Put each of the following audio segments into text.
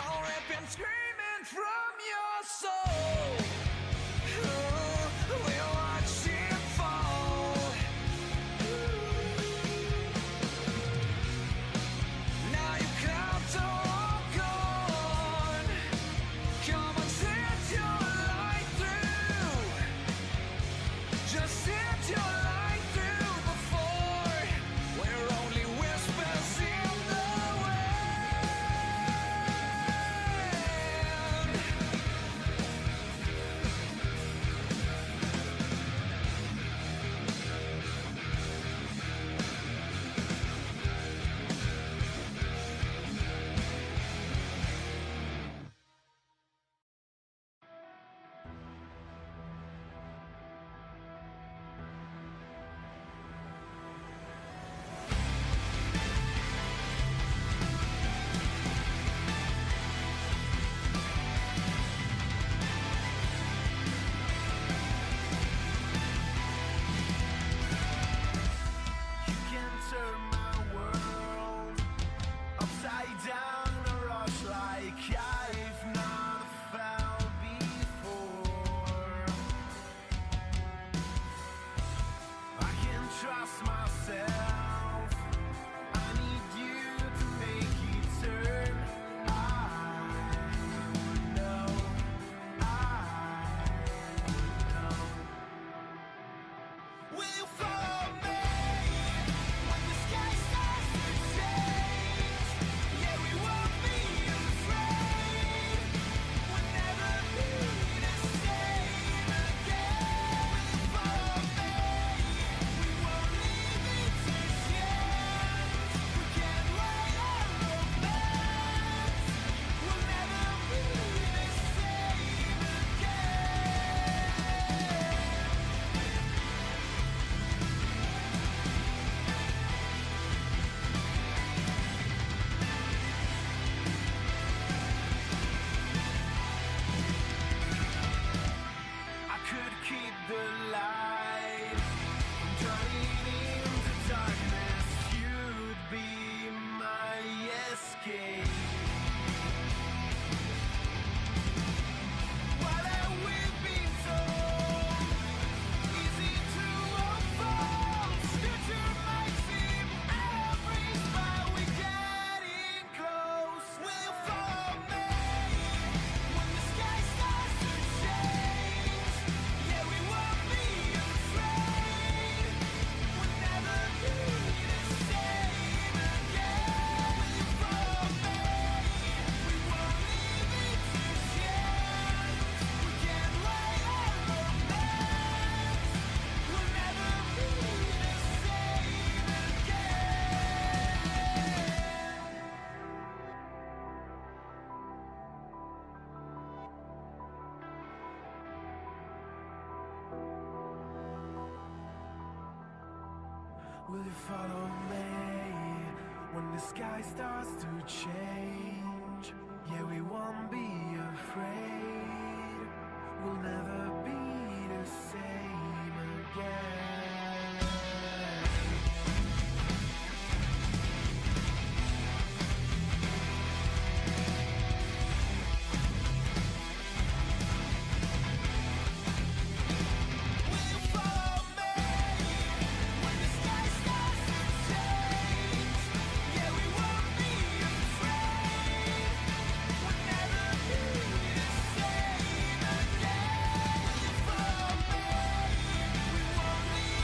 I'll rip and screaming from your soul. We'll watch it fall. Now you clouds are all gone. Come and set your light through. Just set your light through before we're only whispers in the wind. You can turn my world upside down in a rush like I've not felt before. I can trust myself. I need you to make it turn. I know. Will you follow me when the sky starts to change? Yeah, we won't be afraid. We'll never be the same again. Will you follow me? We won't leave it to chance. We can't write our romance. We'll never be the same I could keep the light from turning into darkness. You'd be my escape. What have we been told? Easy to unfold. Future might seem out of reach, but we're getting close. Will you follow me when the sky starts to change? Yeah, we won't be afraid. We'll never be the same again. Will you follow me? We won't leave it to chance. We can't write our romance. We'll never be the same again. Will you follow me when the sky starts to change? Yeah, we won't be afraid. We'll never be the same again. Will you follow me when the sky starts to change? Yeah, we won't be afraid. We'll never be the same again. Will you follow me? We won't leave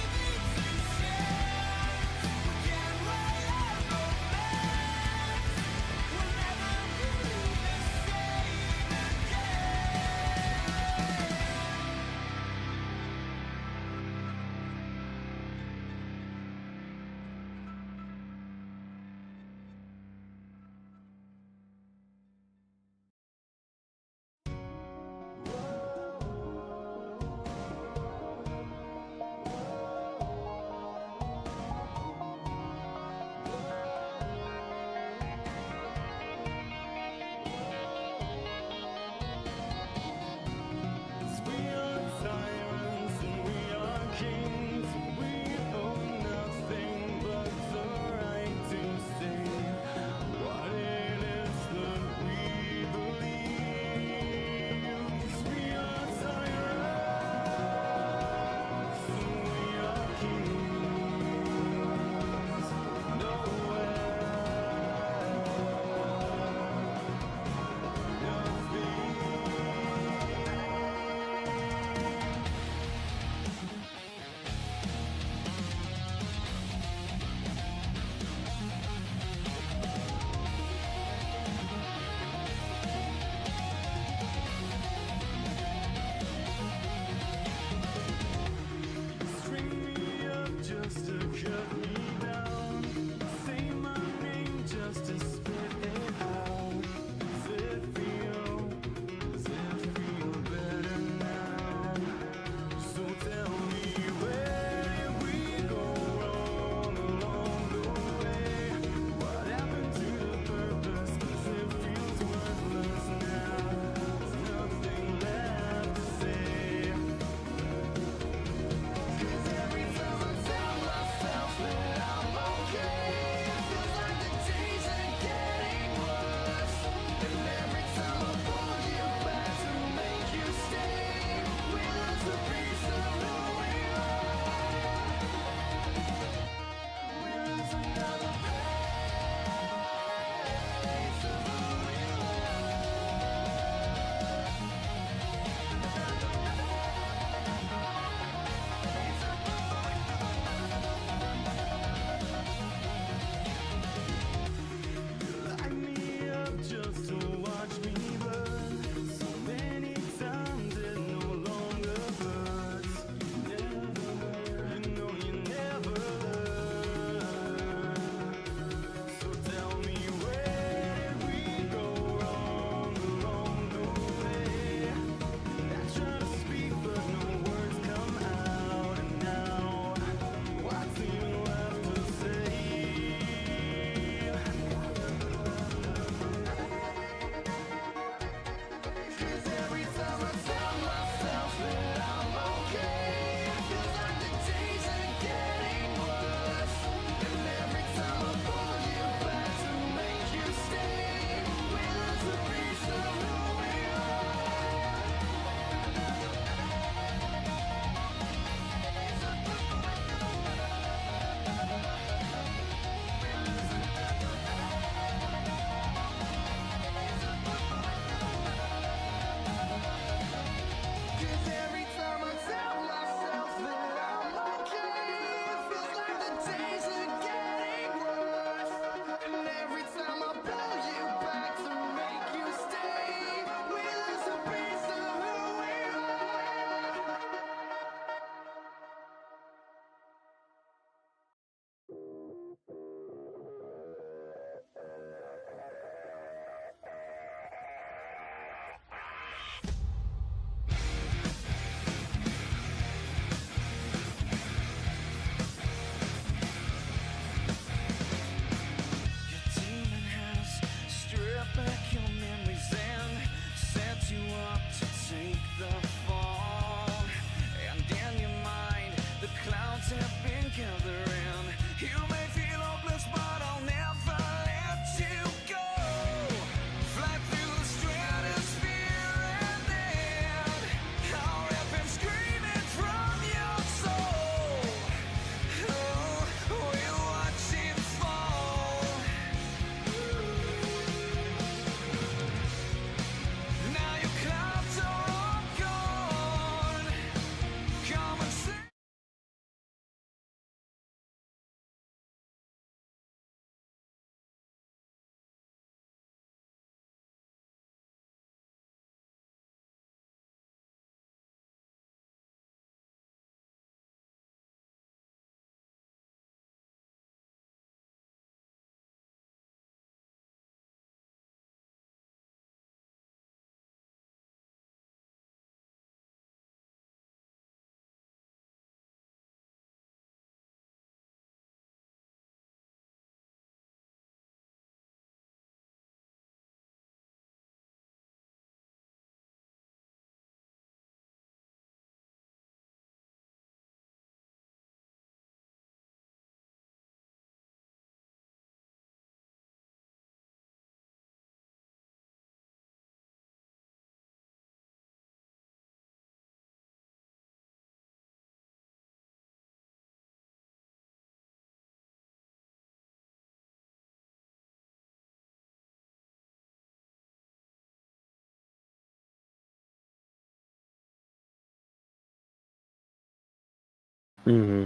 Mm-hmm.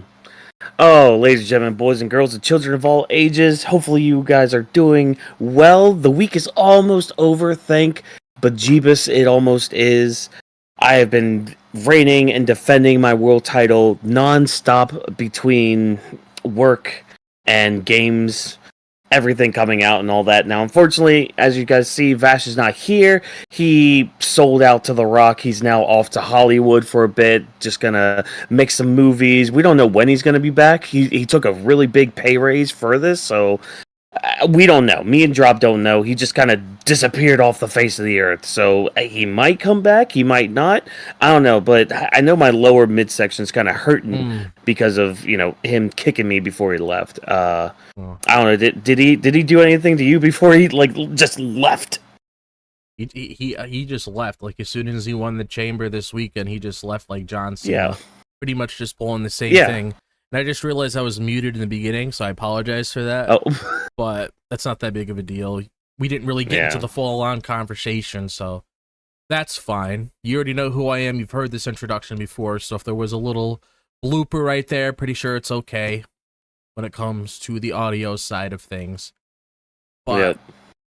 Oh, ladies and gentlemen, boys and girls, and children of all ages, hopefully you guys are doing well. The week is almost over, thank bejeebus, it almost is. I have been reigning and defending my world title non-stop between work and games, everything coming out and all that. Now, unfortunately, as you guys see, Vash is not here. He sold out to The Rock. He's now off to Hollywood for a bit, just gonna make some movies. We don't know when he's gonna be back. He took a really big pay raise for this, so we don't know. Me and Drop don't know. He just kind of disappeared off the face of the earth. So he might come back. He might not. I don't know. But I know my lower midsection is kind of hurting because of him kicking me before he left. I don't know. Did he do anything to you before he just left? He just left. Like as soon as he won the chamber this weekend, he just left like John Cena. Yeah. Pretty much just pulling the same thing. And I just realized I was muted in the beginning, so I apologize for that. Oh. But that's not that big of a deal. We didn't really get into the full-on conversation, so that's fine. You already know who I am. You've heard this introduction before, so if there was a little blooper right there, pretty sure it's okay when it comes to the audio side of things. But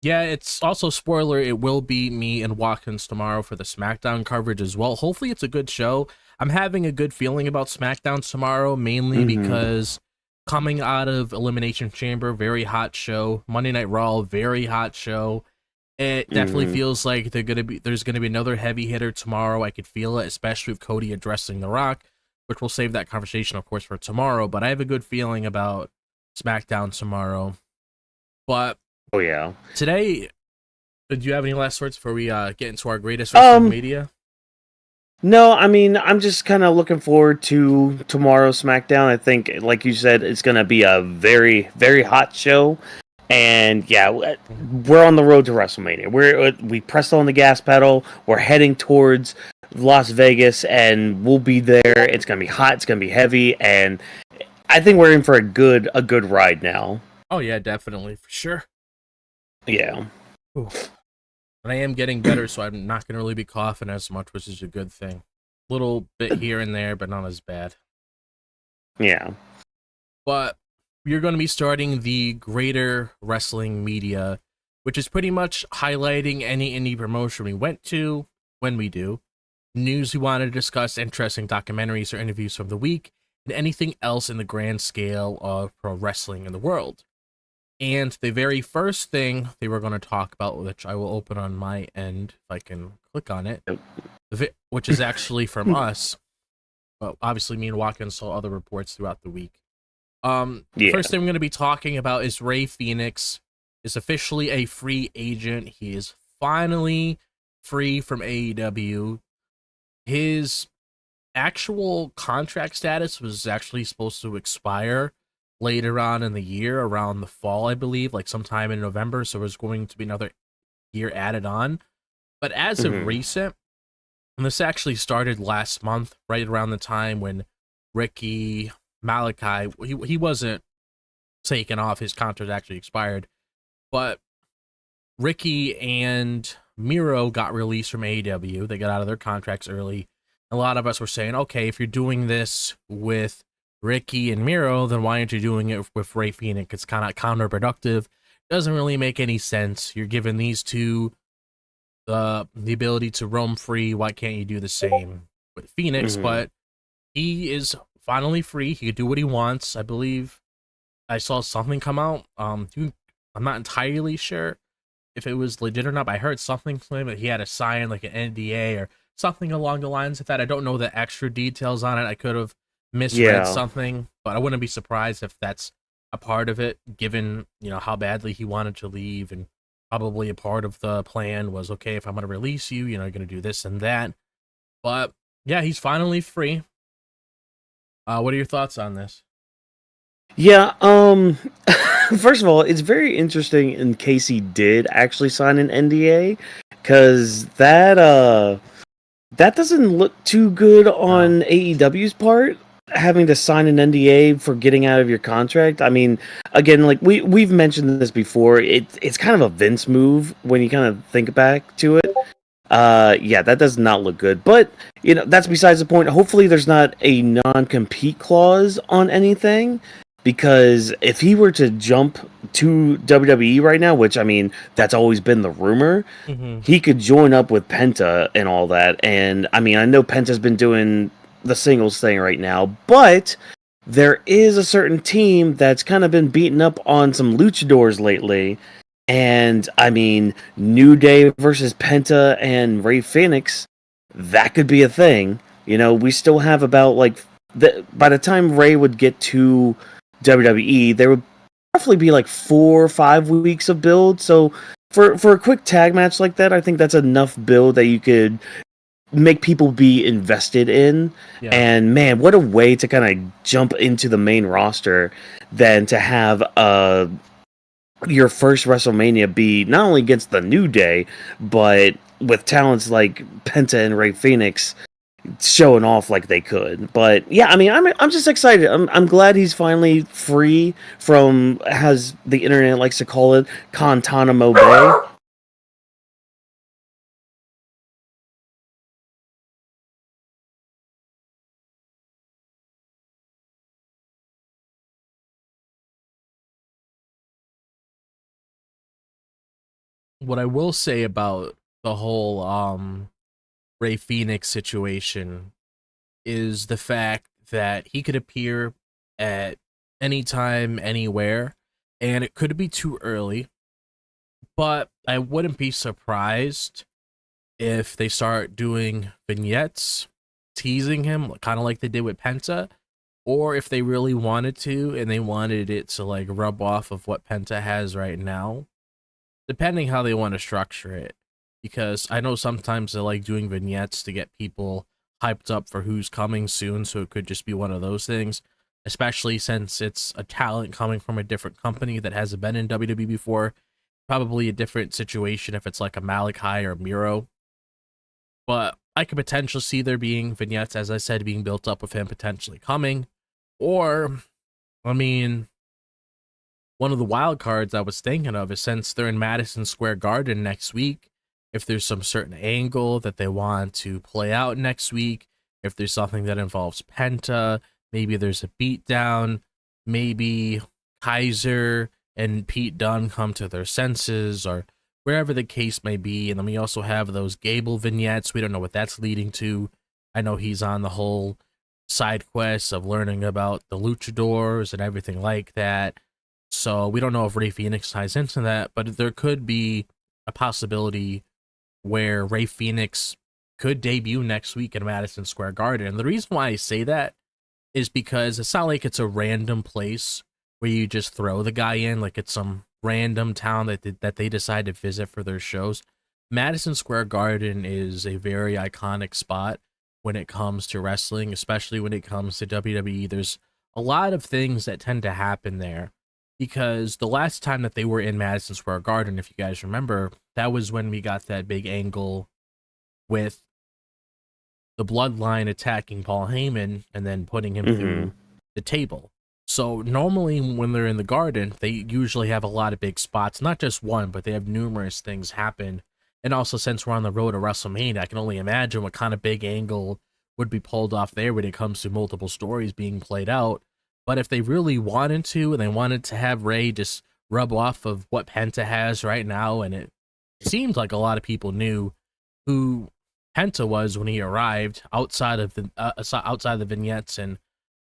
yeah, it's also spoiler, it will be me and Watkins tomorrow for the SmackDown coverage as well. Hopefully it's a good show. I'm having a good feeling about SmackDown tomorrow, mainly because coming out of Elimination Chamber, very hot show. Monday Night Raw, very hot show. It definitely feels like there's gonna be another heavy hitter tomorrow. I could feel it, especially with Cody addressing The Rock, which we'll save that conversation, of course, for tomorrow. But I have a good feeling about SmackDown tomorrow. But today, do you have any last words before we get into our greatest wrestling media? No, I mean, I'm just kind of looking forward to tomorrow's SmackDown. I think, like you said, it's going to be a very, very hot show. And yeah, we're on the road to WrestleMania. We pressed on the gas pedal. We're heading towards Las Vegas, and we'll be there. It's going to be hot. It's going to be heavy, and I think we're in for a good ride now. Oh yeah, definitely, for sure. Yeah. Ooh. And I am getting better, so I'm not going to really be coughing as much, which is a good thing. Little bit here and there, but not as bad. Yeah. But you're going to be starting the greater wrestling media, which is pretty much highlighting any indie promotion we went to, when we do, news we want to discuss, interesting documentaries or interviews from the week, and anything else in the grand scale of pro wrestling in the world. And the very first thing they were going to talk about, which I will open on my end, if I can click on it, which is actually from us. Well, obviously, me and Watkins saw other reports throughout the week. The first thing we're going to be talking about is Rey Fenix is officially a free agent. He is finally free from AEW. His actual contract status was actually supposed to expire later on in the year, around the fall, I believe, like sometime in November, so there's going to be another year added on. But as of recent, and this actually started last month, right around the time when Ricky Malachi, he wasn't taken off, his contract actually expired, but Ricky and Miro got released from AEW. They got out of their contracts early. A lot of us were saying, okay, if you're doing this with Ricky and Miro, then why aren't you doing it with Rey Fenix? It's kind of counterproductive. Doesn't really make any sense. You're giving these two the ability to roam free. Why can't you do the same with Phoenix? But he is finally free. He can do what he wants. I believe I saw something come out. I'm not entirely sure if it was legit or not, but I heard something from him that he had to sign like an NDA or something along the lines of that. I don't know the extra details on it. I could have misread something, but I wouldn't be surprised if that's a part of it, given how badly he wanted to leave, and probably a part of the plan was, okay, if I'm going to release you, you're going to do this and that. But yeah, he's finally free. What are your thoughts on this? Yeah, first of all, it's very interesting in case he did actually sign an NDA, because that doesn't look too good on AEW's part, having to sign an NDA for getting out of your contract. I mean, again, like we've mentioned this before, it's kind of a Vince move when you kind of think back to it. Yeah, that does not look good. But, that's besides the point. Hopefully there's not a non-compete clause on anything. Because if he were to jump to WWE right now, which, I mean, that's always been the rumor, he could join up with Penta and all that. And, I mean, I know Penta's been doing the singles thing right now, but there is a certain team that's kind of been beaten up on some luchadors lately. And, I mean, New Day versus Penta and Rey Fenix, that could be a thing. We still have about, by the time Rey would get to WWE, there would roughly be 4 or 5 weeks of build. So, for a quick tag match like that, I think that's enough build that you could make people be invested in. Yeah. And, man, what a way to kind of jump into the main roster than to have your first WrestleMania be not only against the New Day, but with talents like Penta and Rey Fenix showing off like they could. But yeah, I mean, I'm just excited. I'm glad he's finally free from, as the internet likes to call it, Guantanamo Bay. What I will say about the whole Rey Fenix situation is the fact that he could appear at any time, anywhere, and it could be too early, but I wouldn't be surprised if they start doing vignettes teasing him, kind of like they did with Penta, or if they really wanted to and they wanted it to rub off of what Penta has right now, depending how they want to structure it. Because I know sometimes they like doing vignettes to get people hyped up for who's coming soon, so it could just be one of those things, especially since it's a talent coming from a different company that hasn't been in WWE before. Probably a different situation if it's like a Malachi or Miro. But I could potentially see there being vignettes, as I said, being built up with him potentially coming. Or, I mean, one of the wild cards I was thinking of is, since they're in Madison Square Garden next week, if there's some certain angle that they want to play out next week, if there's something that involves Penta, maybe there's a beatdown, maybe Kaiser and Pete Dunne come to their senses, or wherever the case may be. And then we also have those Gable vignettes. We don't know what that's leading to. I know he's on the whole side quest of learning about the luchadors and everything like that. So we don't know if Rey Fenix ties into that, but there could be a possibility where Rey Fenix could debut next week in Madison Square Garden. And the reason why I say that is because it's not like it's a random place where you just throw the guy in, like it's some random town that they decide to visit for their shows. Madison Square Garden is a very iconic spot when it comes to wrestling, especially when it comes to WWE. There's a lot of things that tend to happen there, because the last time that they were in Madison Square Garden, if you guys remember, that was when we got that big angle with the Bloodline attacking Paul Heyman and then putting him through the table. So normally when they're in the Garden, they usually have a lot of big spots, not just one, but they have numerous things happen. And also, since we're on the road to WrestleMania, I can only imagine what kind of big angle would be pulled off there when it comes to multiple stories being played out. But if they really wanted to, and they wanted to have Rey just rub off of what Penta has right now, and it seemed like a lot of people knew who Penta was when he arrived, outside of the vignettes and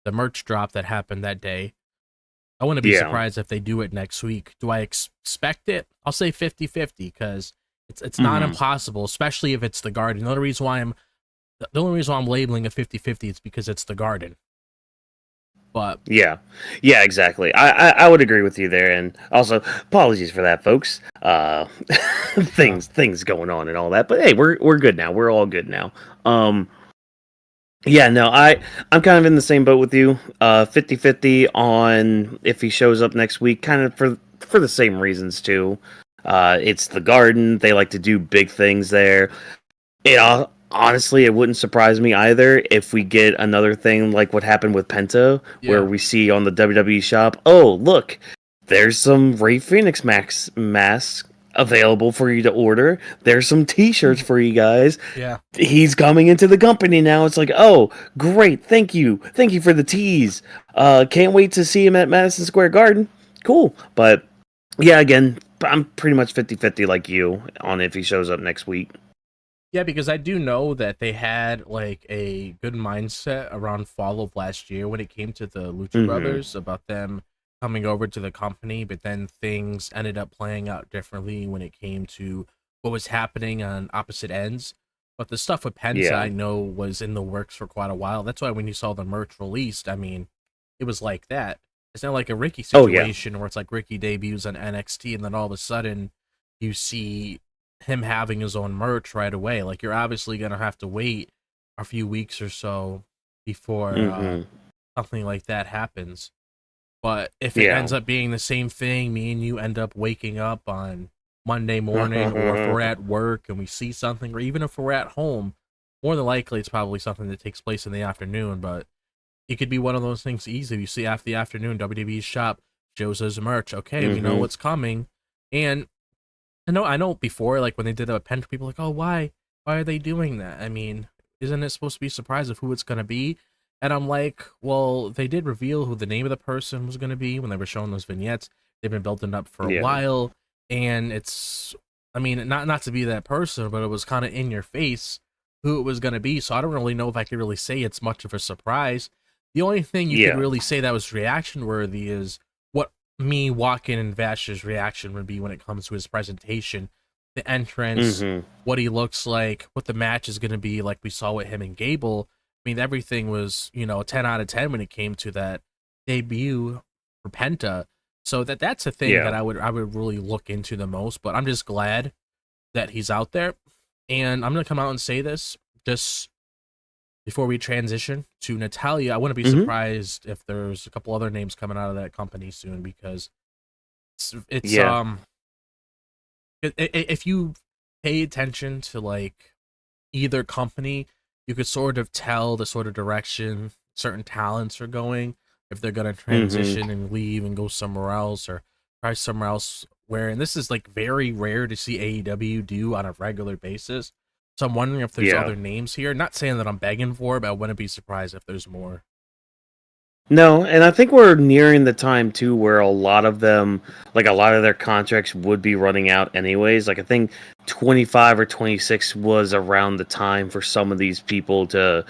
the merch drop that happened that day, I wouldn't be surprised if they do it next week. Do I expect it? I'll say 50-50, because it's not impossible, especially if it's the Garden. The only reason why I'm labeling it 50-50 is because it's the Garden. But yeah, exactly. I would agree with you there, and also apologies for that, folks. Things going on and all that, but hey, we're good now. We're all good now. Yeah, no, I'm kind of in the same boat with you. 50-50 on if he shows up next week, kind of for the same reasons too. It's the Garden. They like to do big things there. Honestly, it wouldn't surprise me either if we get another thing like what happened with Penta, where we see on the WWE shop, oh, look, there's some Rey Fenix mask available for you to order. There's some t-shirts for you guys. Yeah. He's coming into the company now. It's like, oh, great. Thank you for the teas. Can't wait to see him at Madison Square Garden. Cool. But yeah, again, I'm pretty much 50-50 like you on if he shows up next week. Yeah, because I do know that they had like a good mindset around fall of last year when it came to the Lucha Brothers, about them coming over to the company, but then things ended up playing out differently when it came to what was happening on opposite ends. But the stuff with Penta, Yeah. I know, was in the works for quite a while. That's why when you saw the merch released, I mean, it was like that. It's not like a Ricky Oh, yeah. situation where it's like Ricky debuts on NXT and then all of a sudden you see him having his own merch right away. Like, you're obviously gonna have to wait a few weeks or so before something like that happens. But if it Yeah. ends up being the same thing, me and you end up waking up on Monday morning, or if we're at work and we see something, or even if we're at home, more than likely it's probably something that takes place in the afternoon. But it could be one of those things easy. You see after the afternoon, WWE's shop shows us merch. Okay, we know what's coming. And I know before, like when they did a Penta, people were like, oh, why are they doing that? I mean, isn't it supposed to be a surprise of who it's gonna be? And I'm like, well, they did reveal who the name of the person was gonna be when they were showing those vignettes. They've been building up for a while, and it's, I mean, not to be that person, but it was kind of in your face who it was gonna be. So I don't really know if I could really say it's much of a surprise. The only thing you could really say that was reaction worthy is what me, Walken, and Vash's reaction would be when it comes to his presentation, the entrance, what he looks like, what the match is going to be, like we saw with him and Gable. I mean, everything was, you know, 10 out of 10 when it came to that debut for Penta. So that's a thing that I would really look into the most. But I'm just glad that he's out there. And I'm going to come out and say this just before we transition to Natalya. I wouldn't be surprised if there's a couple other names coming out of that company soon, because it's if you pay attention to like either company, you could sort of tell the sort of direction certain talents are going, if they're going to transition and leave and go somewhere else or try somewhere else. Where, and this is like very rare to see AEW do on a regular basis. So I'm wondering if there's other names here. Not saying that I'm begging for it, but I wouldn't be surprised if there's more. No, and I think we're nearing the time too where a lot of them, like a lot of their contracts would be running out anyways. Like I think 25 or 26 was around the time for some of these people to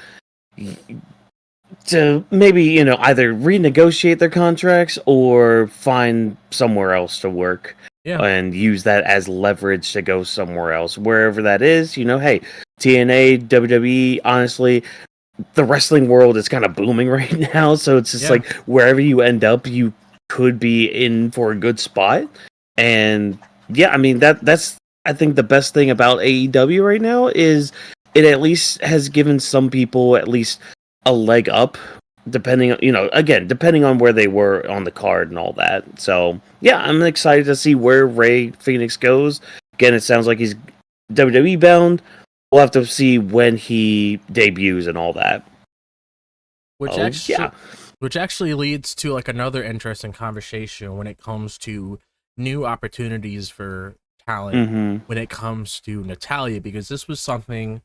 maybe, you know, either renegotiate their contracts or find somewhere else to work. Yeah. And use that as leverage to go somewhere else. Wherever that is, you know, hey, TNA, WWE, honestly, the wrestling world is kind of booming right now. So it's just like wherever you end up, you could be in for a good spot. And yeah, I mean, that's I think the best thing about AEW right now is it at least has given some people at least a leg up. Depending, you know, again, depending on where they were on the card and all that. So, yeah, I'm excited to see where Rey Fenix goes. Again, it sounds like he's WWE bound. We'll have to see when he debuts and all that. Which actually leads to like another interesting conversation when it comes to new opportunities for talent when it comes to Natalya, because this was something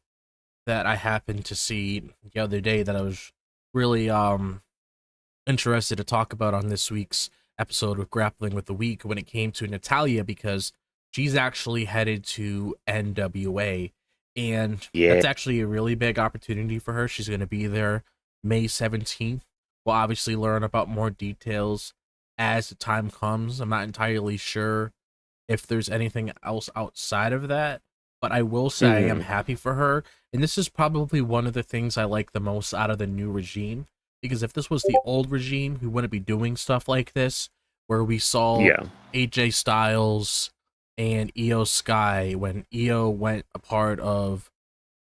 that I happened to see the other day that I was really interested to talk about on this week's episode with Grappling with the Week when it came to Natalya, because she's actually headed to NWA, and that's actually a really big opportunity for her. She's going to be there May 17th. We'll obviously learn about more details as the time comes. I'm not entirely sure if there's anything else outside of that, but I will say I am happy for her. And this is probably one of the things I like the most out of the new regime. Because if this was the old regime, we wouldn't be doing stuff like this, where we saw AJ Styles and Io Sky when Io went a part of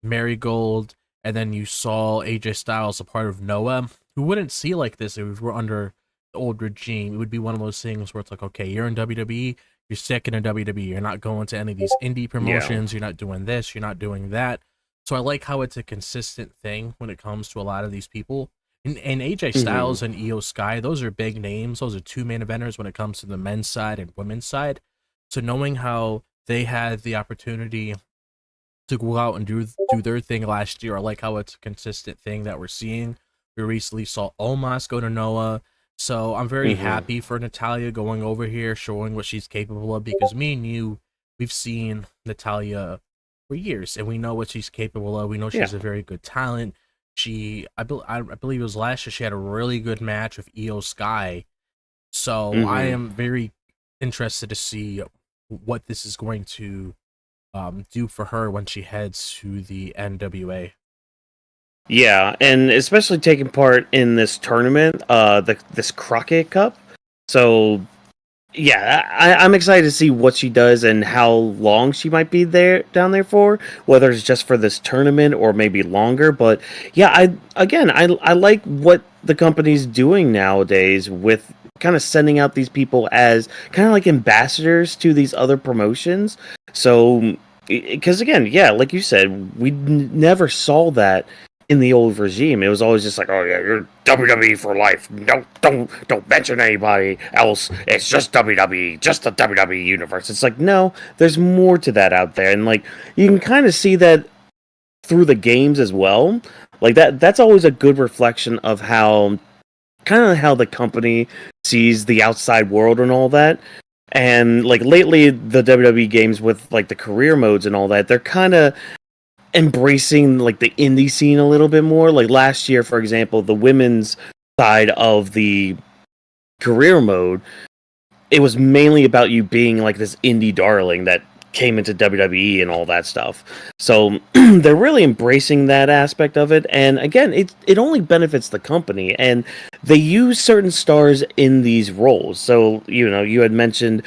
Marigold, and then you saw AJ Styles a part of Noah. We wouldn't see like this if we were under the old regime. It would be one of those things where it's like, okay, you're in WWE, you're sticking in WWE. You're not going to any of these indie promotions. You're not doing this. You're not doing that. So I like how it's a consistent thing when it comes to a lot of these people. And AJ Styles and Io Sky, those are big names. Those are two main eventers when it comes to the men's side and women's side. So knowing how they had the opportunity to go out and do their thing last year. I like how it's a consistent thing that we're seeing. We recently saw Omos go to Noah. So I'm very happy for Natalya going over here, showing what she's capable of, because me and you, we've seen Natalya for years, and we know what she's capable of. We know she's a very good talent. I believe it was last year, she had a really good match with Io Sky. So I am very interested to see what this is going to do for her when she heads to the NWA. Yeah, and especially taking part in this tournament, this Crockett Cup. So, yeah, I'm excited to see what she does and how long she might be down there for, whether it's just for this tournament or maybe longer. But yeah, I like what the company's doing nowadays with kind of sending out these people as kind of like ambassadors to these other promotions. So, because again, yeah, like you said, we never saw that in the old regime. It was always just like, oh yeah, you're WWE for life. Don't mention anybody else. It's just WWE, just the WWE universe. It's like, no, there's more to that out there, and like you can kind of see that through the games as well. Like that's always a good reflection of how the company sees the outside world and all that. And like lately, the WWE games with like the career modes and all that, they're kind of embracing like the indie scene a little bit more. Like last year, for example, the women's side of the career mode, it was mainly about you being like this indie darling that came into WWE and all that stuff. So they're really embracing that aspect of it. And again, it only benefits the company, and they use certain stars in these roles. So, you know, you had mentioned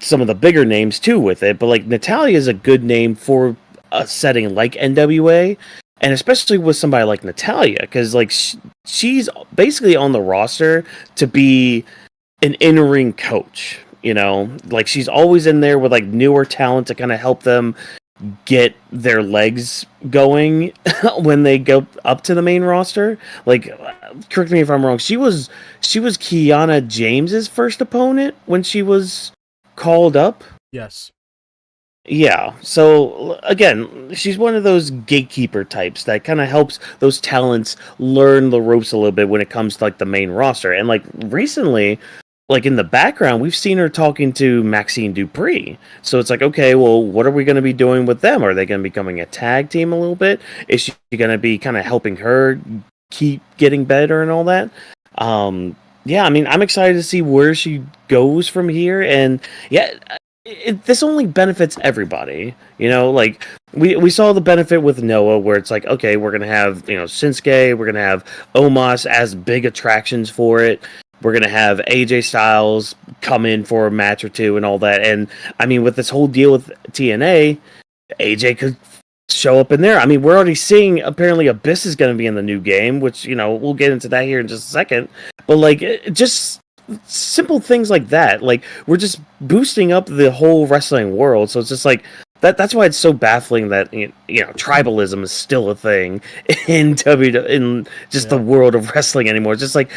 some of the bigger names too with it, but like Natalya is a good name for a setting like NWA, and especially with somebody like Natalya, because like she's basically on the roster to be an in-ring coach. You know, like she's always in there with like newer talent to kind of help them get their legs going when they go up to the main roster. Like, correct me if I'm wrong. She was Kiana James's first opponent when she was called up. Yes. Yeah, so again, she's one of those gatekeeper types that kind of helps those talents learn the ropes a little bit when it comes to like the main roster. And like recently, like in the background, we've seen her talking to Maxine Dupree. So it's like, okay, well, what are we going to be doing with them? Are they going to be becoming a tag team a little bit? Is she going to be kind of helping her keep getting better and all that? Yeah, I mean, I'm excited to see where she goes from here. And yeah, this only benefits everybody, you know. Like we saw the benefit with Noah, where it's like, okay, we're gonna have, you know, Shinsuke, we're gonna have Omos as big attractions for it. We're gonna have AJ Styles come in for a match or two and all that. And I mean, with this whole deal with TNA, AJ could show up in there. I mean, we're already seeing apparently Abyss is going to be in the new game, which, you know, we'll get into that here in just a second. But like, just simple things like that. Like, we're just boosting up the whole wrestling world. So it's just like that's why it's so baffling that, you know, tribalism is still a thing in the world of wrestling anymore. It's just like,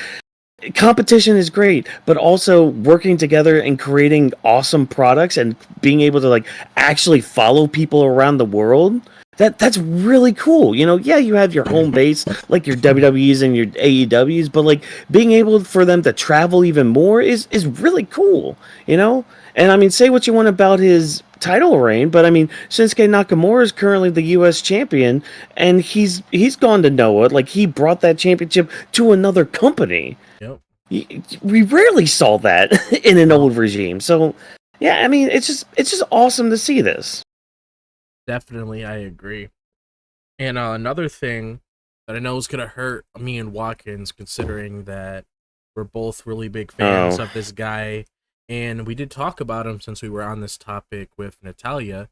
competition is great, but also working together and creating awesome products and being able to like actually follow people around the world. That's really cool. You know, yeah, you have your home base like your WWEs and your AEWs, but like being able for them to travel even more is really cool, you know? And I mean, say what you want about his title reign, but I mean, Shinsuke Nakamura is currently the US champion, and he's gone to Noah. Like, he brought that championship to another company. Yep. We rarely saw that in an old regime. So, yeah, I mean, it's just awesome to see this. Definitely, I agree. And another thing that I know is gonna hurt me and Watkins, considering that we're both really big fans of this guy, and we did talk about him since we were on this topic with Natalya,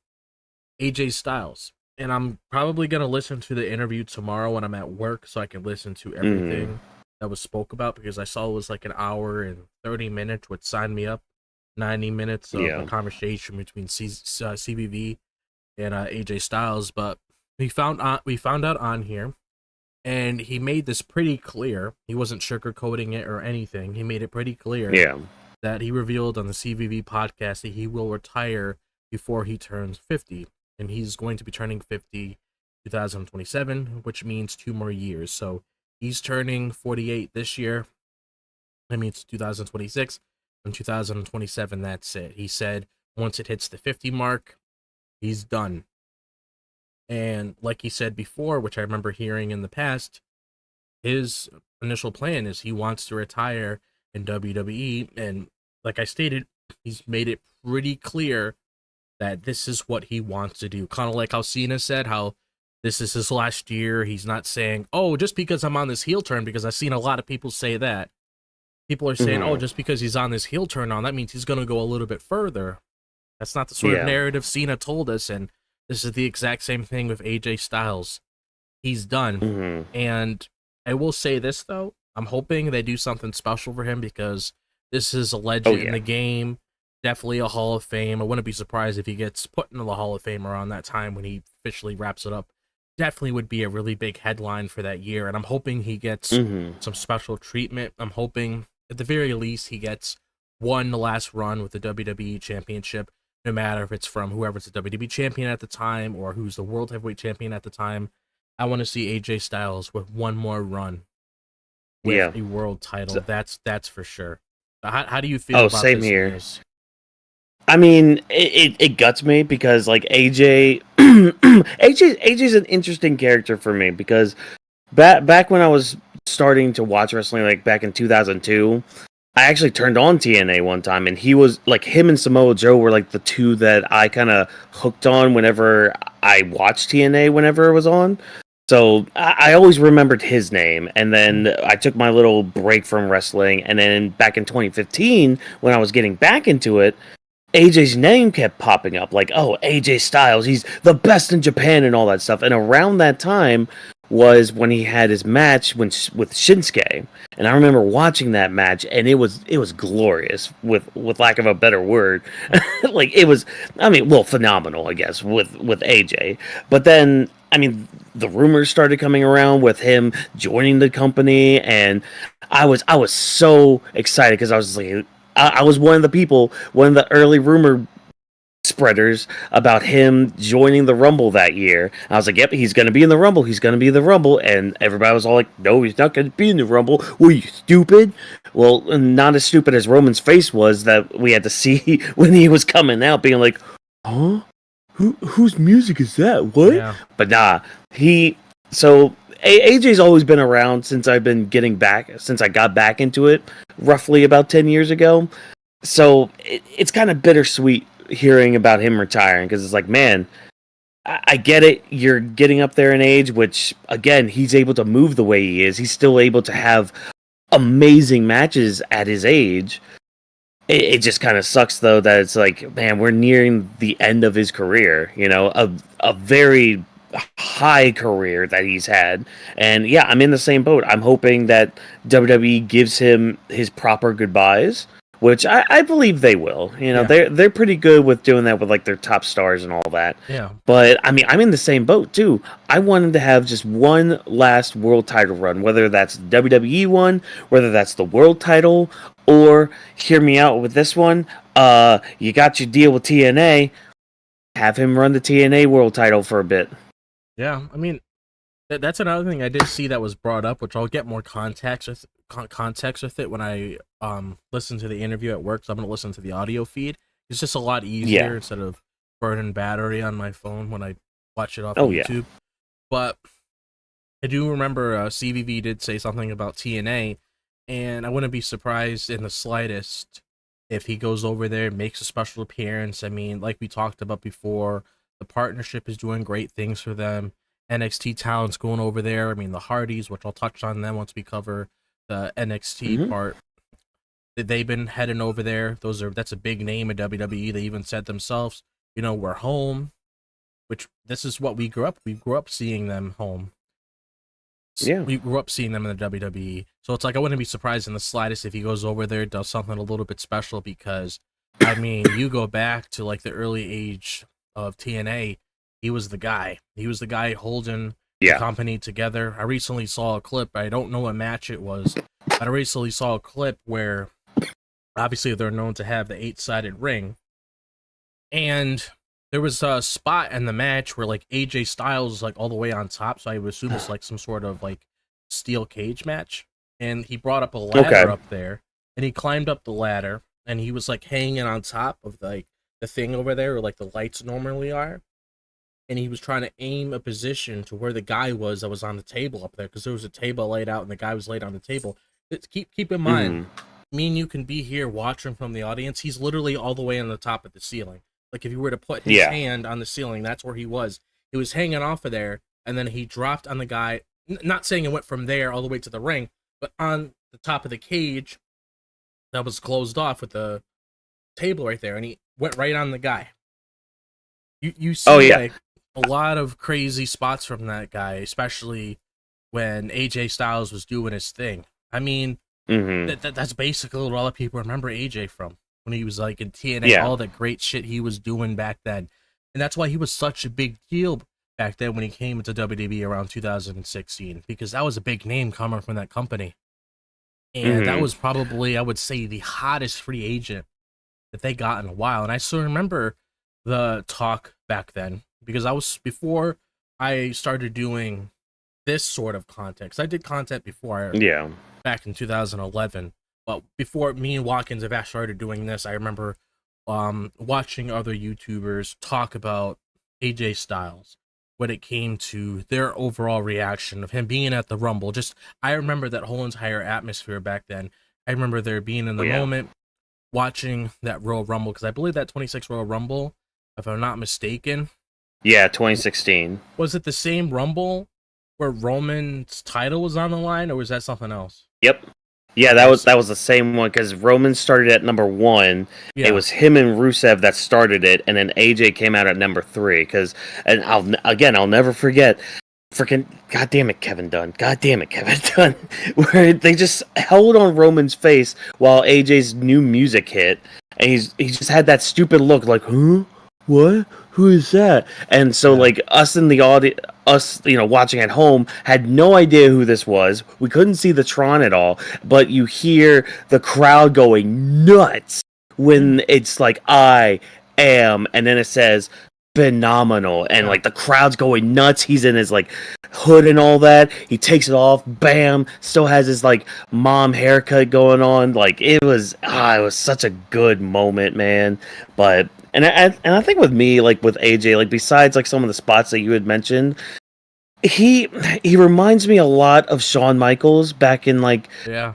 AJ Styles. And I'm probably gonna listen to the interview tomorrow when I'm at work, so I can listen to everything that was spoke about, because I saw it was like an hour and 30 minutes, which signed me up. 90 minutes of a conversation between CBV and AJ Styles. But we found out on here, and he made this pretty clear. He wasn't sugarcoating it or anything. He made it pretty clear that he revealed on the CVV podcast that he will retire before he turns 50. And he's going to be turning 50 2027, which means 2 more years. So he's turning 48 this year. That means 2026. And 2027, that's it. He said once it hits the 50 mark, he's done. And like he said before, which I remember hearing in the past, his initial plan is he wants to retire in WWE. And like I stated, he's made it pretty clear that this is what he wants to do. Kind of like how Cena said, how this is his last year. He's not saying, oh, just because I'm on this heel turn, because I've seen a lot of people say that. People are saying, oh, just because he's on this heel turn on, that means he's going to go a little bit further. That's not the sort of narrative Cena told us, and this is the exact same thing with AJ Styles. He's done. And I will say this, though. I'm hoping they do something special for him, because this is a legend in the game. Definitely a Hall of Fame. I wouldn't be surprised if he gets put into the Hall of Fame around that time when he officially wraps it up. Definitely would be a really big headline for that year, and I'm hoping he gets some special treatment. I'm hoping, at the very least, he gets one last run with the WWE Championship, no matter if it's from whoever's the WWE Champion at the time or who's the World Heavyweight Champion at the time. I want to see AJ Styles with one more run with a world title. That's for sure. How do you feel about same this here. news? I mean, it guts me because, like, AJ's an interesting character for me, because back when I was starting to watch wrestling, like back in 2002, I actually turned on TNA one time, and he was like, him and Samoa Joe were like the two that I kind of hooked on whenever I watched TNA whenever it was on. So I always remembered his name, and then I took my little break from wrestling, and then back in 2015, when I was getting back into it, AJ's name kept popping up, like, oh, AJ Styles, he's the best in Japan and all that stuff. And around that time was when he had his match with Shinsuke. And I remember watching that match, and it was glorious, with lack of a better word. Like, it was, I mean, well, phenomenal, I guess, with AJ. But then, I mean, the rumors started coming around with him joining the company, and I was so excited, because I was like, I was one of the early rumor spreaders about him joining the Rumble that year. I was like, yep, he's going to be in the Rumble. He's going to be in the Rumble. And everybody was all like, no, he's not going to be in the Rumble. Were you stupid? Well, not as stupid as Roman's face was that we had to see when he was coming out, being like, huh? Whose music is that? What? Yeah. But nah, AJ's always been around since I got back into it, roughly about 10 years ago. So it's kind of bittersweet hearing about him retiring, because it's like, man, I get it. You're getting up there in age, which, again, he's able to move the way he is. He's still able to have amazing matches at his age. It just kind of sucks, though, that it's like, man, we're nearing the end of his career. You know, a very high career that he's had. And yeah, I'm in the same boat. I'm hoping that WWE gives him his proper goodbyes, which I believe they will. You know, they're pretty good with doing that with, like, their top stars and all that. Yeah. But I mean, I'm in the same boat too. I want him to have just one last world title run, whether that's the WWE one, whether that's the world title, or hear me out with this one. You got your deal with TNA. Have him run the TNA world title for a bit. Yeah, I mean, that's another thing I did see that was brought up, which I'll get more context with it when I listen to the interview at work. So I'm going to listen to the audio feed. It's just a lot easier instead of burning battery on my phone when I watch it off YouTube. But I do remember CVV did say something about TNA, and I wouldn't be surprised in the slightest if he goes over there, makes a special appearance. I mean, like we talked about before, the partnership is doing great things for them. NXT talent's going over there. I mean, the Hardys, which I'll touch on them once we cover the NXT part. They've been heading over there. That's a big name at WWE. They even said themselves, you know, we're home. Which, this is what we grew up. We grew up seeing them home. Yeah. We grew up seeing them in the WWE. So it's like, I wouldn't be surprised in the slightest if he goes over there, does something a little bit special, because, I mean, you go back to, like, the early age of TNA, he was the guy. He was the guy holding the company together. I recently saw a clip. I don't know what match it was, but I recently saw a clip where, obviously, they're known to have the 8-sided ring. And there was a spot in the match where like AJ Styles was like all the way on top, so I would assume it's like some sort of like steel cage match. And he brought up a ladder up there, and he climbed up the ladder, and he was like hanging on top of like the thing over there, where like the lights normally are. And he was trying to aim a position to where the guy was that was on the table up there, because there was a table laid out, and the guy was laid on the table. Keep in mind, me and you can be here watching from the audience. He's literally all the way on the top of the ceiling. Like if you were to put his hand on the ceiling, that's where he was. He was hanging off of there, and then he dropped on the guy. Not saying it went from there all the way to the ring, but on the top of the cage that was closed off with the table right there, and he went right on the guy. You see like a lot of crazy spots from that guy, especially when AJ Styles was doing his thing. I mean, that's basically what a lot of people remember AJ from. When he was like in TNA, all the great shit he was doing back then. And that's why he was such a big deal back then when he came into WWE around 2016, because that was a big name coming from that company. And that was probably, I would say, the hottest free agent that they got in a while. And I still remember the talk back then, because before I started doing this sort of content, 'cause I did content before, back in 2011. But before me and Watkins and Vash started doing this, I remember watching other YouTubers talk about AJ Styles when it came to their overall reaction of him being at the Rumble. I remember that whole entire atmosphere back then. I remember there being in the moment watching that Royal Rumble, because I believe that 26 Royal Rumble, if I'm not mistaken. Yeah, 2016. Was it the same Rumble where Roman's title was on the line, or was that something else? Yep. Yeah, that was the same one, because Roman started at number 1. It was him and Rusev that started it, and then AJ came out at number 3. I'll never forget, freaking goddamn it, Kevin Dunn, where they just held on Roman's face while AJ's new music hit, and he just had that stupid look, like, huh, what? Who is that? And so, like, us in the audience, watching at home, had no idea who this was. We couldn't see the Tron at all, but you hear the crowd going nuts when it's like, I am, and then it says, phenomenal, and like the crowd's going nuts. He's in his like hood and all that. He takes it off, bam, still has his like mom haircut going on. Like it was such a good moment, man. But and I think with me, like with AJ, like besides like some of the spots that you had mentioned, he reminds me a lot of Shawn Michaels back in like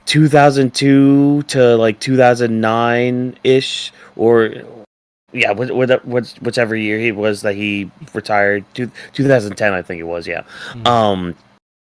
2002 to like 2009 ish, or whichever year he was that he retired, 2010 I think it was.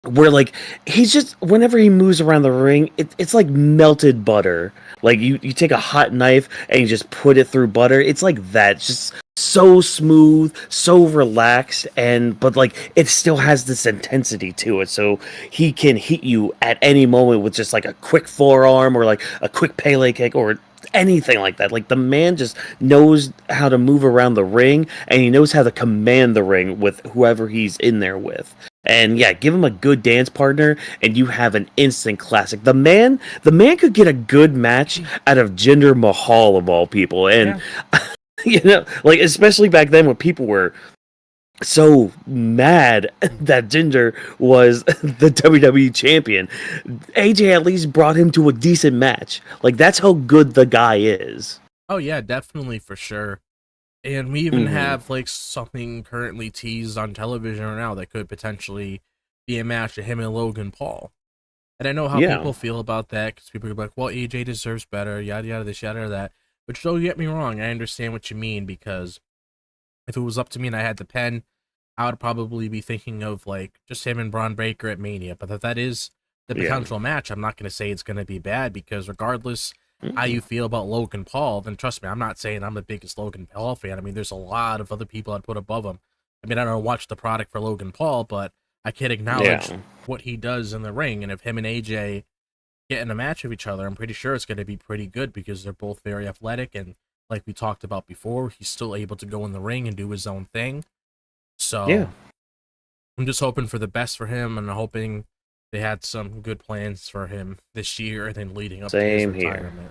Where like he's just, whenever he moves around the ring, it's like melted butter. Like you take a hot knife and you just put it through butter. It's like that. It's just so smooth, so relaxed, but like it still has this intensity to it. So he can hit you at any moment with just like a quick forearm or like a quick Pele kick or anything like that. Like the man just knows how to move around the ring, and he knows how to command the ring with whoever he's in there with. And give him a good dance partner, and you have an instant classic. The man could get a good match out of Jinder Mahal of all people, and like especially back then when people were so mad that Jinder was the WWE champion, AJ at least brought him to a decent match. Like that's how good the guy is. Oh yeah, definitely, for sure. And we even have like something currently teased on television right now that could potentially be a match of him and Logan Paul. And I know how people feel about that, because people are like, well, AJ deserves better, yada yada this, yada that. But don't get me wrong, I understand what you mean, because if it was up to me and I had the pen, I would probably be thinking of like just him and Braun Breaker at Mania. But if that is the potential match, I'm not going to say it's going to be bad, because regardless how you feel about Logan Paul, then trust me, I'm not saying I'm the biggest Logan Paul fan. I mean, there's a lot of other people I'd put above him. I mean, I don't watch the product for Logan Paul, but I can acknowledge what he does in the ring. And if him and AJ get in a match of each other, I'm pretty sure it's going to be pretty good, because they're both very athletic. And like we talked about before, he's still able to go in the ring and do his own thing. So I'm just hoping for the best for him, and hoping they had some good plans for him this year and then leading up to his retirement.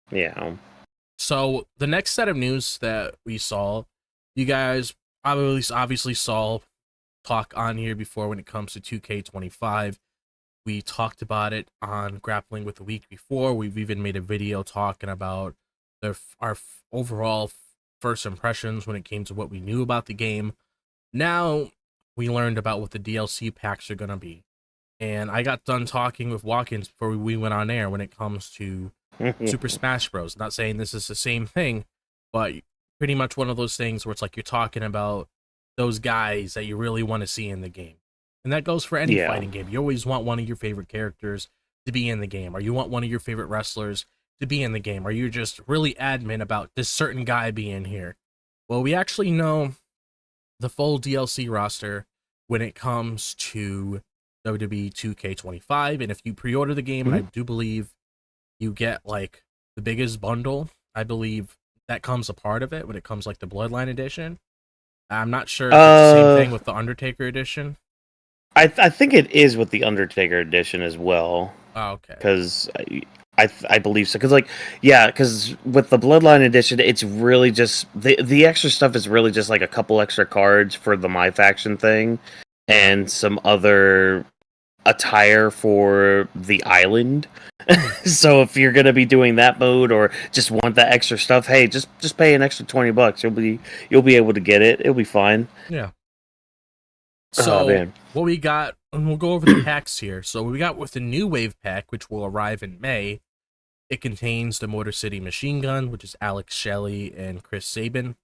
Yeah. So the next set of news that we saw You guys obviously saw talk on here before when it comes to 2K25. We talked about it on Grappling with the week before. We've even made a video talking about our overall first impressions when it came to what we knew about the game. Now we learned about what the DLC packs are going to be. And I got done talking with Watkins before we went on air when it comes to Super Smash Bros. Not saying this is the same thing, but pretty much one of those things where it's like you're talking about those guys that you really want to see in the game. And that goes for any fighting game. You always want one of your favorite characters to be in the game, or you want one of your favorite wrestlers to be in the game, or you're just really adamant about this certain guy being here. Well, we actually know the full DLC roster when it comes to WWE 2K25, and if you pre-order the game, and I do believe you get like the biggest bundle, I believe that comes a part of it when it comes like the Bloodline edition. I'm not sure if it's the same thing with the Undertaker edition. I think it is with the Undertaker edition as well. Oh, okay. Because I believe so. Because because with the Bloodline edition, it's really just the extra stuff is really just like a couple extra cards for the My Faction thing, and some other attire for the island. So if you're gonna be doing that mode or just want that extra stuff, hey, just pay an extra $20. You'll be able to get it. It'll be fine. Yeah. So what we got, and we'll go over the packs here. So what we got with the new Wave pack, which will arrive in May, it contains the Motor City Machine Gun, which is Alex Shelley and Chris Sabin,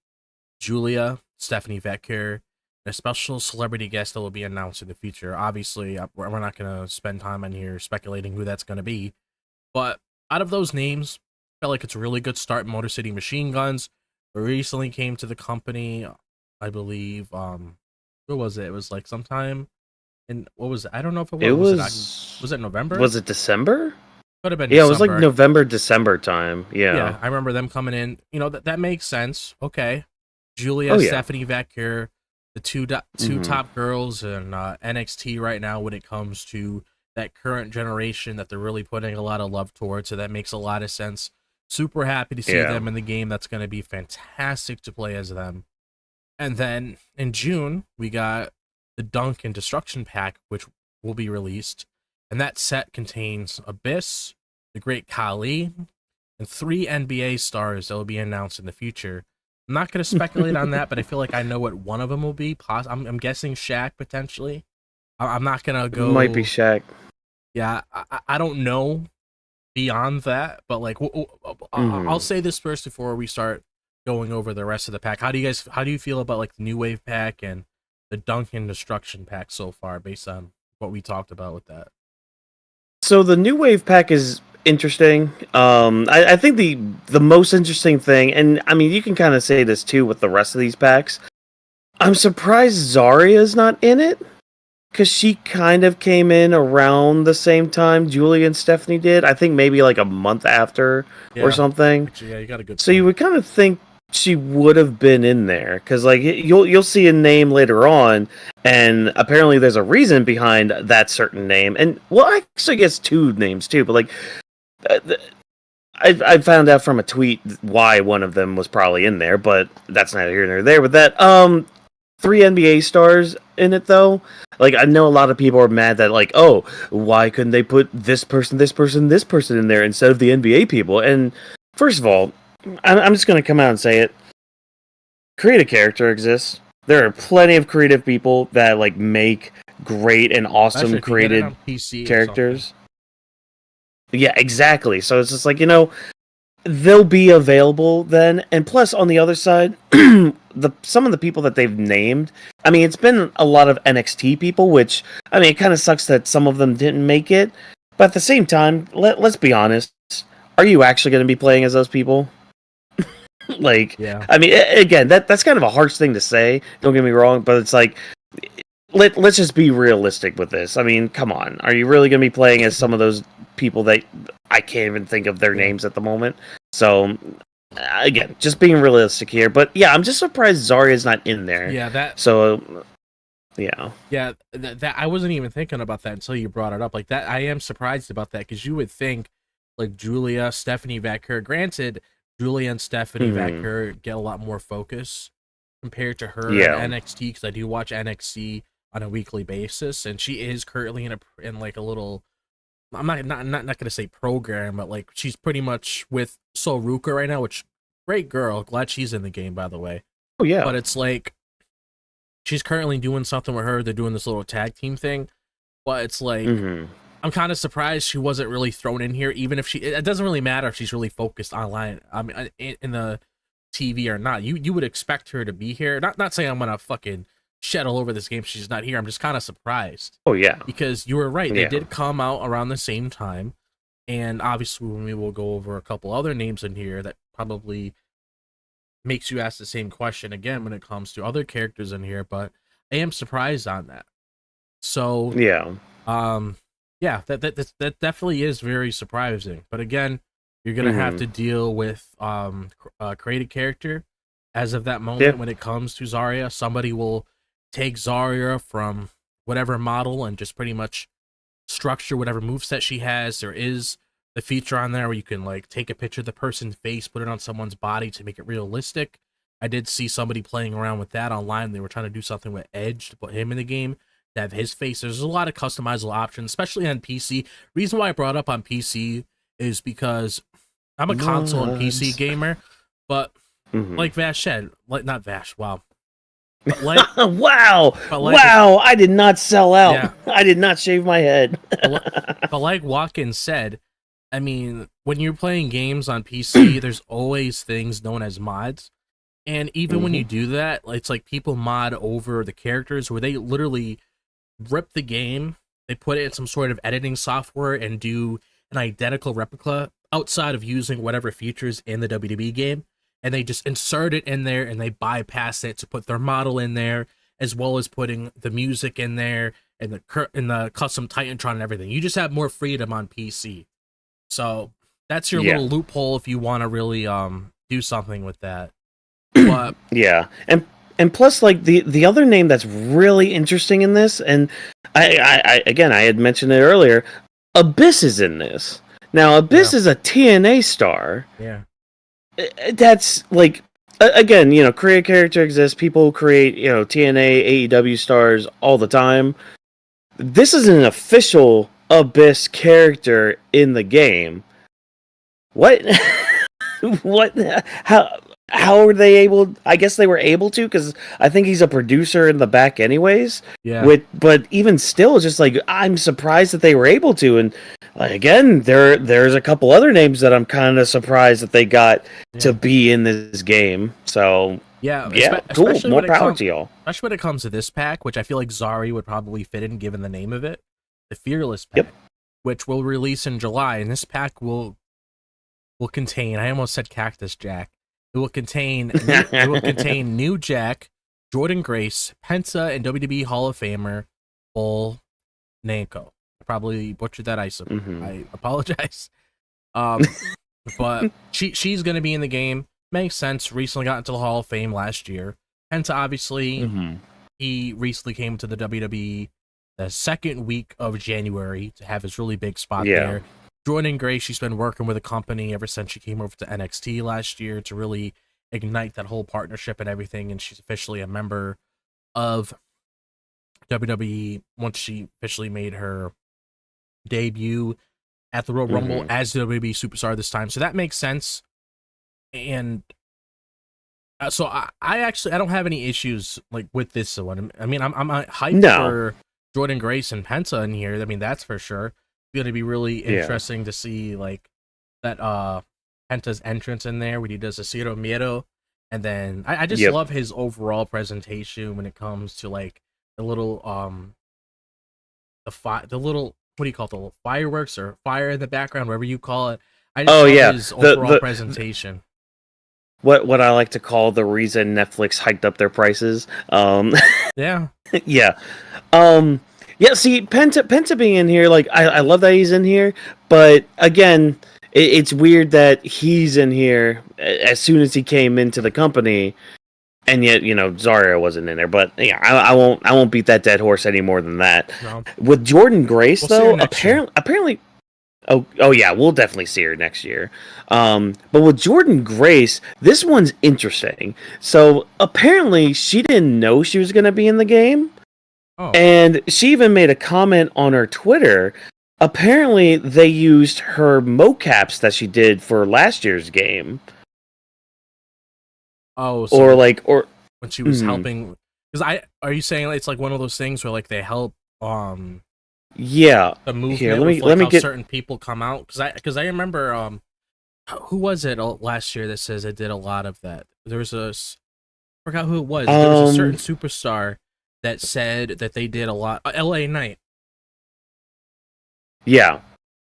Julia, Stephanie Vaquer, and a special celebrity guest that will be announced in the future. Obviously, we're not going to spend time on here speculating who that's going to be. But out of those names, I felt like it's a really good start. Motor City Machine Guns recently came to the company, I believe. What was it? It was like sometime in, what was it? I don't know if it was. Was it November? Was it December? Could have been. Yeah, December. it was like November, December time. Yeah, I remember them coming in. You know, that makes sense. Okay, Julia, Stephanie Vaquer, the two top girls in NXT right now when it comes to that current generation that they're really putting a lot of love towards. So that makes a lot of sense. Super happy to see them in the game. That's going to be fantastic to play as them. And then in June, we got the Dunk and Destruction pack, which will be released. And that set contains Abyss, the Great Khali, and 3 NBA stars that will be announced in the future. I'm not going to speculate on that, but I feel like I know what one of them will be. I'm guessing Shaq, potentially. I'm not going to go... It might be Shaq. Yeah, I don't know beyond that, but like, I'll say this first before we start going over the rest of the pack. How do you feel about like the New Wave pack and the Dunk and Destruction pack so far, based on what we talked about with that? So the New Wave pack is interesting. I think the most interesting thing, and I mean you can kind of say this too with the rest of these packs, I'm surprised Zarya's not in it, because she kind of came in around the same time Julia and Stephanie did. I think maybe like a month after or something. Actually, yeah, you got a good So you would kind of think she would have been in there, because like you'll see a name later on, and apparently there's a reason behind that certain name. And well, I actually guess 2 names too, but like I found out from a tweet why one of them was probably in there, but that's neither here nor there. But that 3 NBA stars in it though. Like I know a lot of people are mad that like, oh, why couldn't they put this person in there instead of the NBA people? And first of all, I'm just going to come out and say it. Creative character exists. There are plenty of creative people that like make great and awesome created characters. Yeah, exactly. So it's just like, they'll be available then. And plus, on the other side, some of the people that they've named, I mean, it's been a lot of NXT people, which, I mean, it kind of sucks that some of them didn't make it. But at the same time, let's be honest. Are you actually going to be playing as those people? Like, yeah. I mean, again, that's kind of a harsh thing to say. Don't get me wrong, but it's like, let's just be realistic with this. I mean, come on. Are you really going to be playing as some of those people that I can't even think of their names at the moment? So, again, just being realistic here. But yeah, I'm just surprised Zarya's not in there. Yeah, So, yeah. Yeah, that I wasn't even thinking about that until you brought it up. Like, that, I am surprised about that, because you would think, like, Julia, Stephanie Vaquer, granted, Julia and Stephanie Vaquer get a lot more focus compared to her Yeah. on NXT, because I do watch NXT on a weekly basis, and she is currently in like a little. I'm not gonna say program, but like she's pretty much with Soruka right now, which great girl. Glad she's in the game, by the way. Oh yeah. But it's like she's currently doing something with her. They're doing this little tag team thing, but it's like I'm kind of surprised she wasn't really thrown in here. Even if it doesn't really matter if she's really focused online. I mean, in the TV or not. You would expect her to be here. Not saying I'm gonna fucking shed all over this game. She's not here. I'm just kind of surprised. Oh yeah. Because you were right. They Yeah. did come out around the same time, and obviously we will go over a couple other names in here that probably makes you ask the same question again when it comes to other characters in here. But I am surprised on that. So Yeah. yeah, that definitely is very surprising. But again, you're gonna have to deal with create a character. As of that moment, when it comes to Zarya, somebody will take Zarya from whatever model and just pretty much structure whatever moveset she has. There is the feature on there where you can like take a picture of the person's face, put it on someone's body to make it realistic. I did see somebody playing around with that online. They were trying to do something with Edge to put him in the game, to have his face. There's a lot of customizable options, especially on PC. Reason why I brought up on PC is because I'm a console and PC gamer, but like Vash said, like not Vash, wow. But like, wow, but like, wow! I did not sell out. Yeah. I did not shave my head. but like Watkins said, I mean, when you're playing games on PC, there's always things known as mods, and even when you do that, it's like people mod over the characters where they literally rip the game, they put it in some sort of editing software and do an identical replica outside of using whatever features in the WWE game. And they just insert it in there and they bypass it to put their model in there, as well as putting the music in there and the custom Titantron and everything. You just have more freedom on PC. So that's your little loophole if you want to really do something with that. But yeah, and plus, like the other name that's really interesting in this, and I again I had mentioned it earlier, Abyss is in this. Now Abyss is a TNA star. Yeah. That's like, again, you know, create character exists. People create, you know, TNA, AEW stars all the time. This is an official Abyss character in the game. What? What? How are they able? I guess they were able to, because I think he's a producer in the back, anyways. Yeah. But even still, just like, I'm surprised that they were able to. And like, again, there's a couple other names that I'm kind of surprised that they got to be in this game. So yeah, cool. More power to y'all. Especially when it comes to this pack, which I feel like Zari would probably fit in given the name of it, the Fearless pack, which will release in July, and this pack will contain. I almost said Cactus Jack. It will contain New Jack, Jordan Grace, Penta, and WWE Hall of Famer Bull Nanko. I probably butchered that. I apologize. But she's going to be in the game. Makes sense. Recently got into the Hall of Fame last year. Penta, obviously, he recently came to the WWE the second week of January to have his really big spot there. Jordan Grace, she's been working with the company ever since she came over to NXT last year to really ignite that whole partnership and everything, and she's officially a member of WWE once she officially made her debut at the Royal Rumble as the WWE superstar this time. So that makes sense. And so I don't have any issues like with this one. I mean, I'm hyped for Jordan Grace and Penta in here. I mean, that's for sure. Going to be really interesting to see like that Penta's entrance in there when he does a Ciro Miedo, and then I just love his overall presentation when it comes to like the little the little, what do you call it, the little fireworks or fire in the background, whatever you call it. I just love his overall presentation. What I like to call the reason Netflix hiked up their prices. Yeah. Yeah, see, Penta being in here, like, I love that he's in here, but again, it's weird that he's in here as soon as he came into the company, and yet, you know, Zarya wasn't in there. But yeah, I won't beat that dead horse any more than that. No. With Jordan Grace, though, apparently, Oh yeah, we'll definitely see her next year. But with Jordan Grace, this one's interesting. So apparently, she didn't know she was going to be in the game, Oh, and she even made a comment on her Twitter. Apparently, they used her mocaps that she did for last year's game, oh, or so or when she was mhm. helping, because are you saying it's like one of those things where like they help Yeah. the Here, movement let with me like let me how get. certain people come out? Because I remember who was it last year that says it did a lot of that? There was forgot who it was. There was a certain Um. superstar that said that they did a lot. L.A. Knight. Yeah.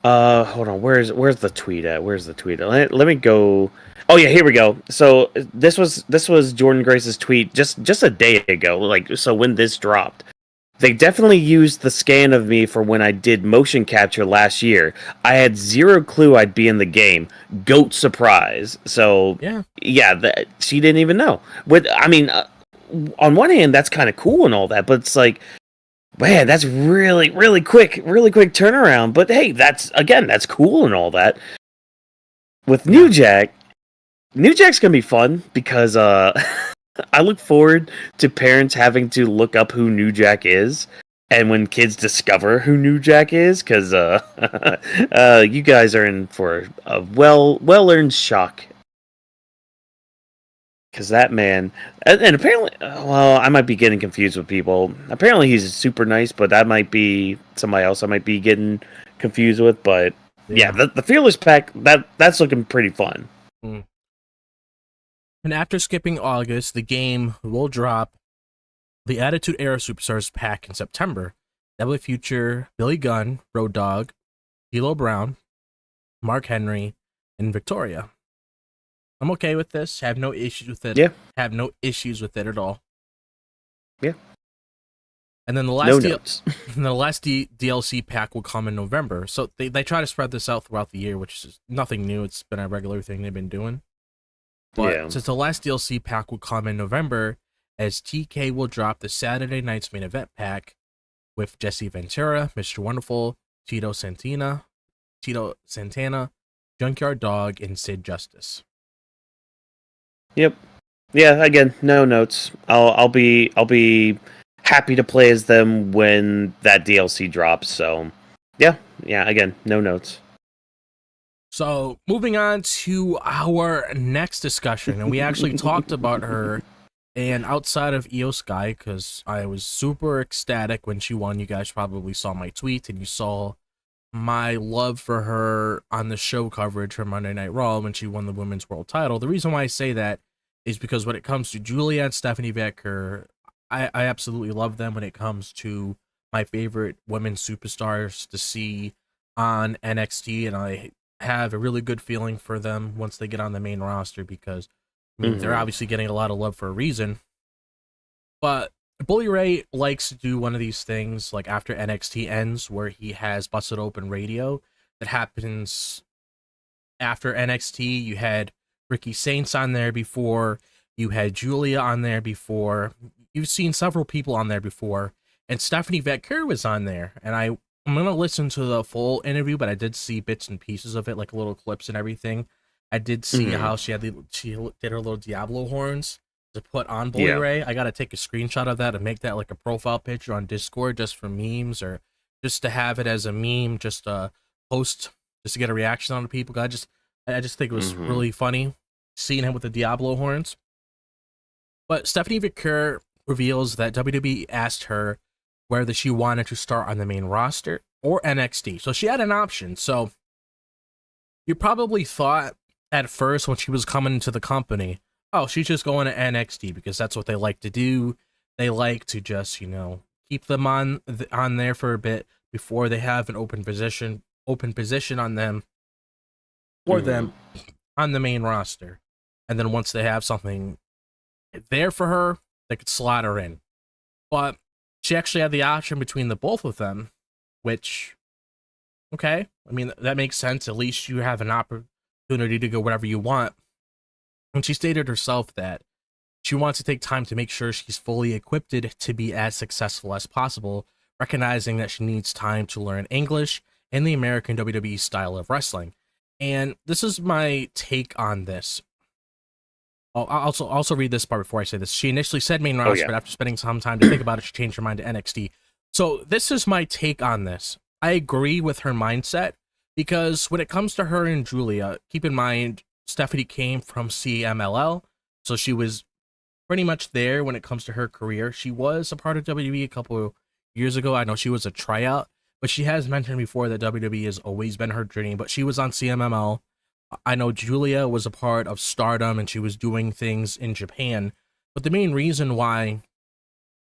Hold on. Where's the tweet at? Where's the tweet at? Let me go. Oh yeah, here we go. So this was Jordan Grace's tweet just a day ago. Like, so when this dropped, they definitely used the scan of me for when I did motion capture last year. I had zero clue I'd be in the game. Goat surprise. So Yeah, yeah, she didn't even know. I mean, on one hand, that's kind of cool and all that, but it's like, man, that's really quick turnaround. But hey, that's cool and all that. With yeah. New Jack's gonna be fun because I look forward to parents having to look up who New Jack is, and when kids discover who New Jack is, because you guys are in for a well earned shock. Because that man, and apparently, well, I might be getting confused with people. Apparently, he's super nice, but that might be somebody else I might be getting confused with. But yeah, Yeah. the Fearless Pack that's looking pretty fun. Mm. And after skipping August, the game will drop the Attitude Era Superstars pack in September. That will feature Billy Gunn, Road Dogg, D'Lo Brown, Mark Henry, and Victoria. I'm okay with this. Have no issues with it. Yeah, Have no issues with it at all. yeah, And then the no last notes. and the last DLC pack will come in November. So they try to spread this out throughout the year, which is nothing new. It's been a regular thing they've been doing. But Yeah, since the last DLC pack will come in November, as TK will drop the Saturday night's main event pack with Jesse Ventura, Mr. Wonderful, Tito Santana, Junkyard Dog, and Sid Justice. yep, yeah. Again, no notes. I'll be happy to play as them when that DLC drops. So yeah. Again, no notes. So moving on to our next discussion, and we actually talked about her. And outside of Io Sky, because I was super ecstatic when she won, you guys probably saw my tweet and you saw my love for her on the show coverage for Monday Night Raw when she won the Women's World title. The reason why I say that is because when it comes to Julia and Stephanie Vaquer, I absolutely love them when it comes to my favorite women superstars to see on NXT, and I have a really good feeling for them once they get on the main roster because I mean, they're Hmm. obviously getting a lot of love for a reason. But Bully Ray likes to do one of these things like after NXT ends where he has Busted Open Radio that happens after NXT. You had Ricky Saints on there before, you had Julia on there before, you've seen several people on there before, and Stephanie Vaquer was on there. And I'm gonna listen to the full interview, but I did see bits and pieces of it, like little clips and everything. I did see Hmm. how she did her little Diablo horns to put on Bully Yeah. Ray. I gotta take a screenshot of that and make that like a profile picture on Discord just for memes or just to have it as a meme, just a post, just to get a reaction on the people. I just think it was Hmm. really funny seeing him with the Diablo horns. But Stephanie Vaquer reveals that WWE asked her whether she wanted to start on the main roster or NXT. So she had an option. So you probably thought at first when she was coming into the company, oh, she's just going to NXT because that's what they like to do. They like to just, keep them on there for a bit before they have an open position on them for Hmm. them on the main roster. And then once they have something there for her, they could slot her in. But she actually had the option between the both of them, which, okay, I mean, that makes sense. At least you have an opportunity to go wherever you want. And she stated herself that she wants to take time to make sure she's fully equipped to be as successful as possible, recognizing that she needs time to learn English in the American WWE style of wrestling. And this is my take on this. I'll also read this part before I say this. She initially said main roster, but after spending some time to think about it, she changed her mind to NXT. So this is my take on this. I agree with her mindset, because when it comes to her and Julia, keep in mind, Stephanie came from CMLL, so she was pretty much there when it comes to her career. She was a part of WWE a couple of years ago. I know she was a tryout, but she has mentioned before that WWE has always been her dream, but she was on CMML. I know Julia was a part of Stardom, and she was doing things in Japan, but the main reason why,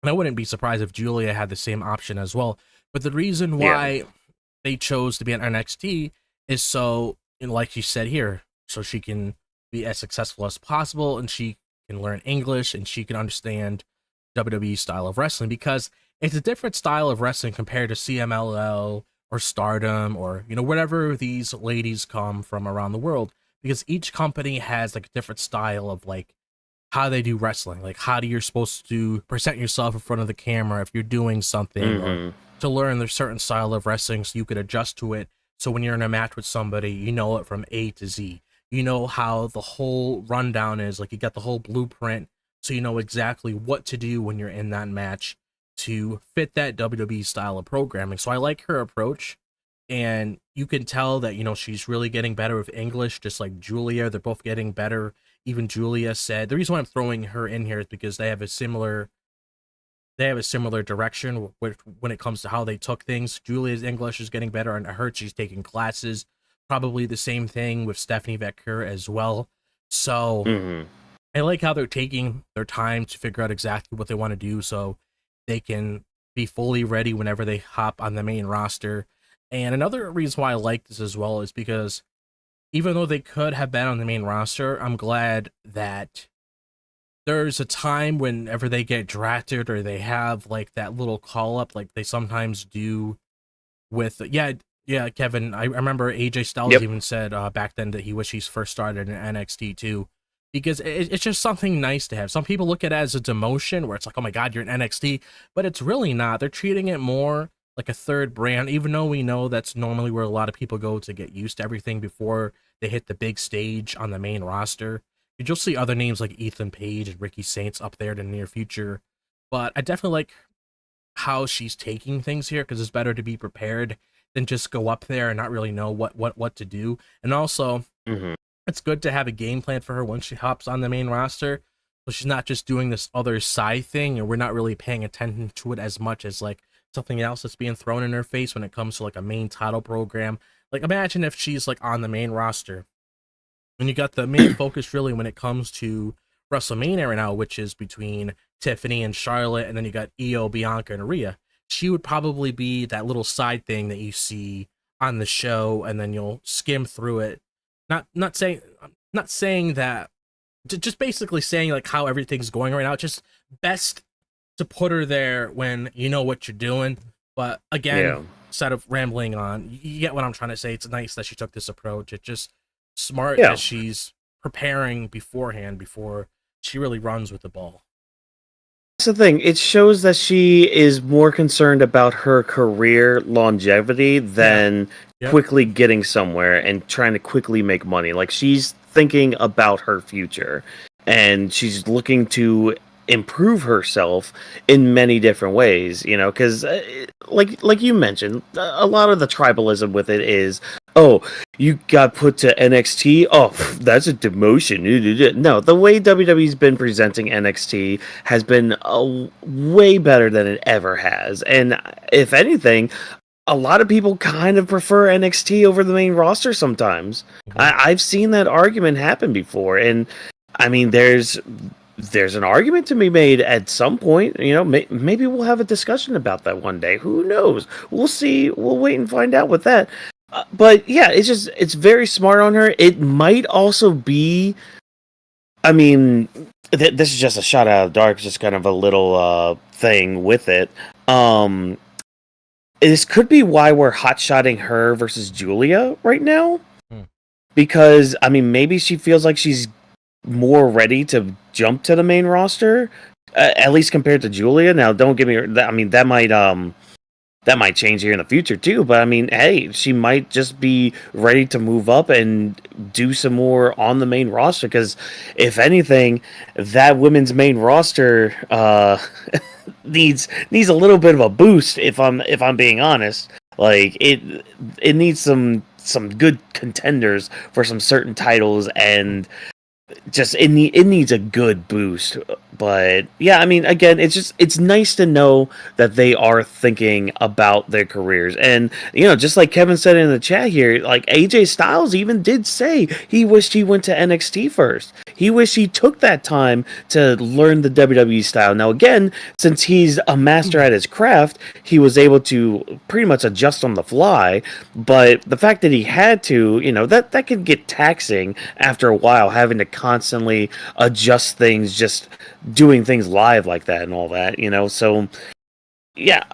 and I wouldn't be surprised if Julia had the same option as well, but the reason why they chose to be on NXT is so, like you said here, so she can be as successful as possible, and she can learn English, and she can understand WWE style of wrestling, because it's a different style of wrestling compared to CMLL or Stardom, or wherever these ladies come from around the world, because each company has like a different style of like how they do wrestling, like how you're supposed to present yourself in front of the camera if you're doing something, or to learn their certain style of wrestling so you could adjust to it. So when you're in a match with somebody, you know it from A to Z. You know how the whole rundown is, like you got the whole blueprint, so you know exactly what to do when you're in that match to fit that WWE style of programming. So I like her approach, and you can tell that she's really getting better with English, just like Julia. They're both getting better. Even Julia said, the reason why I'm throwing her in here is because they have a similar direction when it comes to how they took things. Julia's English is getting better, and I heard she's taking classes. Probably the same thing with Stephanie Vaquer as well. So I like how they're taking their time to figure out exactly what they want to do, so they can be fully ready whenever they hop on the main roster. And another reason why I like this as well is because even though they could have been on the main roster, I'm glad that there's a time whenever they get drafted, or they have like that little call up, like they sometimes do with Kevin. I remember AJ Styles even said back then that he wished he first started in NXT too, because it's just something nice to have. Some people look at it as a demotion, where it's like, oh my god, you're in NXT, but it's really not. They're treating it more like a third brand, even though we know that's normally where a lot of people go to get used to everything before they hit the big stage on the main roster. You'll see other names like Ethan Page and Ricky Saints up there in the near future, but I definitely like how she's taking things here, because it's better to be prepared than just go up there and not really know what to do. And also, it's good to have a game plan for her once she hops on the main roster, so she's not just doing this other side thing, and we're not really paying attention to it as much as like something else that's being thrown in her face when it comes to like a main title program. Like imagine if she's like on the main roster, and you got the main focus really when it comes to WrestleMania right now, which is between Tiffany and Charlotte, and then you got Io, Bianca, and Rhea. She would probably be that little side thing that you see on the show, and then you'll skim through it. Not saying that, just basically saying like how everything's going right now. Just best to put her there when you know what you're doing. But again, instead of rambling on, you get what I'm trying to say. It's nice that she took this approach. It's just smart that she's preparing beforehand before she really runs with the ball. That's the thing. It shows that she is more concerned about her career longevity than quickly getting somewhere and trying to quickly make money. Like, she's thinking about her future, and she's looking to improve herself in many different ways, because like you mentioned, a lot of the tribalism with it is, oh, you got put to NXT, oh, that's a demotion. No, the way WWE's been presenting NXT has been way better than it ever has, and if anything, a lot of people kind of prefer NXT over the main roster sometimes. I've seen that argument happen before, and I mean, there's an argument to be made at some point. Maybe we'll have a discussion about that one day. Who knows? We'll see. We'll wait and find out with that. But yeah, it's very smart on her. It might also be, I mean, this is just a shot out of the dark, just kind of a little thing with it. This could be why we're hot-shotting her versus Julia right now. Because, I mean, maybe she feels like she's more ready to jump to the main roster, at least compared to Julia. Now, don't get me, I mean, that might that might change here in the future too. But I mean, hey, she might just be ready to move up and do some more on the main roster. Because if anything, that women's main roster needs a little bit of a boost. If I'm being honest, like it needs some good contenders for some certain titles, and just it needs a good boost. But yeah, I mean, again, it's nice to know that they are thinking about their careers. And just like Kevin said in the chat here, like AJ Styles even did say he wished he went to NXT first. He wished he took that time to learn the WWE style. Now again, since he's a master at his craft, he was able to pretty much adjust on the fly. But the fact that he had to, that could get taxing after a while, having to constantly adjust things, just doing things live like that and all that. So yeah,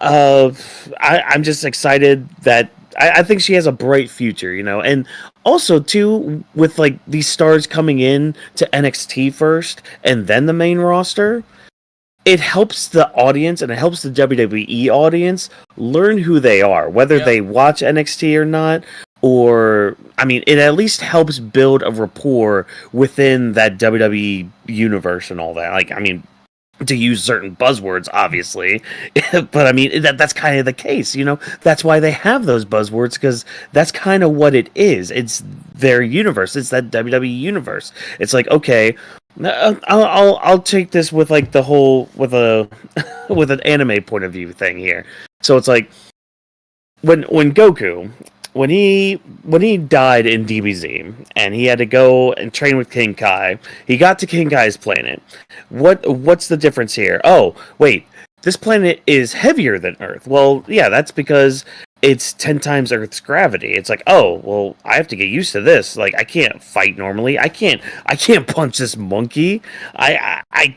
I'm just excited that I think she has a bright future, and also too, with like these stars coming in to NXT first and then the main roster, it helps the audience and it helps the WWE audience learn who they are, whether they watch NXT or not. Or, I mean, it at least helps build a rapport within that WWE universe and all that. Like, I mean, to use certain buzzwords, obviously, but I mean, that's kind of the case, That's why they have those buzzwords, because that's kind of what it is. It's their universe. It's that WWE universe. It's like, okay, I'll take this with like the whole with an anime point of view thing here. So it's like when Goku, when he died in DBZ and he had to go and train with King Kai, he got to King Kai's planet. What's the difference here? Oh, wait, this planet is heavier than Earth. Well, yeah, that's because it's 10 times Earth's gravity. It's like, oh, well, I have to get used to this. Like, I can't fight normally. I can't punch this monkey.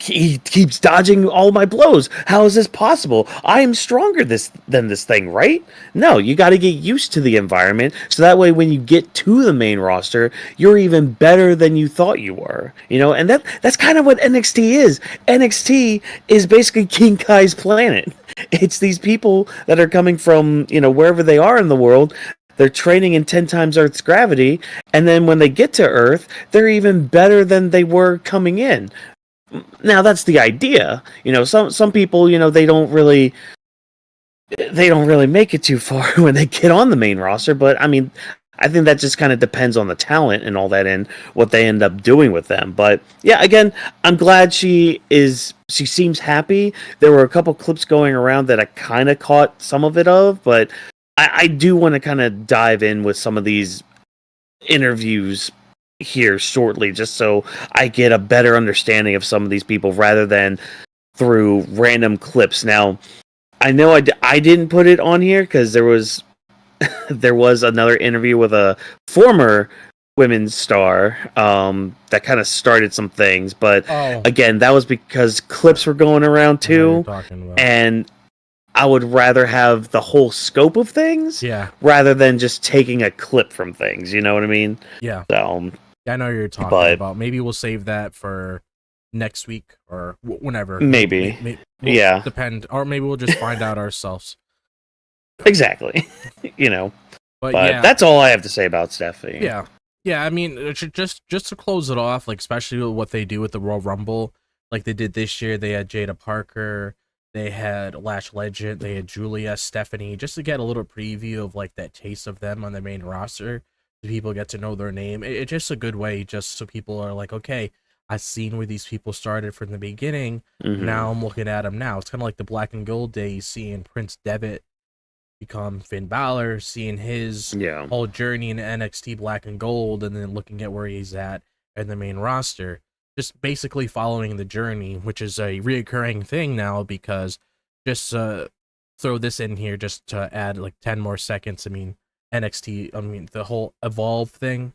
He keeps dodging all my blows. How is this possible? I am stronger than this thing, right? No, you got to get used to the environment, so that way when you get to the main roster, you're even better than you thought you were. And that's kind of what NXT is. NXT is basically King Kai's planet. It's these people that are coming from, wherever they are in the world. They're training in 10 times Earth's gravity, and then when they get to Earth, they're even better than they were coming in. Now, that's the idea. Some people, they don't really make it too far when they get on the main roster, but I mean, I think that just kind of depends on the talent and all that and what they end up doing with them. But yeah, again, I'm glad she seems happy. There were a couple clips going around that I kind of caught some of it of, but I do want to kind of dive in with some of these interviews here shortly, just so I get a better understanding of some of these people rather than through random clips. Now, I know I didn't put it on here because there was another interview with a former women's star that kind of started some things, but again, that was because clips were going around too, and I would rather have the whole scope of things rather than just taking a clip from things, you know what I mean? Yeah. So I know you're talking about. Maybe we'll save that for next week or whenever. Maybe. We'll depend, or maybe we'll just find out ourselves. Exactly. But yeah, that's all I have to say about Stephanie. Yeah. I mean, just to close it off, like especially with what they do with the Royal Rumble, like they did this year. They had Jada Parker, they had Lash Legend, they had Julia, Stephanie, just to get a little preview of like that taste of them on the main roster. So people get to know their name. It's just a good way, just so people are like, okay, I've seen where these people started from the beginning. Mm-hmm. Now I'm looking at them now. It's kind of like the Black and Gold days, seeing Prince Devitt become Finn Balor, seeing his whole journey in NXT Black and Gold, and then looking at where he's at in the main roster. Just basically following the journey, which is a reoccurring thing now, because just throw this in here just to add like 10 more seconds. I mean, NXT, the whole Evolve thing,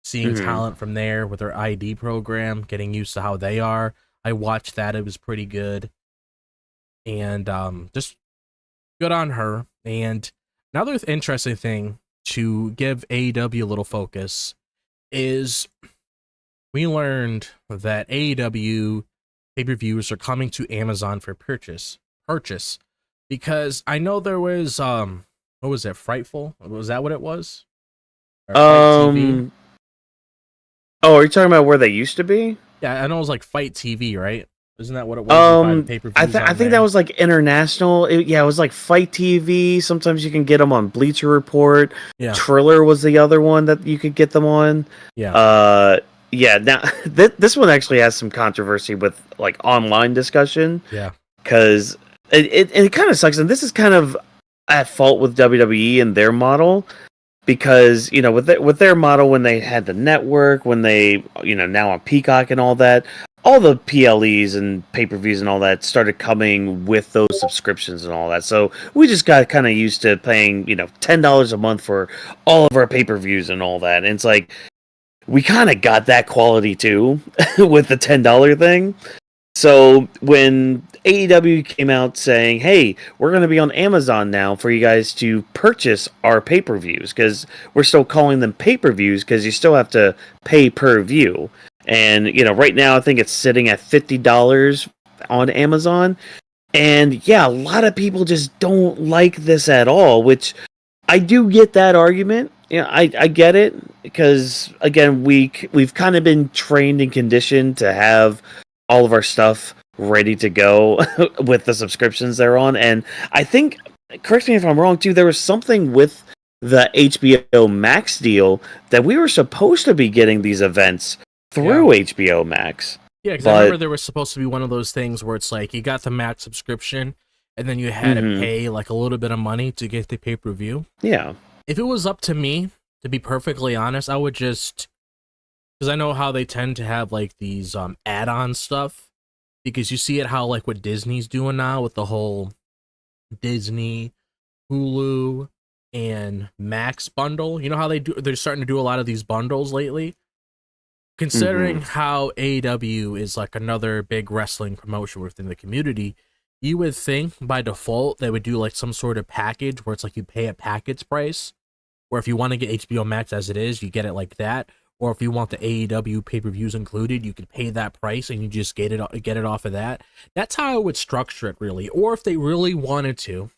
seeing talent from there with their ID program, getting used to how they are. I watched that. It was pretty good. And just good on her. And another interesting thing to give AEW a little focus is we learned that AEW pay-per-views are coming to Amazon for purchase. Because I know there was what was it, Frightful? Was that what it was? Or Fight TV? Oh, are you talking about where they used to be? Yeah, I know it was like Fight TV, right? Isn't that what it was? You buy the pay-per-views I on think there. that was like international. Yeah, it was like Fight TV. Sometimes you can get them on Bleacher Report. Yeah. Triller was the other one that you could get them on. Yeah. Yeah. Now this one actually has some controversy with like online discussion. Yeah. Because it kind of sucks, and this is kind of at fault with WWE and their model. Because with their model, when they had the network, when they now on Peacock and all that, all the PLEs and pay-per-views and all that started coming with those subscriptions and all that. So we just got kind of used to paying $10 a month for all of our pay-per-views and all that. And it's like we kind of got that quality too with the $10 thing. So when AEW came out saying, "Hey, we're going to be on Amazon now for you guys to purchase our pay-per-views," because we're still calling them pay-per-views because you still have to pay per view. And right now I think it's sitting at $50 on Amazon. And yeah, a lot of people just don't like this at all, which I do get that argument. I get it because again, we've kind of been trained and conditioned to have all of our stuff ready to go with the subscriptions they're on. And I think, correct me if I'm wrong too, there was something with the HBO Max deal that we were supposed to be getting these events through HBO Max. Yeah, because I remember there was supposed to be one of those things where it's like you got the Max subscription and then you had to pay like a little bit of money to get the pay-per-view. Yeah. If it was up to me, to be perfectly honest, I would just, because I know how they tend to have like these add-on stuff, because you see it how like what Disney's doing now with the whole Disney, Hulu, and Max bundle. You know how they're starting to do a lot of these bundles lately. Considering how AEW is like another big wrestling promotion within the community, you would think by default they would do like some sort of package where it's like you pay a package price, or if you want to get HBO Max as it is, you get it like that. Or if you want the AEW pay-per-views included, you could pay that price and you just get it off of that. That's how I would structure it, really. Or if they really wanted to,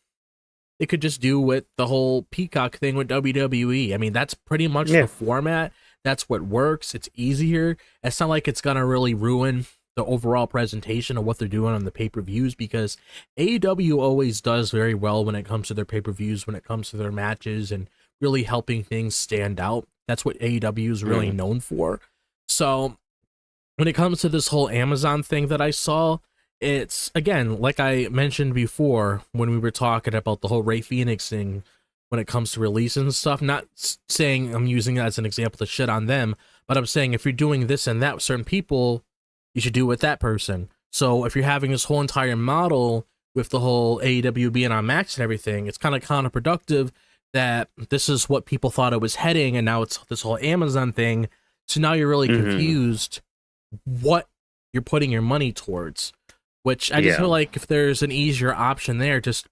they could just do with the whole Peacock thing with WWE. I mean, that's pretty much the format. That's what works. It's easier. It's not like it's going to really ruin the overall presentation of what they're doing on the pay-per-views, because AEW always does very well when it comes to their pay-per-views, when it comes to their matches, and really helping things stand out. That's what AEW is really known for. So when it comes to this whole Amazon thing that I saw, it's, again, like I mentioned before when we were talking about the whole Rey Fenix thing, when it comes to releases and stuff, not saying I'm using it as an example to shit on them, but I'm saying if you're doing this and that with certain people, you should do it with that person. So if you're having this whole entire model with the whole AEW being on Max and everything, it's kind of counterproductive that this is what people thought it was heading, and now it's this whole Amazon thing. So now you're really confused what you're putting your money towards, which I just feel like if there's an easier option there, just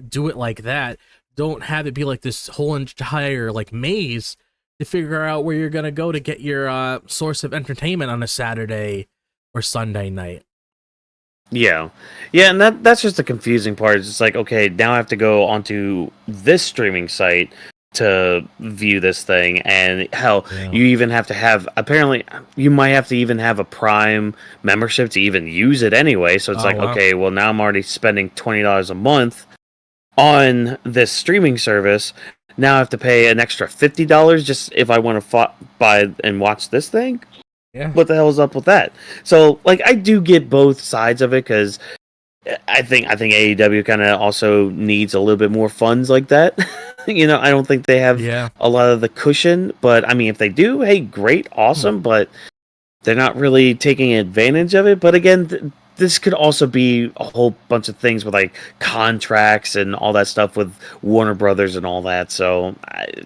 do it like that. Don't have it be like this whole entire like maze to figure out where you're gonna go to get your source of entertainment on a Saturday or Sunday night. Yeah, and that's just the confusing part. It's just like, okay, now I have to go onto this streaming site to view this thing, and hell, you even have to have, apparently, you might have to even have a Prime membership to even use it anyway. So it's okay, well, now I'm already spending $20 a month on this streaming service. Now I have to pay an extra $50 just if I want to buy and watch this thing. Yeah. What the hell is up with that? So, like, I do get both sides of it, because I think AEW kind of also needs a little bit more funds like that. I don't think they have a lot of the cushion, but I mean, if they do, hey, great, awesome, but they're not really taking advantage of it. But again, this could also be a whole bunch of things with like contracts and all that stuff with Warner Brothers and all that. So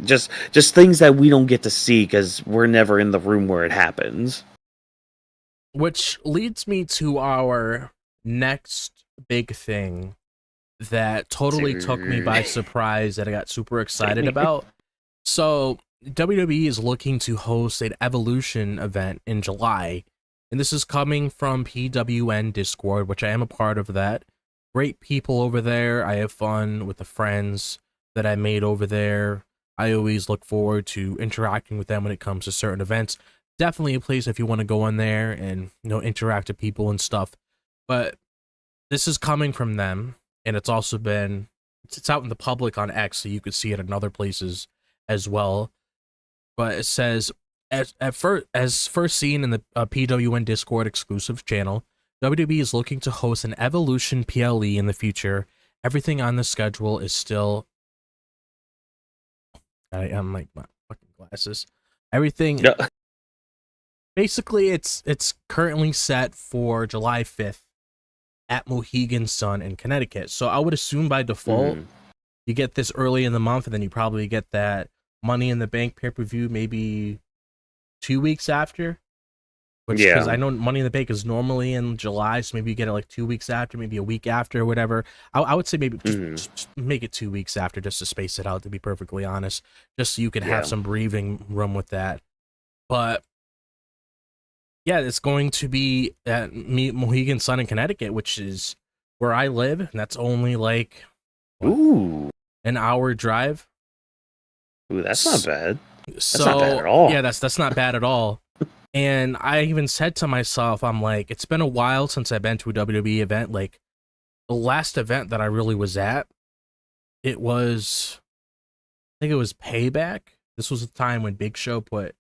just things that we don't get to see because we're never in the room where it happens. Which leads me to our next big thing that totally took me by surprise, that I got super excited about. So WWE is looking to host an Evolution event in July. And this is coming from PWN Discord, which I am a part of that. Great people over there. I have fun with the friends that I made over there. I always look forward to interacting with them when it comes to certain events. Definitely a place if you want to go in there and interact with people and stuff. But this is coming from them, and it's also been it's out in the public on X, so you could see it in other places as well. But it says as first seen in the PWN Discord exclusive channel, WWE is looking to host an Evolution PLE in the future. Everything on the schedule is still. I am like my fucking glasses. Everything. Yeah. Basically, it's currently set for July 5th at Mohegan Sun in Connecticut. So I would assume by default you get this early in the month, and then you probably get that Money in the Bank pay-per-view maybe 2 weeks after. Because I know Money in the Bank is normally in July, so maybe you get it like 2 weeks after, maybe a week after, or whatever. I would say maybe just make it 2 weeks after, just to space it out, to be perfectly honest, just so you can have some breathing room with that. But yeah, it's going to be at Mohegan Sun in Connecticut, which is where I live, and that's only like an hour drive. Ooh, that's not bad. That's not bad at all. Yeah, that's not bad at all. And I even said to myself, I'm like, it's been a while since I've been to a WWE event. Like, the last event that I really was at, I think it was Payback. This was the time when Big Show put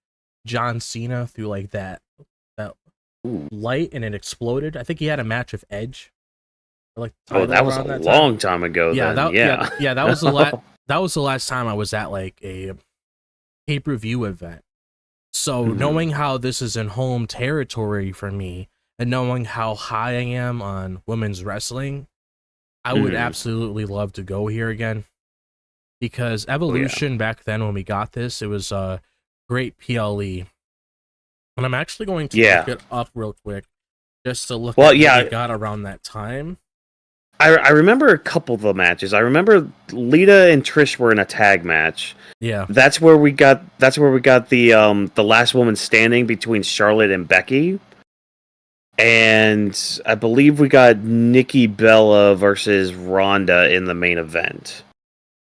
John Cena through like that light and it exploded. I think he had a match with Edge. Like, that was a long time ago. Yeah, then. That was the that was the last time I was at like a pay-per-view event. So knowing how this is in home territory for me, and knowing how high I am on women's wrestling, I would absolutely love to go here again. Because Evolution back then when we got this, it was a great PLE. And I'm actually going to look it up real quick just to look at what we got around that time. I remember a couple of the matches. I remember Lita and Trish were in a tag match. Yeah. That's where we got the last woman standing between Charlotte and Becky. And I believe we got Nikki Bella versus Ronda in the main event.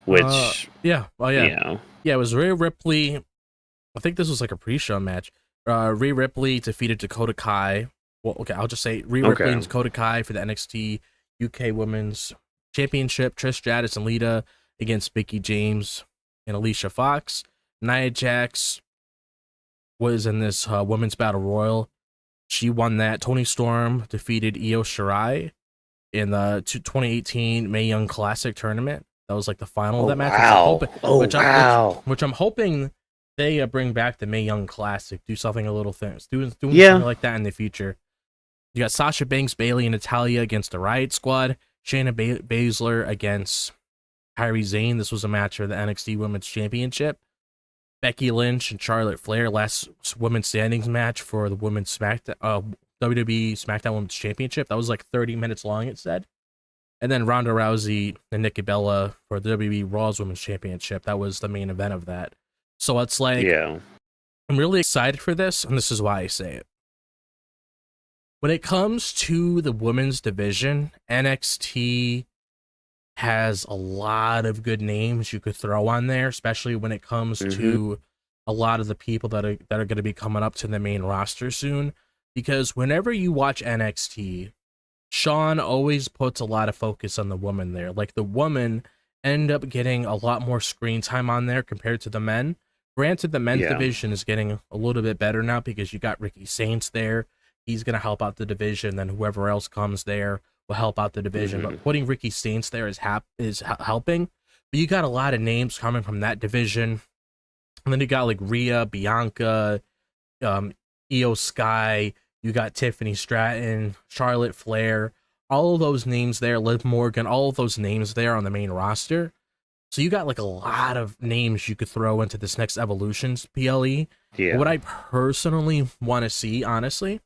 Which yeah, it was Rhea Ripley. I think this was like a pre-show match. Rhea Ripley defeated Dakota Kai. Well, okay, I'll just say Rhea Ripley and Dakota Kai for the NXT UK Women's Championship. Trish Stratus and Lita against Mickie James and Alicia Fox. Nia Jax was in this Women's Battle Royal. She won that. Toni Storm defeated Io Shirai in the 2018 Mae Young Classic tournament. That was like the final of that match. Which I'm hoping they bring back the Mae Young Classic. Do something doing something like that in the future. You got Sasha Banks, Bayley, and Natalya against the Riot Squad. Shayna Baszler against Kairi Sane. This was a match for the NXT Women's Championship. Becky Lynch and Charlotte Flair, last women's standings match for the Women's WWE SmackDown Women's Championship. That was like 30 minutes long, it said. And then Ronda Rousey and Nikki Bella for the WWE Raw's Women's Championship. That was the main event of that. So it's like, I'm really excited for this, and this is why I say it. When it comes to the women's division, NXT has a lot of good names you could throw on there, especially when it comes to a lot of the people that are going to be coming up to the main roster soon. Because whenever you watch NXT, Sean always puts a lot of focus on the woman there. Like, the women end up getting a lot more screen time on there compared to the men. Granted, the men's division is getting a little bit better now because you got Ricky Saints there. He's going to help out the division. Then whoever else comes there will help out the division. But putting Ricky Saints there is helping. But you got a lot of names coming from that division. And then you got like Rhea, Bianca, Io Sky. You got Tiffany Stratton, Charlotte Flair. All of those names there, Liv Morgan, all of those names there on the main roster. So you got like a lot of names you could throw into this next Evolutions PLE. Yeah. What I personally want to see, honestly,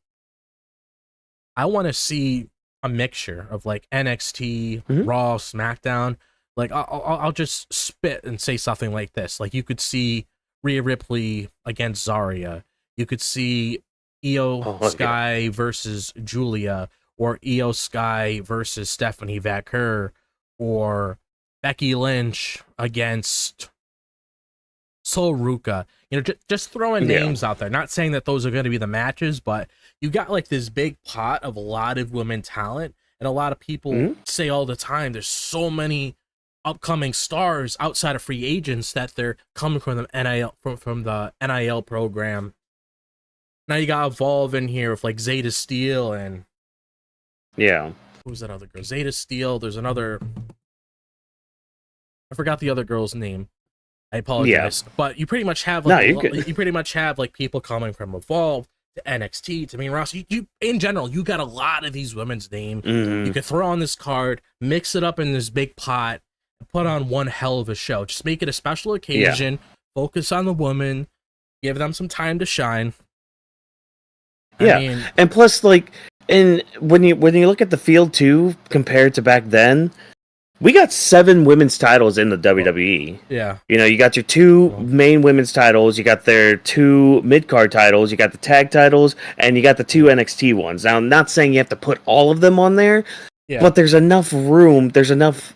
I want to see a mixture of like NXT, Raw, SmackDown. Like I'll just spit and say something like this. Like you could see Rhea Ripley against Zarya. You could see Io Sky versus Julia, or Io Sky versus Stephanie Vaquer, or Becky Lynch against Sol Ruka. You know, just throwing names out there. Not saying that those are going to be the matches, but you got like this big pot of a lot of women talent, and a lot of people say all the time there's so many upcoming stars outside of free agents that they're coming from the NIL from the NIL program. Now you got Evolve in here with like Zeta Steel and who's that other girl? Zeta Steel. There's another. I forgot the other girl's name. I apologize, but you pretty much have like you pretty much have like people coming from Evolve to NXT to main roster. You in general, you got a lot of these women's names. You could throw on this card, mix it up in this big pot, and put on one hell of a show. Just make it a special occasion. Focus on the woman, give them some time to shine. I mean, and plus, like, and when you look at the field too, compared to back then, we got 7 women's titles in the WWE. Yeah. You know, you got your 2 main women's titles, you got their 2 mid-card titles, you got the tag titles, and you got the 2 NXT ones. Now, I'm not saying you have to put all of them on there, but there's enough room, there's enough,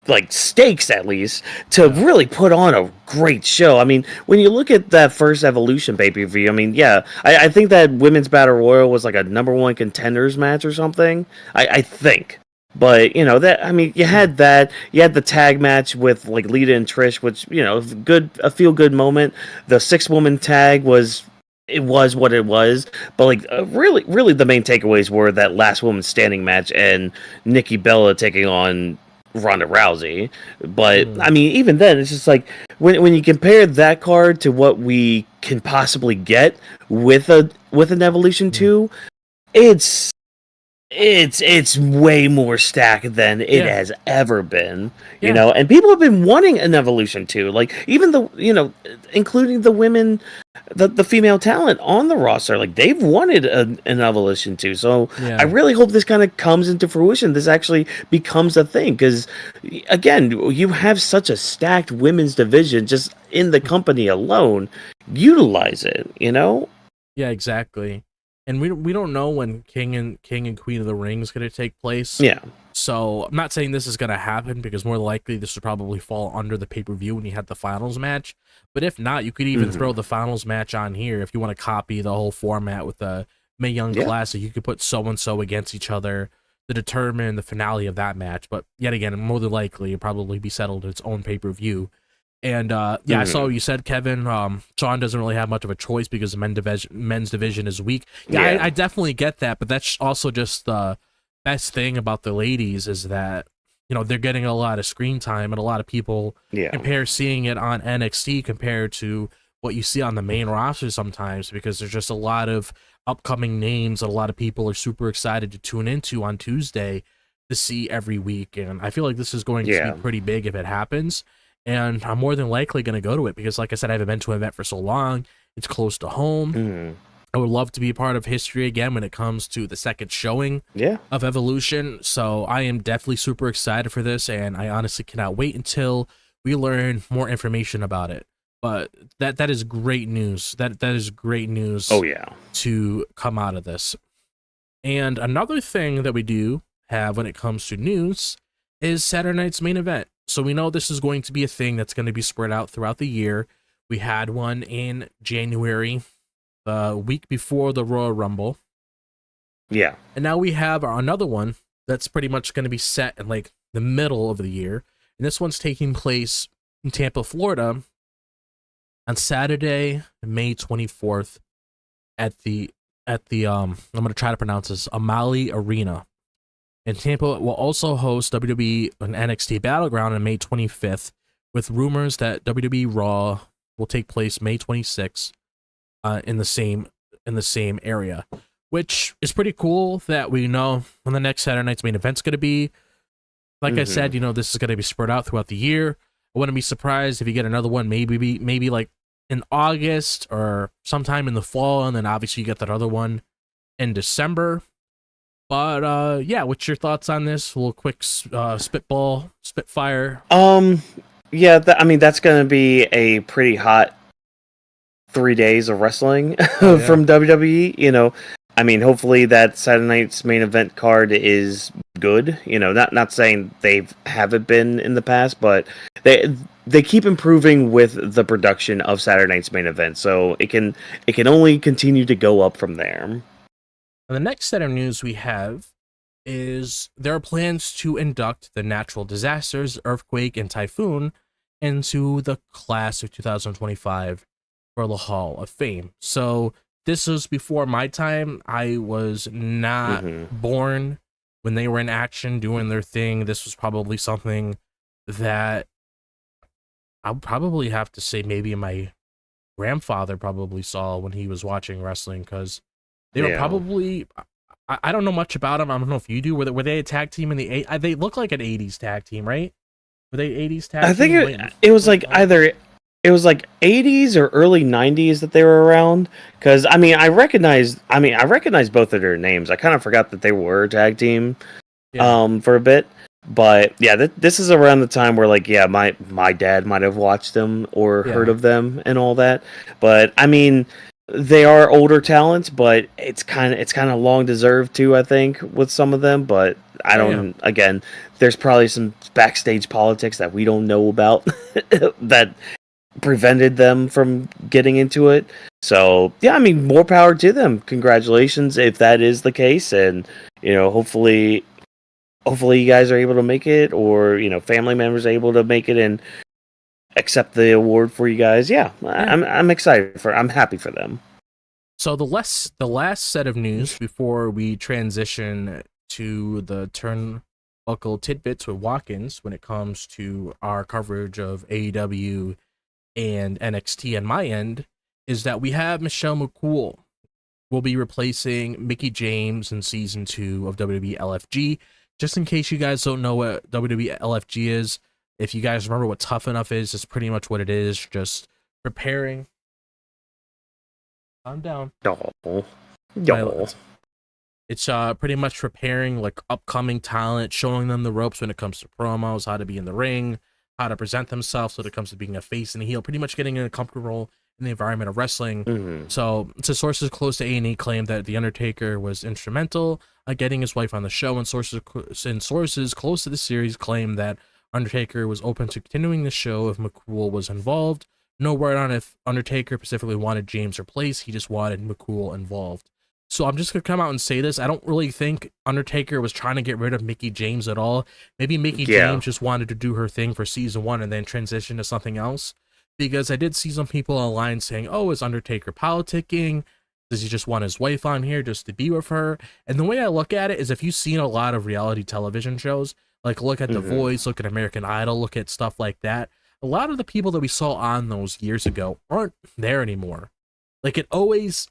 like, stakes, at least, to really put on a great show. I mean, when you look at that first Evolution pay-per-view, I mean, I think that Women's Battle Royal was like a #1 contenders match or something. I think. But, you know, that, I mean, you had that, you had the tag match with, like, Lita and Trish, which, you know, a feel-good moment. The 6-woman tag was what it was, but, like, really the main takeaways were that last woman standing match and Nikki Bella taking on Ronda Rousey. But, I mean, even then, it's just, like, when you compare that card to what we can possibly get with an Evolution 2, it's way more stacked than it has ever been, you know, and people have been wanting an Evolution 2, like, even including the women, the female talent on the roster, like, they've wanted an Evolution 2, so I really hope this kind of comes into fruition, this actually becomes a thing, because, again, you have such a stacked women's division just in the company alone, utilize it, you know? Yeah, exactly. And we don't know when King and Queen of the Ring is going to take place. Yeah. So I'm not saying this is going to happen, because more likely this would probably fall under the pay-per-view when you had the finals match. But if not, you could even throw the finals match on here if you want to copy the whole format with the Mae Young Classic. You could put so-and-so against each other to determine the finale of that match. But yet again, more than likely, it'll probably be settled in its own pay-per-view. And I saw what you said, Kevin. Sean doesn't really have much of a choice because the men's division is weak. Yeah, I definitely get that, but that's also just the best thing about the ladies is that, you know, they're getting a lot of screen time, and a lot of people compare seeing it on NXT compared to what you see on the main roster sometimes, because there's just a lot of upcoming names that a lot of people are super excited to tune into on Tuesday to see every week. And I feel like this is going to be pretty big if it happens. And I'm more than likely going to go to it because, like I said, I haven't been to an event for so long. It's close to home. I would love to be a part of history again when it comes to the second showing of Evolution. So I am definitely super excited for this, and I honestly cannot wait until we learn more information about it. But that is great news. That is great news. Oh, yeah. To come out of this. And another thing that we do have when it comes to news is Saturday night's main event. So we know this is going to be a thing that's going to be spread out throughout the year. We had one in January, the week before the Royal Rumble. Yeah. And now we have another one that's pretty much going to be set in like the middle of the year. And this one's taking place in Tampa, Florida on Saturday, May 24th at the I'm going to try to pronounce this, Amalie Arena. And Tampa will also host WWE and NXT Battleground on May 25th, with rumors that WWE Raw will take place May 26th in the same area, which is pretty cool that we know when the next Saturday night's main event's going to be. Like I said, you know, this is going to be spread out throughout the year. I wouldn't be surprised if you get another one, maybe like in August or sometime in the fall, and then obviously you get that other one in December. But yeah, what's your thoughts on this? A little quick spitfire. Yeah, I mean, that's going to be a pretty hot 3 days of wrestling from WWE. You know, I mean, hopefully that Saturday night's main event card is good. You know, not saying they haven't been in the past, but they keep improving with the production of Saturday night's main event, so it can only continue to go up from there. And the next set of news we have is there are plans to induct the natural disasters, earthquake, and typhoon into the class of 2025 for the Hall of Fame. So this was before my time. I was not born when they were in action doing their thing. This was probably something that I would probably have to say maybe my grandfather probably saw when he was watching wrestling, because they were probably... I don't know much about them. I don't know if you do. Were they a tag team in the they look like an 80s tag team, right? Were they 80s tag team? I think it was like either it was like 80s or early 90s that they were around, cuz I recognize both of their names. I kind of forgot that they were a tag team for a bit. But yeah, this is around the time where like my dad might have watched them or heard of them and all that. But I mean, they are older talents, but it's kind of long deserved too, I think, with some of them. But I don't. Again, there's probably some backstage politics that we don't know about that prevented them from getting into it. So yeah, I mean, more power to them. Congratulations if that is the case, and hopefully you guys are able to make it, or family members are able to make it and accept the award for you guys. I'm excited I'm happy for them. So the last set of news before we transition to the turnbuckle tidbits with Watkins when it comes to our coverage of AEW and NXT on my end is that we have Michelle McCool will be replacing Mickie James in season 2 of WWE LFG. Just in case you guys don't know what WWE LFG is, if you guys remember what Tough Enough is, it's pretty much what it is. Just preparing. Calm down. It's pretty much preparing like upcoming talent, showing them the ropes when it comes to promos, how to be in the ring, how to present themselves when it comes to being a face and a heel, pretty much getting in a comfortable role in the environment of wrestling. So sources close to A&E claim that The Undertaker was instrumental getting his wife on the show, and sources close to the series claim that Undertaker was open to continuing the show if McCool was involved. No word on if Undertaker specifically wanted James replaced. He just wanted McCool involved. So I'm just going to come out and say this. I don't really think Undertaker was trying to get rid of Mickie James at all. Maybe Mickie James just wanted to do her thing for season 1 and then transition to something else. Because I did see some people online saying, oh, is Undertaker politicking? Does he just want his wife on here just to be with her? And the way I look at it is, if you've seen a lot of reality television shows, like look at The Voice, look at American Idol, look at stuff like that, a lot of the people that we saw on those years ago aren't there anymore. Like it always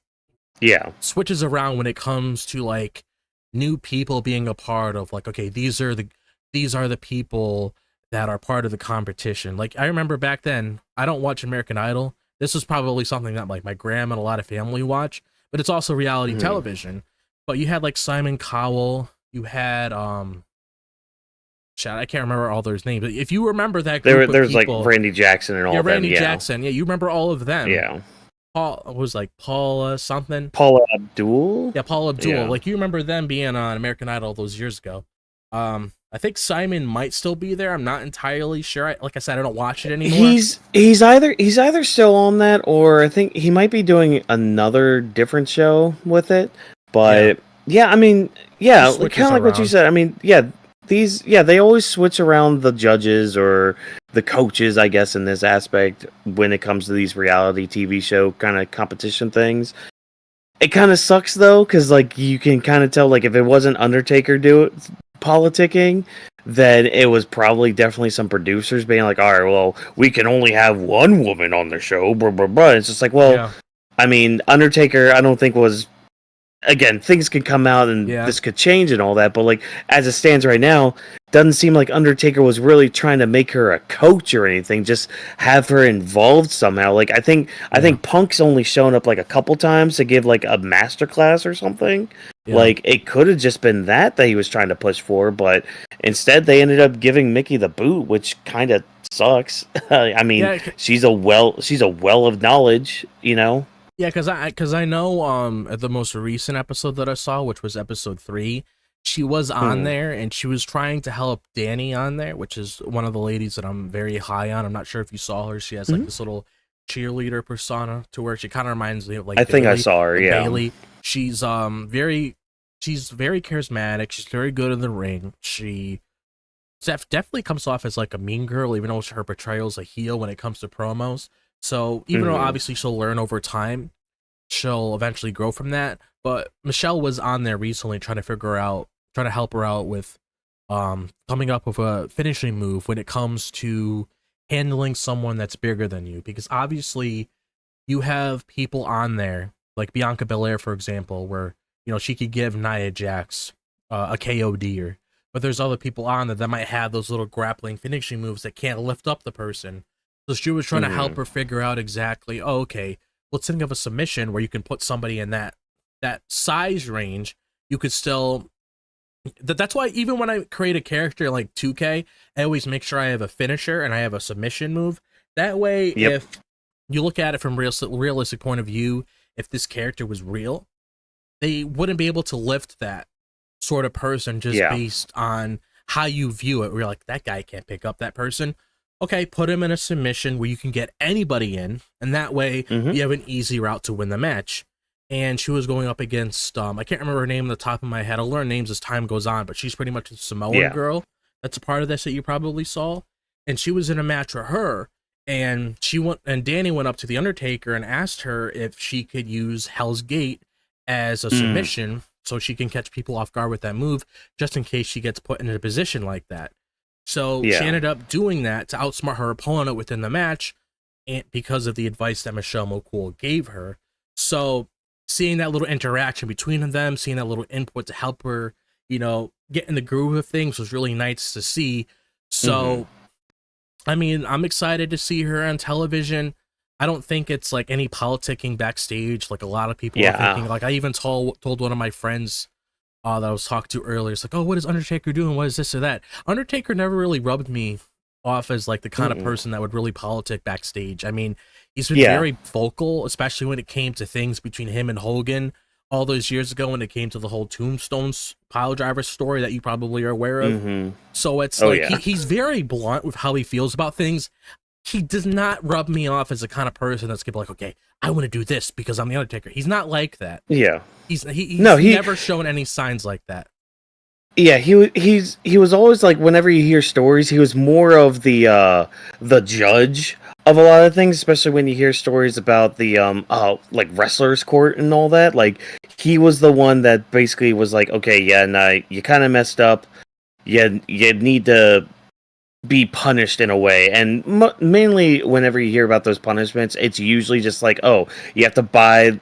switches around when it comes to like new people being a part of, like, okay, these are the people that are part of the competition. Like I remember back then, I don't watch American Idol. This was probably something that like my grandma and a lot of family watch, but it's also reality television. But you had like Simon Cowell, you had I can't remember all those names, but if you remember that group there's of people, like Randy Jackson and all of them. Randy Jackson, you remember all of them. Paula something. Paula Abdul. Yeah, Paula Abdul. Like you remember them being on American Idol those years ago. I think Simon might still be there. I'm not entirely sure. Like I said, I don't watch it anymore. He's either still on that, or I think he might be doing another different show with it. But I mean, kind of like what you said. I mean, they always switch around the judges or the coaches, I guess, in this aspect when it comes to these reality TV show kind of competition things. It kind of sucks though, because like you can kind of tell, like if it wasn't Undertaker politicking, then it was probably definitely some producers being like, all right, well, we can only have one woman on the show, blah, blah, blah. It's just like, well, I mean, Undertaker, I don't think was, again, things can come out and this could change and all that, but like as it stands right now, doesn't seem like Undertaker was really trying to make her a coach or anything, just have her involved somehow. Like I think Punk's only shown up like a couple times to give like a masterclass or something. Like it could have just been that he was trying to push for, but instead they ended up giving Mickie the boot, which kind of sucks. I mean, she's a well of knowledge, Yeah, because I know at the most recent episode that I saw, which was episode 3, she was on Mhm. there and she was trying to help Danny on there, which is one of the ladies that I'm very high on. I'm not sure if you saw her. She has like Mhm. this little cheerleader persona to where she kind of reminds me of like I think I Bailey. saw her. Like Yeah. Bailey, she's she's very charismatic. She's very good in the ring. She definitely comes off as like a mean girl, even though her portrayal is a heel when it comes to promos. So even though Mhm. obviously she'll learn over time, she'll eventually grow from that. But Michelle was on there recently trying to help her out with coming up with a finishing move when it comes to handling someone that's bigger than you. Because obviously you have people on there, like Bianca Belair, for example, where she could give Nia Jax a KOD, but there's other people on there that might have those little grappling finishing moves that can't lift up the person. So she was trying to help Mhm. her figure out exactly, oh, okay, let's think of a submission where you can put somebody in that size range. You could still that's why even when I create a character like 2K, I always make sure I have a finisher and I have a submission move. That way, Yep. if you look at it from realistic point of view, if this character was real, they wouldn't be able to lift that sort of person just Yeah. based on how you view it. Where you're like, that guy can't pick up that person. Okay, put him in a submission where you can get anybody in, and that way Mhm. you have an easy route to win the match. And she was going up against I can't remember her name on the top of my head. I'll learn names as time goes on, but she's pretty much a Samoan Yeah. girl. That's a part of this that you probably saw. And she was in a match with her, and Danny went up to the Undertaker and asked her if she could use Hell's Gate as a Mm. submission so she can catch people off guard with that move, just in case she gets put in a position like that. So she Yeah. ended up doing that to outsmart her opponent within the match, and because of the advice that Michelle McCool gave her. So seeing that little interaction between them, seeing that little input to help her, get in the groove of things was really nice to see. So, I mean, I'm excited to see her on television. I don't think it's like any politicking backstage like a lot of people are Yeah. thinking. Like I even told one of my friends that I was talking to earlier, it's like, oh, what is Undertaker doing? What is this or that? Undertaker never really rubbed me off as like the kind of Mm-mm. person that would really politic backstage. I mean, he's been Yeah. very vocal, especially when it came to things between him and Hogan all those years ago when it came to the whole Tombstones pile driver story that you probably are aware of. Mhm. So it's Oh, like yeah. he's very blunt with how he feels about things. He does not rub me off as the kind of person that's gonna be like, okay, I want to do this because I'm the Undertaker. He's not like that. Yeah. He's No, he- never shown any signs like that. Yeah, he was always like, whenever you hear stories, he was more of the judge of a lot of things, especially when you hear stories about the like wrestlers court and all that. Like he was the one that basically was like, okay, yeah, no, you kind of messed up. You need to be punished in a way, and mainly whenever you hear about those punishments, it's usually just like, oh, you have to buy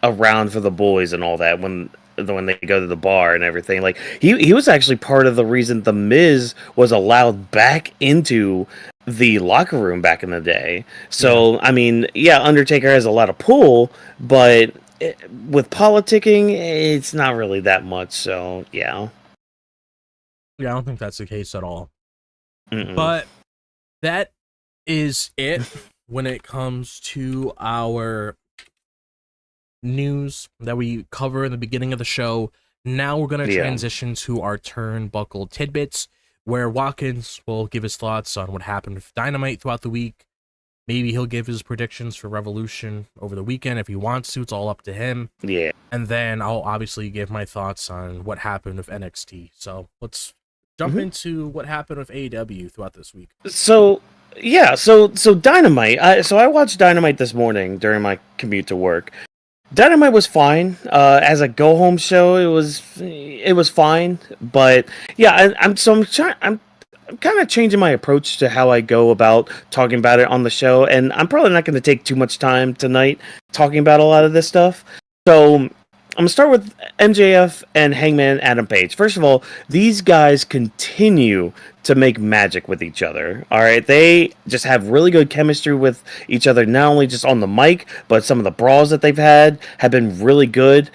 a round for the boys and all that when they go to the bar and everything. Like he was actually part of the reason the Miz was allowed back into the locker room back in the day. So I mean, yeah, Undertaker has a lot of pull, but with politicking, it's not really that much. So yeah. Yeah, I don't think that's the case at all. Mm-mm. But that is it when it comes to our news that we cover in the beginning of the show. Now we're going to Yeah. transition to our turnbuckle tidbits, where Watkins will give his thoughts on what happened with Dynamite throughout the week. Maybe he'll give his predictions for Revolution over the weekend if he wants to. It's all up to him. Yeah. And then I'll obviously give my thoughts on what happened with NXT. So let's jump into what happened with AEW throughout this week. So yeah, so Dynamite. I watched Dynamite this morning during my commute to work. Dynamite was fine. As a go home show, it was fine. But yeah, I'm kind of changing my approach to how I go about talking about it on the show, and I'm probably not going to take too much time tonight talking about a lot of this stuff. So I'm gonna start with MJF and Hangman Adam Page. First of all, these guys continue to make magic with each other. All right, they just have really good chemistry with each other, not only just on the mic, but some of the brawls that they've had have been really good.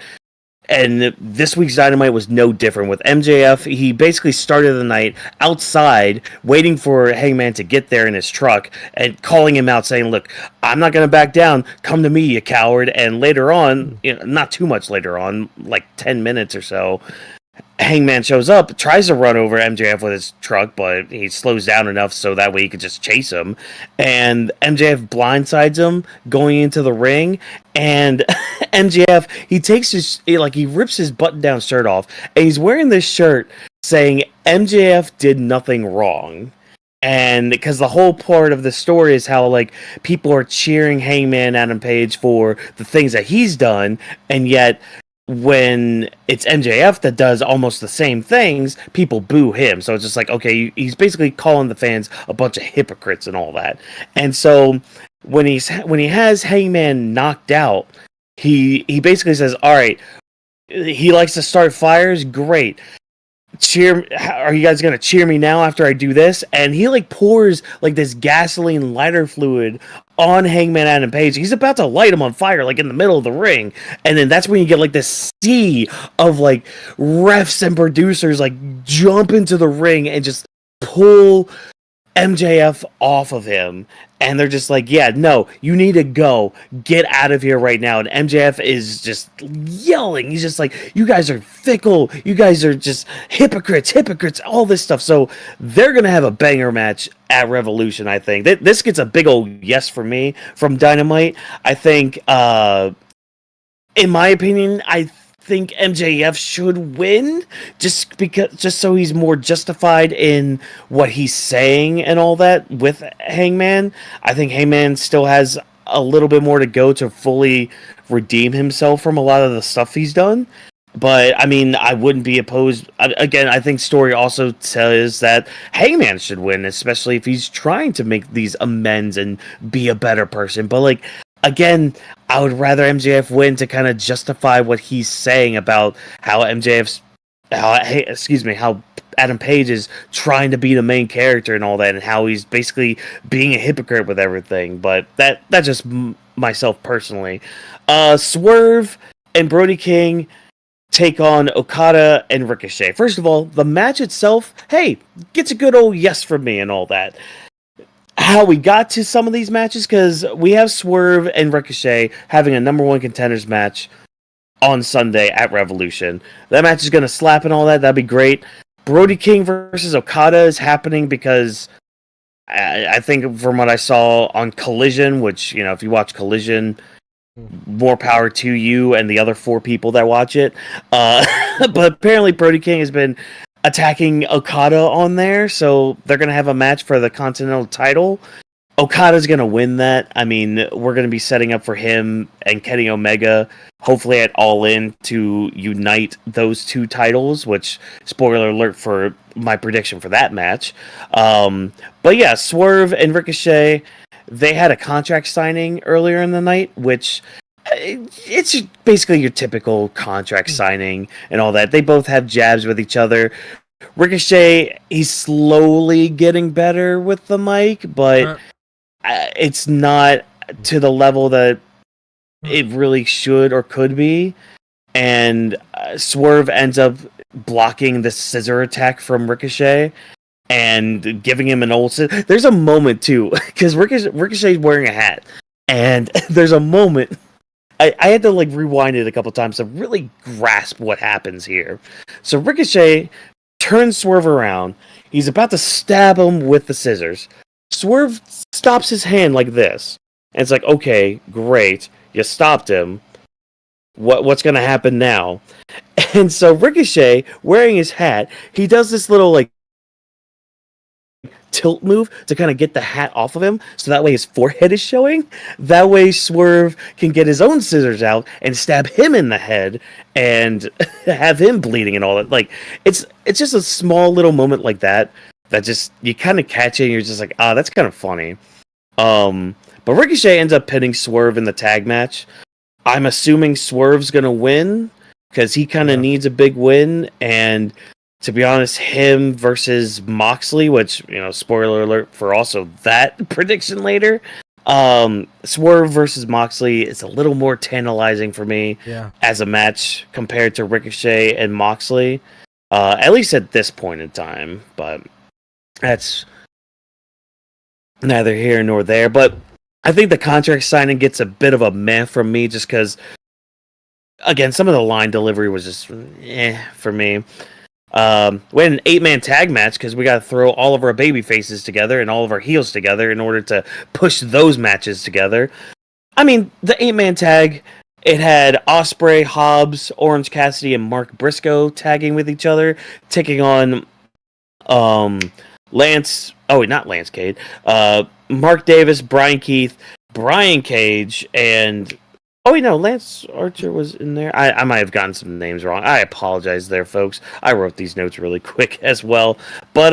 And this week's Dynamite was no different with MJF. He basically started the night outside, waiting for Hangman to get there in his truck and calling him out, saying, "Look, I'm not going to back down. Come to me, you coward." And later on, not too much later on, like 10 minutes or so, Hangman shows up, tries to run over MJF with his truck, but he slows down enough so that way he could just chase him. And MJF blindsides him going into the ring. And MJF, he rips his button-down shirt off, and he's wearing this shirt saying MJF did nothing wrong. And because the whole part of the story is how, like, people are cheering Hangman Adam Page for the things that he's done, and yet when it's MJF that does almost the same things, people boo him. So it's just like, okay, he's basically calling the fans a bunch of hypocrites and all that. And so when he has Hangman knocked out, he basically says, all right, he likes to start fires, great. Are you guys gonna cheer me now after I do this? And he like pours like this gasoline lighter fluid on Hangman Adam Page. He's about to light him on fire, like in the middle of the ring. And then that's when you get like this sea of like refs and producers like jump into the ring and just pull MJF off of him. And they're just like, yeah, no, you need to go. Get out of here right now. And MJF is just yelling. He's just like, you guys are fickle. You guys are just hypocrites, all this stuff. So they're going to have a banger match at Revolution, I think. This gets a big old yes for me from Dynamite. I think, in my opinion, I think MJF should win just so he's more justified in what he's saying and all that with Hangman. I think Hangman still has a little bit more to go to fully redeem himself from a lot of the stuff he's done. But I mean, I wouldn't be opposed. Again, I think story also says that Hangman should win, especially if he's trying to make these amends and be a better person. But like, again, I would rather MJF win to kind of justify what he's saying about how how Adam Page is trying to be the main character and all that, and how he's basically being a hypocrite with everything. But that's just myself personally. Swerve and Brody King take on Okada and Ricochet. First of all, the match itself, hey, gets a good old yes from me and all that. How we got to some of these matches, because we have Swerve and Ricochet having a number one contenders match on Sunday at Revolution. That match is going to slap and all that. That'd be great. Brody King versus Okada is happening because I think from what I saw on Collision, which, you know, if you watch Collision, more power to you and the other 4 people that watch it. But apparently Brody King has been attacking Okada on there, so they're going to have a match for the Continental title. Okada's going to win that. I mean, we're going to be setting up for him and Kenny Omega, hopefully at All In, to unite those 2 titles, which, spoiler alert for my prediction for that match. But yeah, Swerve and Ricochet, they had a contract signing earlier in the night, which it's basically your typical contract signing and all that. They both have jabs with each other. Ricochet, he's slowly getting better with the mic, but it's not to the level that it really should or could be. And Swerve ends up blocking the scissor attack from Ricochet and giving him an old scissor. There's a moment, too, because Ricochet's wearing a hat. And there's a moment... I had to like rewind it a couple times to really grasp what happens here. So Ricochet turns Swerve around. He's about to stab him with the scissors. Swerve stops his hand like this. And it's like, okay, great. You stopped him. What's going to happen now? And so Ricochet, wearing his hat, he does this little like tilt move to kind of get the hat off of him, so that way his forehead is showing. That way Swerve can get his own scissors out and stab him in the head and have him bleeding and all that. Like, it's just a small little moment like that just, you kind of catch it and you're just like, that's kind of funny. But Ricochet ends up pinning Swerve in the tag match. I'm assuming Swerve's gonna win because he kind of needs a big win, and to be honest, him versus Moxley, which, you know, spoiler alert for also that prediction later, Swerve versus Moxley is a little more tantalizing for me as a match compared to Ricochet and Moxley, at least at this point in time. But that's neither here nor there. But I think the contract signing gets a bit of a meh from me just because, again, some of the line delivery was just for me. We had an 8-man tag match because we got to throw all of our baby faces together and all of our heels together in order to push those matches together. I mean, the 8-man tag, it had Ospreay, Hobbs, Orange Cassidy, and Mark Briscoe tagging with each other, taking on Lance. Oh, wait, not Lance Cade. Mark Davis, Brian Keith, Brian Cage, and oh, wait, no, Lance Archer was in there. I might have gotten some names wrong. I apologize there, folks. I wrote these notes really quick as well. But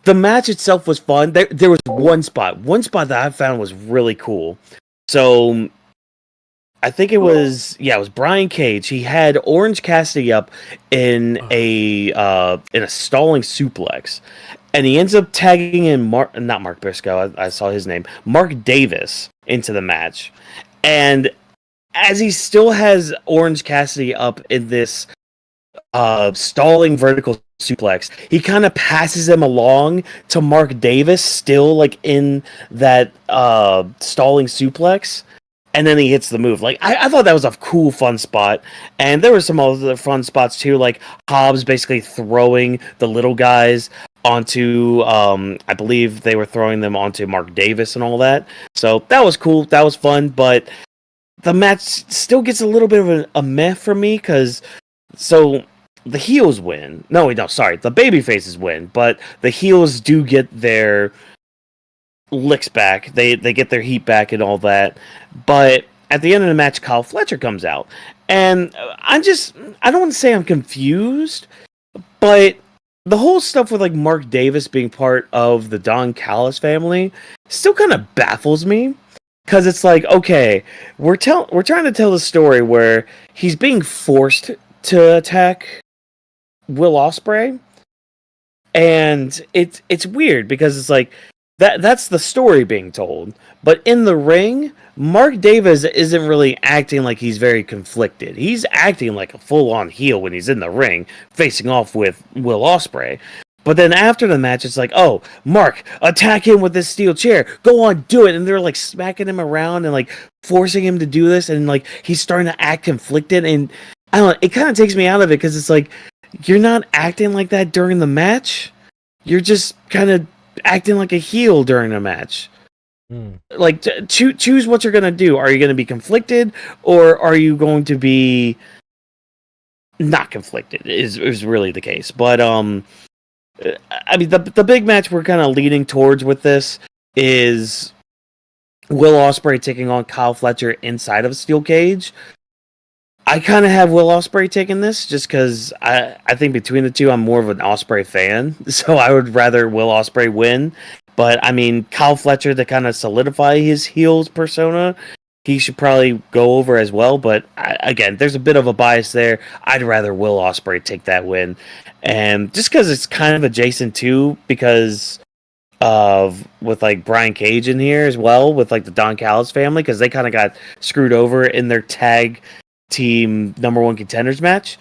the match itself was fun. There was one spot that I found was really cool. So I think it was Brian Cage. He had Orange Cassidy up in a stalling suplex. And he ends up tagging in not Mark Briscoe, I saw his name, Mark Davis into the match. And as he still has Orange Cassidy up in this stalling vertical suplex, he kind of passes him along to Mark Davis, still like in that stalling suplex, and then he hits the move. Like I thought that was a cool, fun spot, and there were some other fun spots too, like Hobbs basically throwing the little guys onto I believe they were throwing them onto Mark Davis and all that. So that was cool, that was fun, but the match still gets a little bit of a meh for me because the heels win. The baby faces win, but the heels do get their licks back. They get their heat back and all that. But at the end of the match, Kyle Fletcher comes out. And I don't want to say I'm confused, but the whole stuff with like Mark Davis being part of the Don Callis family still kind of baffles me. Because it's like, okay, we're trying to tell the story where he's being forced to attack Will Ospreay, and it's weird because it's like that's the story being told, but in the ring, Mark Davis isn't really acting like he's very conflicted. He's acting like a full-on heel when he's in the ring, facing off with Will Ospreay. But then after the match, it's like, oh, Mark, attack him with this steel chair. Go on, do it. And they're like smacking him around and like forcing him to do this, and like he's starting to act conflicted. And I don't know, it kind of takes me out of it because it's like, you're not acting like that during the match. You're just kind of acting like a heel during the match. Like, choose what you're going to do. Are you going to be conflicted, or are you going to be not conflicted is really the case. But, I mean, the big match we're kind of leading towards with this is Will Ospreay taking on Kyle Fletcher inside of a steel cage. I kind of have Will Ospreay taking this just because I think between the two, I'm more of an Ospreay fan. So I would rather Will Ospreay win. But, I mean, Kyle Fletcher, to kind of solidify his heels persona, he should probably go over as well. But, again, there's a bit of a bias there. I'd rather Will Ospreay take that win. And just because it's kind of adjacent too, because of with like Brian Cage in here as well, with like the Don Callis family, because they kind of got screwed over in their tag team number one contenders match.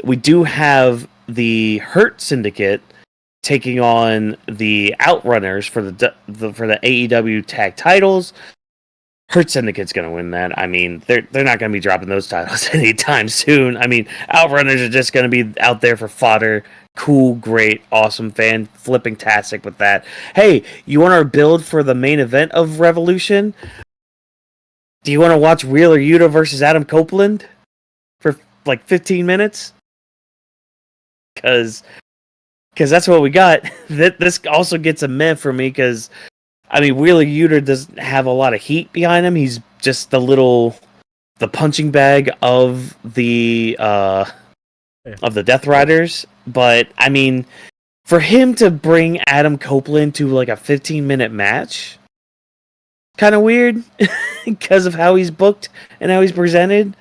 We do have the Hurt Syndicate taking on the Outrunners for the AEW tag titles. Hurt Syndicate's going to win that. I mean, they're not going to be dropping those titles anytime soon. I mean, Outrunners are just going to be out there for fodder. Cool, great, awesome fan, flipping-tastic with that. Hey, you want our build for the main event of Revolution? Do you want to watch Wheeler Yuta versus Adam Copeland for like 15 minutes? Because that's what we got. This also gets a meh for me because, I mean, Wheeler Yuta doesn't have a lot of heat behind him. He's just the punching bag of the Death Riders. But, I mean, for him to bring Adam Copeland to like a 15-minute match, kind of weird because of how he's booked and how he's presented.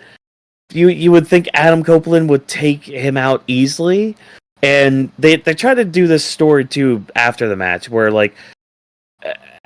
You would think Adam Copeland would take him out easily. And they try to do this story too after the match where like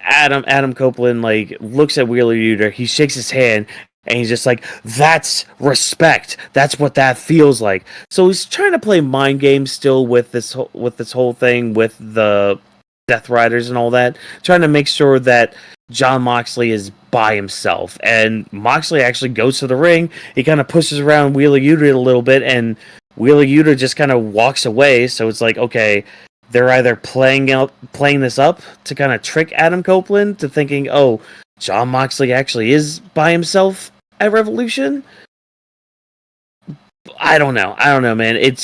Adam Copeland like looks at Wheeler Yuta, he shakes his hand, and he's just like, "That's respect. That's what that feels like." So he's trying to play mind games still with this whole thing with the Death Riders and all that, trying to make sure that Jon Moxley is by himself. And Moxley actually goes to the ring. He kind of pushes around Wheeler Yuta a little bit, and Wheeler Yuta just kind of walks away. So it's like, okay, they're either playing this up to kind of trick Adam Copeland to thinking, oh, Jon Moxley actually is by himself at Revolution. I don't know, man. It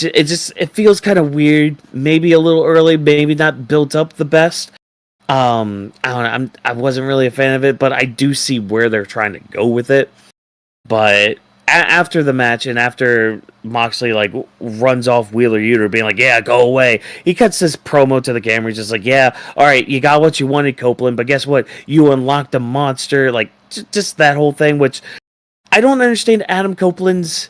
feels kind of weird. Maybe a little early. Maybe not built up the best. I don't know. I wasn't really a fan of it, but I do see where they're trying to go with it. But after the match and after Moxley like runs off Wheeler Yuta being like, yeah, go away, he cuts this promo to the camera. He's just like, yeah, all right, you got what you wanted, Copeland, but guess what? You unlocked a monster. Like, just that whole thing, which I don't understand Adam Copeland's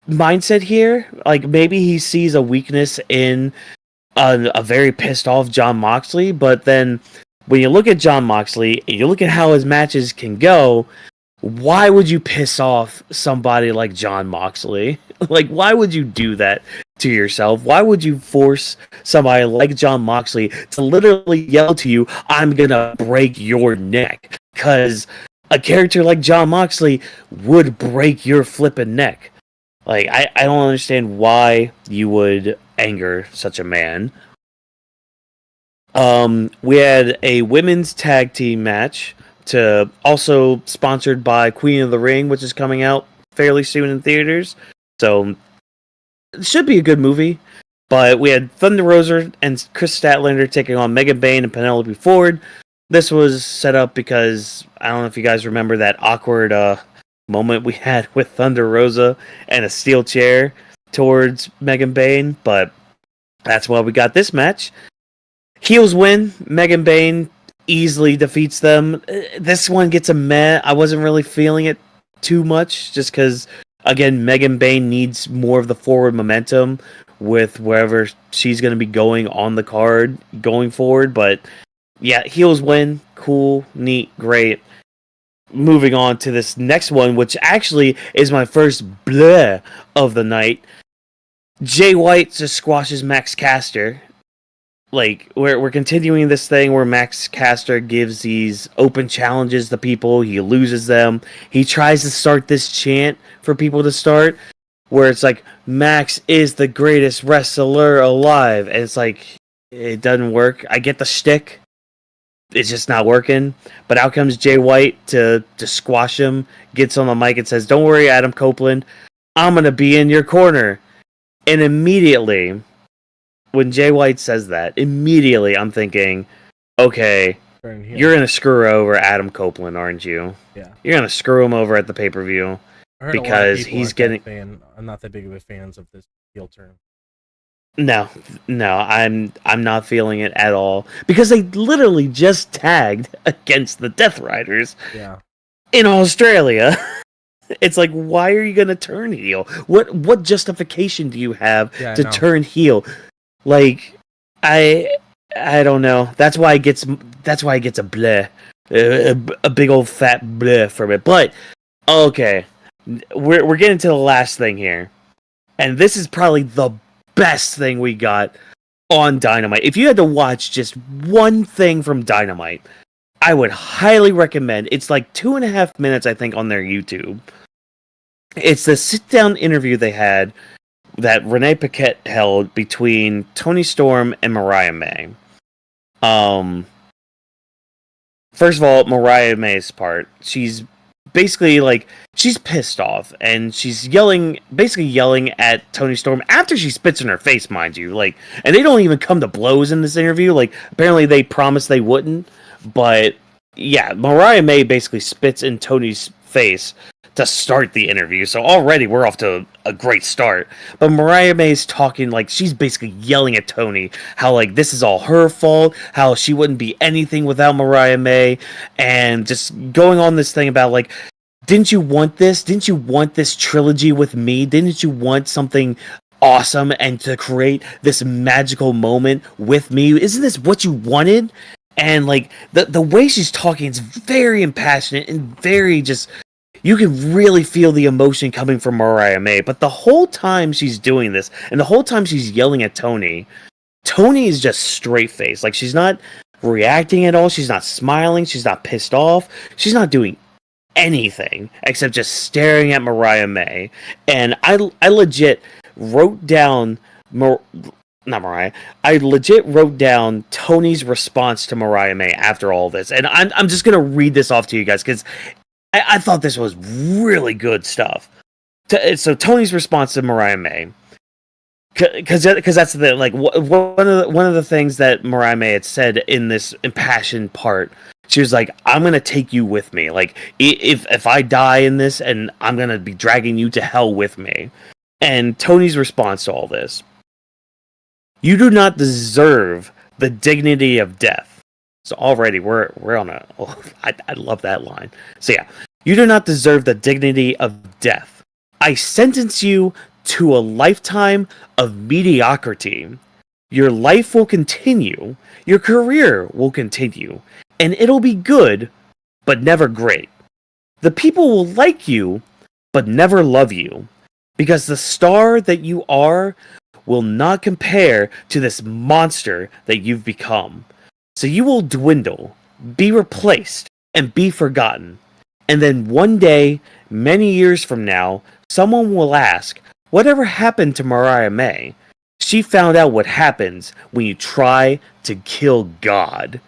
mindset here. Like, maybe he sees a weakness in a very pissed off Jon Moxley, but then when you look at Jon Moxley and you look at how his matches can go, why would you piss off somebody like Jon Moxley? Like, why would you do that to yourself? Why would you force somebody like Jon Moxley to literally yell to you, I'm gonna break your neck? Because a character like Jon Moxley would break your flippin' neck. Like, I don't understand why you would anger such a man. We had a women's tag team match also sponsored by Queen of the Ring, which is coming out fairly soon in theaters. So it should be a good movie. But we had Thunder Rosa and Chris Statlander taking on Megan Bayne and Penelope Ford. This was set up because I don't know if you guys remember that awkward moment we had with Thunder Rosa and a steel chair towards Megan Bayne, but that's why we got this match. Heels win. Megan Bayne easily defeats them. This one gets a meh. I wasn't really feeling it too much, just because, again, Megan Bayne needs more of the forward momentum with wherever she's going to be going on the card going forward. But yeah, heels win. Cool, neat, great. Moving on to this next one, which actually is my first bleh of the night. Jay White just squashes Max Caster. Like, we're continuing this thing where Max Caster gives these open challenges to people. He loses them. He tries to start this chant for people to start, where it's like, Max is the greatest wrestler alive. And it's like, it doesn't work. I get the shtick. It's just not working. But out comes Jay White to squash him, gets on the mic and says, don't worry, Adam Copeland, I'm going to be in your corner. And immediately, when Jay White says that, immediately I'm thinking, okay, you're going to screw over Adam Copeland, aren't you? Yeah. You're going to screw him over at the pay-per-view because he's getting... I'm not that big of a fan of this heel turn. No, I'm not feeling it at all, because they literally just tagged against the Death Riders in Australia. It's like, why are you going to turn heel? What justification do you have to turn heel? Like, I don't know. That's why it gets a bleh, a big old fat bleh from it. But okay, we're getting to the last thing here, and this is probably the best thing we got on Dynamite. If you had to watch just one thing from Dynamite, I would highly recommend. It's like 2.5 minutes, I think, on their YouTube. It's the sit-down interview they had that Renee Paquette held between Toni Storm and Mariah May. First of all, Mariah May's part, she's basically like, she's pissed off and she's basically yelling at Toni Storm after she spits in her face, mind you. Like, and they don't even come to blows in this interview. Like, apparently they promised they wouldn't, but yeah, Mariah May basically spits in Tony's face to start the interview. So already we're off to a great start. But Mariah May's talking, like, she's basically yelling at Toni how, like, this is all her fault, how she wouldn't be anything without Mariah May, and just going on this thing about, like, didn't you want this? Didn't you want this trilogy with me? Didn't you want something awesome and to create this magical moment with me? Isn't this what you wanted? And like the way she's talking, it's very impassionate and very just, you can really feel the emotion coming from Mariah May. But the whole time she's doing this, and the whole time she's yelling at Tony is just straight face. Like, she's not reacting at all. She's not smiling. She's not pissed off. She's not doing anything except just staring at Mariah May. And I legit wrote down not Mariah. I legit wrote down Tony's response to Mariah May after all this, and I'm just gonna read this off to you guys because I thought this was really good stuff. So Tony's response to Mariah May, because that's the like one of the things that Mariah May had said in this impassioned part. She was like, "I'm gonna take you with me. Like, if I die in this, and I'm gonna be dragging you to hell with me." And Tony's response to all this: "You do not deserve the dignity of death." So already we're on a. Oh, I love that line. So yeah, you do not deserve the dignity of death. I sentence you to a lifetime of mediocrity. Your life will continue. Your career will continue. And it'll be good, but never great. The people will like you, but never love you. Because the star that you are will not compare to this monster that you've become. So you will dwindle, be replaced, and be forgotten. And then one day, many years from now, someone will ask, whatever happened to Mariah May? She found out what happens when you try to kill God.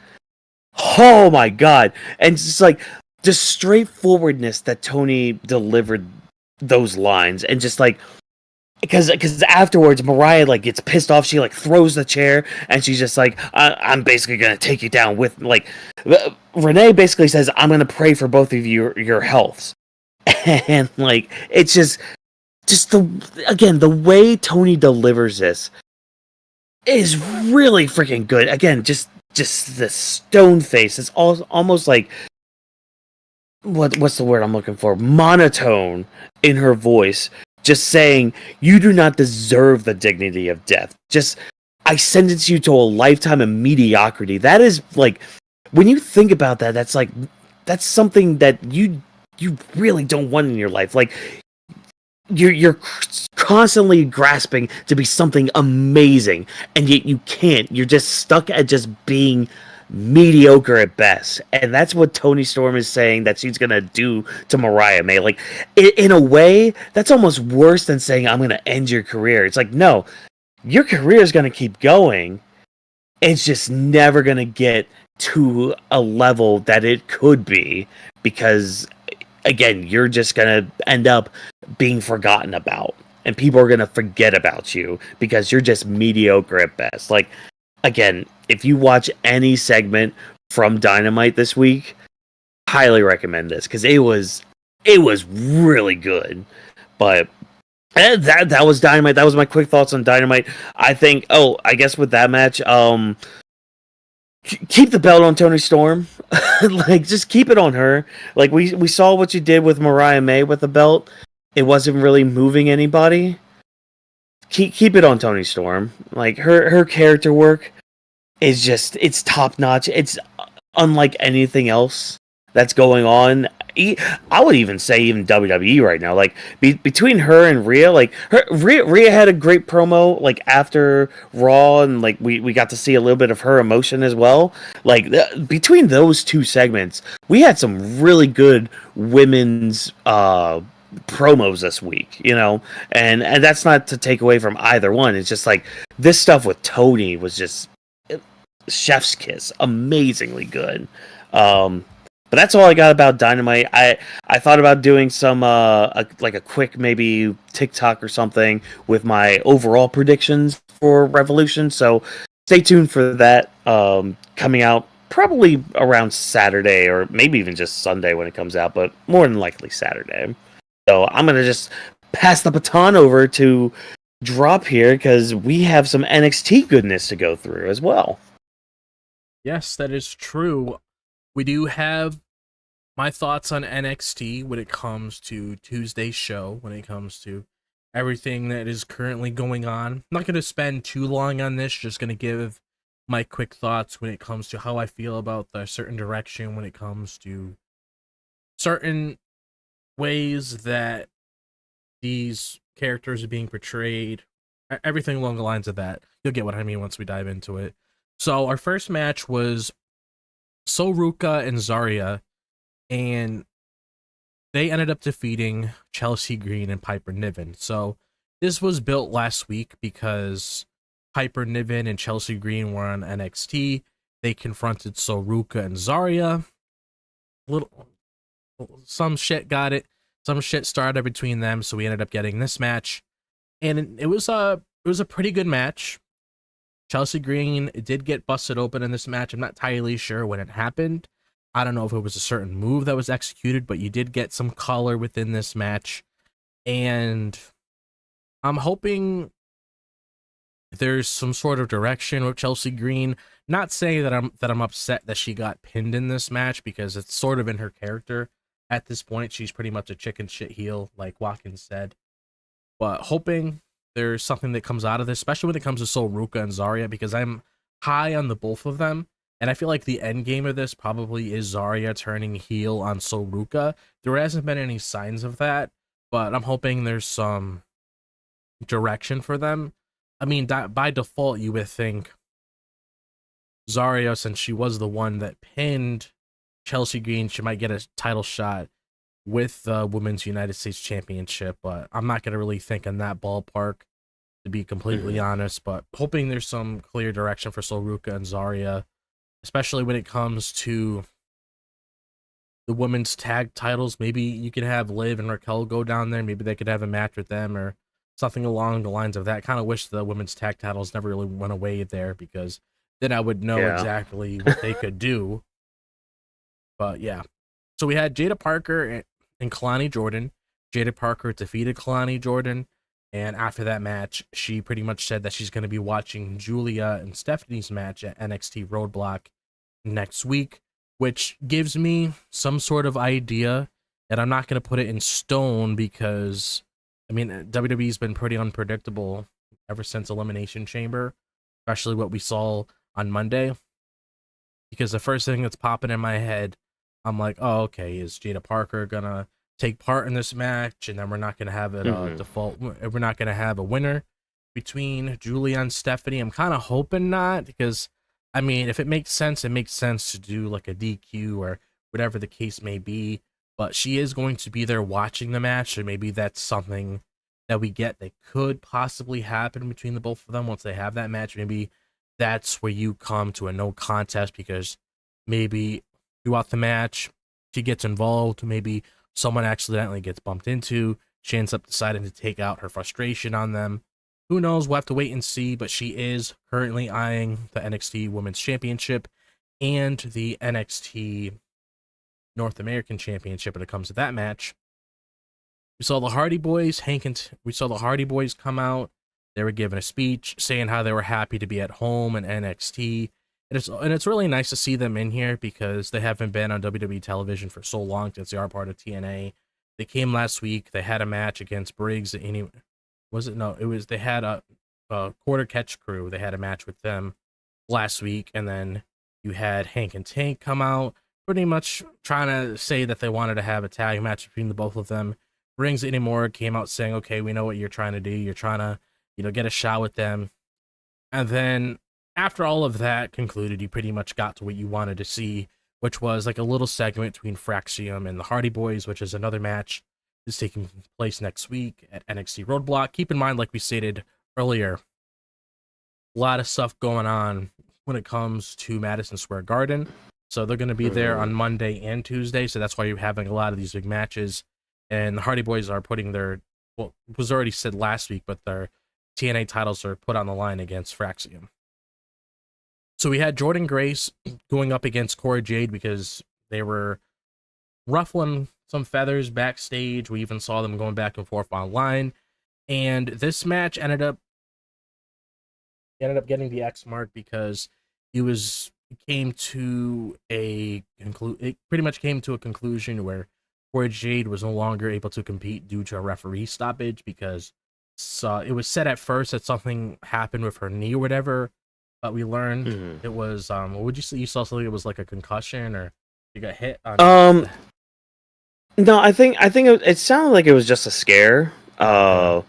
Oh my God. And it's like the straightforwardness that Tony delivered those lines, and just like, because afterwards Mariah like gets pissed off, she like throws the chair, and she's just like, I'm basically gonna take you down with, like, Renee basically says, I'm gonna pray for both of your healths. And like, it's just the way Tony delivers this is really freaking good. Again, just the stone face. It's almost like, what's the word I'm looking for? Monotone in her voice, just saying, you do not deserve the dignity of death. Just, I sentence you to a lifetime of mediocrity. That is like, when you think about that, that's something that you really don't want in your life. Like, you're constantly grasping to be something amazing, and yet you can't. You're just stuck at just being mediocre at best. And that's what Toni Storm is saying that she's gonna do to Mariah May. Like, in a way, that's almost worse than saying, I'm gonna end your career. It's like, no, your career is gonna keep going. It's just never gonna get to a level that it could be, because again, you're just gonna end up being forgotten about, and people are gonna forget about you because you're just mediocre at best. Like, again, if you watch any segment from Dynamite this week, highly recommend this, because it was really good. But that was Dynamite. That was my quick thoughts on Dynamite. I think, I guess with that match, keep the belt on Toni Storm. Like, just keep it on her. Like, we saw what you did with Mariah May with the belt. It wasn't really moving anybody. Keep it on Toni Storm. Like, her character work is just, it's top notch. It's unlike anything else that's going on. I would even say even WWE right now. Like, between her and Rhea, like, Rhea had a great promo like after Raw, and like we got to see a little bit of her emotion as well. Like, between those two segments, we had some really good women's promos this week, you know, and that's not to take away from either one. It's just like, this stuff with Toni was just chef's kiss, amazingly good. But that's all I got about Dynamite. I thought about doing some like a quick maybe TikTok or something with my overall predictions for Revolution. So stay tuned for that, coming out probably around Saturday, or maybe even just Sunday when it comes out, but more than likely Saturday. So I'm gonna just pass the baton over to Drop here, because we have some NXT goodness to go through as well. Yes, that is true. We do have my thoughts on NXT when it comes to Tuesday's show, when it comes to everything that is currently going on. I'm not going to spend too long on this, just going to give my quick thoughts when it comes to how I feel about the certain direction, when it comes to certain ways that these characters are being portrayed, everything along the lines of that. You'll get what I mean once we dive into it. So our first match was Soruka and Zarya, and they ended up defeating Chelsea Green and Piper Niven. So this was built last week because Piper Niven and Chelsea Green were on NXT. They confronted Soruka and Zarya. Some shit got it. Some shit started between them, so we ended up getting this match, and it was a pretty good match. Chelsea Green did get busted open in this match. I'm not entirely sure when it happened. I don't know if it was a certain move that was executed, but you did get some color within this match, and I'm hoping there's some sort of direction with Chelsea Green. Not saying that I'm upset that she got pinned in this match, because it's sort of in her character. At this point, she's pretty much a chicken shit heel, like Watkins said. But hoping there's something that comes out of this, especially when it comes to Soruka and Zarya, because I'm high on the both of them. And I feel like the end game of this probably is Zarya turning heel on Soruka. There hasn't been any signs of that, but I'm hoping there's some direction for them. I mean, by default, you would think Zarya, since she was the one that pinned Chelsea Green, she might get a title shot with the Women's United States Championship, but I'm not going to really think in that ballpark, to be completely honest. But hoping there's some clear direction for Soruka and Zarya, especially when it comes to the women's tag titles. Maybe you could have Liv and Raquel go down there. Maybe they could have a match with them or something along the lines of that. Kind of wish the women's tag titles never really went away there, because then I would know exactly what they could do. But yeah, so we had Jada Parker and Kalani Jordan. Jada Parker defeated Kalani Jordan, and after that match, she pretty much said that she's going to be watching Julia and Stephanie's match at NXT Roadblock next week, which gives me some sort of idea, and I'm not going to put it in stone, because, I mean, WWE's been pretty unpredictable ever since Elimination Chamber, especially what we saw on Monday, because the first thing that's popping in my head, I'm like, oh, okay, is Jada Parker gonna take part in this match, and then we're not gonna have it default, we're not gonna have a winner between Julia and Stephanie? I'm kind of hoping not, because, I mean, if it makes sense, it makes sense to do like a DQ or whatever the case may be, but she is going to be there watching the match, and maybe that's something that we get that could possibly happen between the both of them once they have that match. Maybe that's where you come to a no contest, because maybe throughout the match she gets involved, maybe someone accidentally gets bumped into, she ends up deciding to take out her frustration on them. Who knows? We'll have to wait and see, but she is currently eyeing the NXT Women's Championship and the NXT North American Championship when it comes to that match. We saw the Hardy Boys, we saw the Hardy Boys come out. They were giving a speech saying how they were happy to be at home in NXT. And it's really nice to see them in here, because they haven't been on WWE television for so long, since they are part of TNA. They came last week. They had a match against Briggs. They had a Quarter Catch Crew. They had a match with them last week, and then you had Hank and Tank come out, pretty much trying to say that they wanted to have a tag match between the both of them. Briggs anymore came out saying, okay, we know what you're trying to do. You're trying to, get a shot with them. And then after all of that concluded, you pretty much got to what you wanted to see, which was like a little segment between Fraxium and the Hardy Boys, which is another match that's taking place next week at NXT Roadblock. Keep in mind, like we stated earlier, a lot of stuff going on when it comes to Madison Square Garden. So they're going to be there on Monday and Tuesday, so that's why you're having a lot of these big matches. And the Hardy Boys are putting their, well, it was already said last week, but their TNA titles are put on the line against Fraxium. So we had Jordan Grace going up against Cora Jade, because they were ruffling some feathers backstage. We even saw them going back and forth online. And this match ended up getting the X mark, because it pretty much came to a conclusion where Cora Jade was no longer able to compete due to a referee stoppage, because it was said at first that something happened with her knee or whatever, but we learned Mhm. it was what would you say? You saw something that was like a concussion, or you got hit on. Um, no, I think it sounded like it was just a scare. Okay.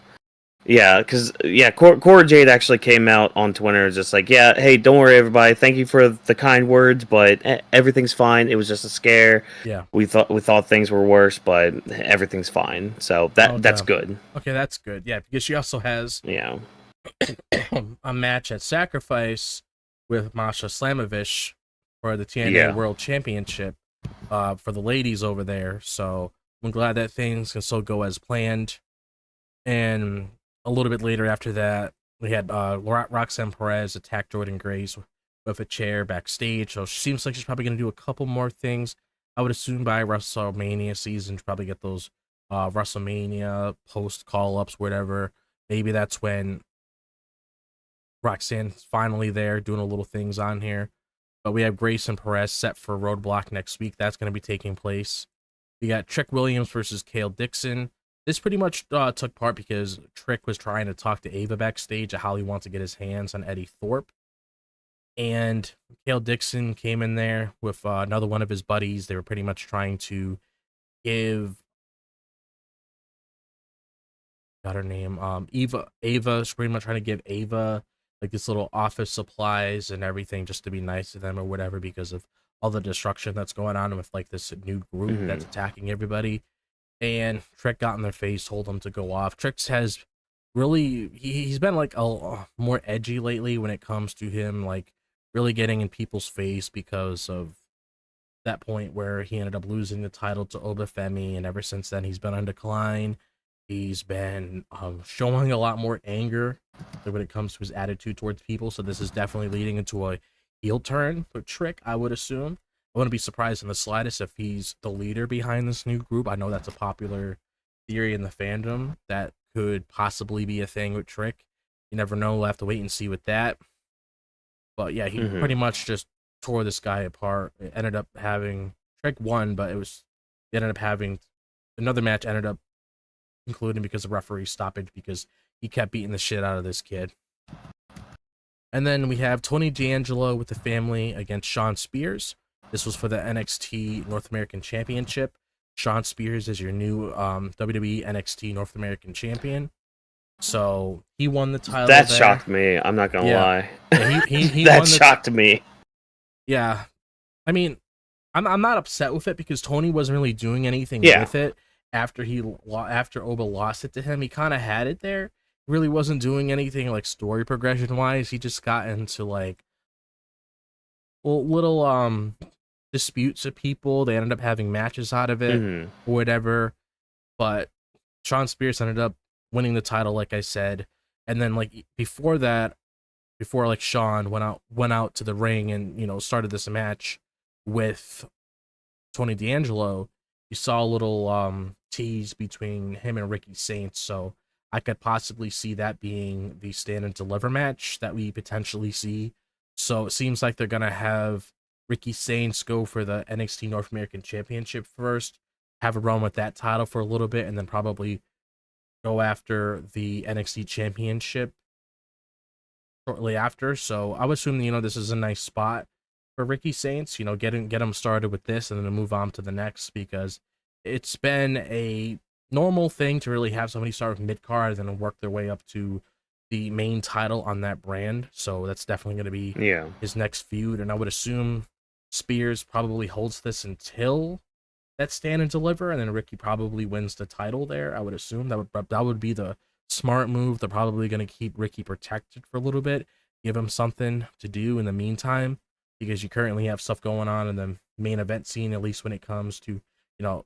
Yeah, because Cora Jade actually came out on Twitter, just like, yeah, hey, don't worry, everybody. Thank you for the kind words, but everything's fine. It was just a scare. Yeah. We thought things were worse, but everything's fine. So that's Okay. good. Okay, that's good. Yeah, because she also has Yeah. a match at Sacrifice with Masha Slamovich for the TNA Yeah. World Championship for the ladies over there. So I'm glad that things can still go as planned. And a little bit later after that, we had Roxanne Perez attack Jordan Grace with a chair backstage. So she seems like she's probably going to do a couple more things. I would assume by WrestleMania season to probably get those WrestleMania post call ups, whatever. Maybe that's when Roxanne's finally there doing a little things on here. But we have Grace and Perez set for Roadblock next week. That's going to be taking place. We got Trick Williams versus Kale Dixon. This pretty much took part because Trick was trying to talk to Ava backstage of how he wants to get his hands on Eddie Thorpe. And Kale Dixon came in there with another one of his buddies. They were pretty much trying to give, got her name, Ava's pretty much trying to give Ava like this little office supplies and everything just to be nice to them or whatever because of all the destruction that's going on with like this new group that's attacking everybody. And Trick got in their face, told them to go off. Trick has really, he's been like a more edgy lately when it comes to him like really getting in people's face because of that point where he ended up losing the title to Obafemi, and ever since then he's been on decline. He's been showing a lot more anger when it comes to his attitude towards people. So this is definitely leading into a heel turn for Trick, I would assume. I wouldn't be surprised in the slightest if he's the leader behind this new group. I know that's a popular theory in the fandom that could possibly be a thing with Trick. You never know. We'll have to wait and see with that. But yeah, he pretty much just tore this guy apart. It ended up having Trick won, but they ended up having another match ended up concluding because of referee stoppage because he kept beating the shit out of this kid. And then we have Tony D'Angelo with the family against Shawn Spears. This was for the NXT North American Championship. Shawn Spears is your new WWE NXT North American Champion. So he won the title. That shocked me. I'm not gonna lie. Yeah, he that shocked me. Yeah, I mean, I'm not upset with it because Tony wasn't really doing anything with it after Oba lost it to him. He kind of had it there. He really wasn't doing anything like story progression wise. He just got into like little disputes with people. They ended up having matches out of it or whatever. But Shawn Spears ended up winning the title, like I said. And then like before like Shawn went out to the ring and started this match with Tony D'Angelo, you saw a little tease between him and Ricky Saints. So I could possibly see that being the stand and deliver match that we potentially see. So it seems like they're gonna have Ricky Saints go for the NXT North American Championship first, have a run with that title for a little bit, and then probably go after the NXT Championship shortly after. So I would assume this is a nice spot for Ricky Saints. Get him started with this and then move on to the next, because it's been a normal thing to really have somebody start with mid card and then work their way up to the main title on that brand. So that's definitely going to be his next feud, and I would assume Spears probably holds this until that stand and deliver, and then Ricky probably wins the title there. I would assume that would be the smart move. They're probably going to keep Ricky protected for a little bit, give him something to do in the meantime, because you currently have stuff going on in the main event scene, at least when it comes to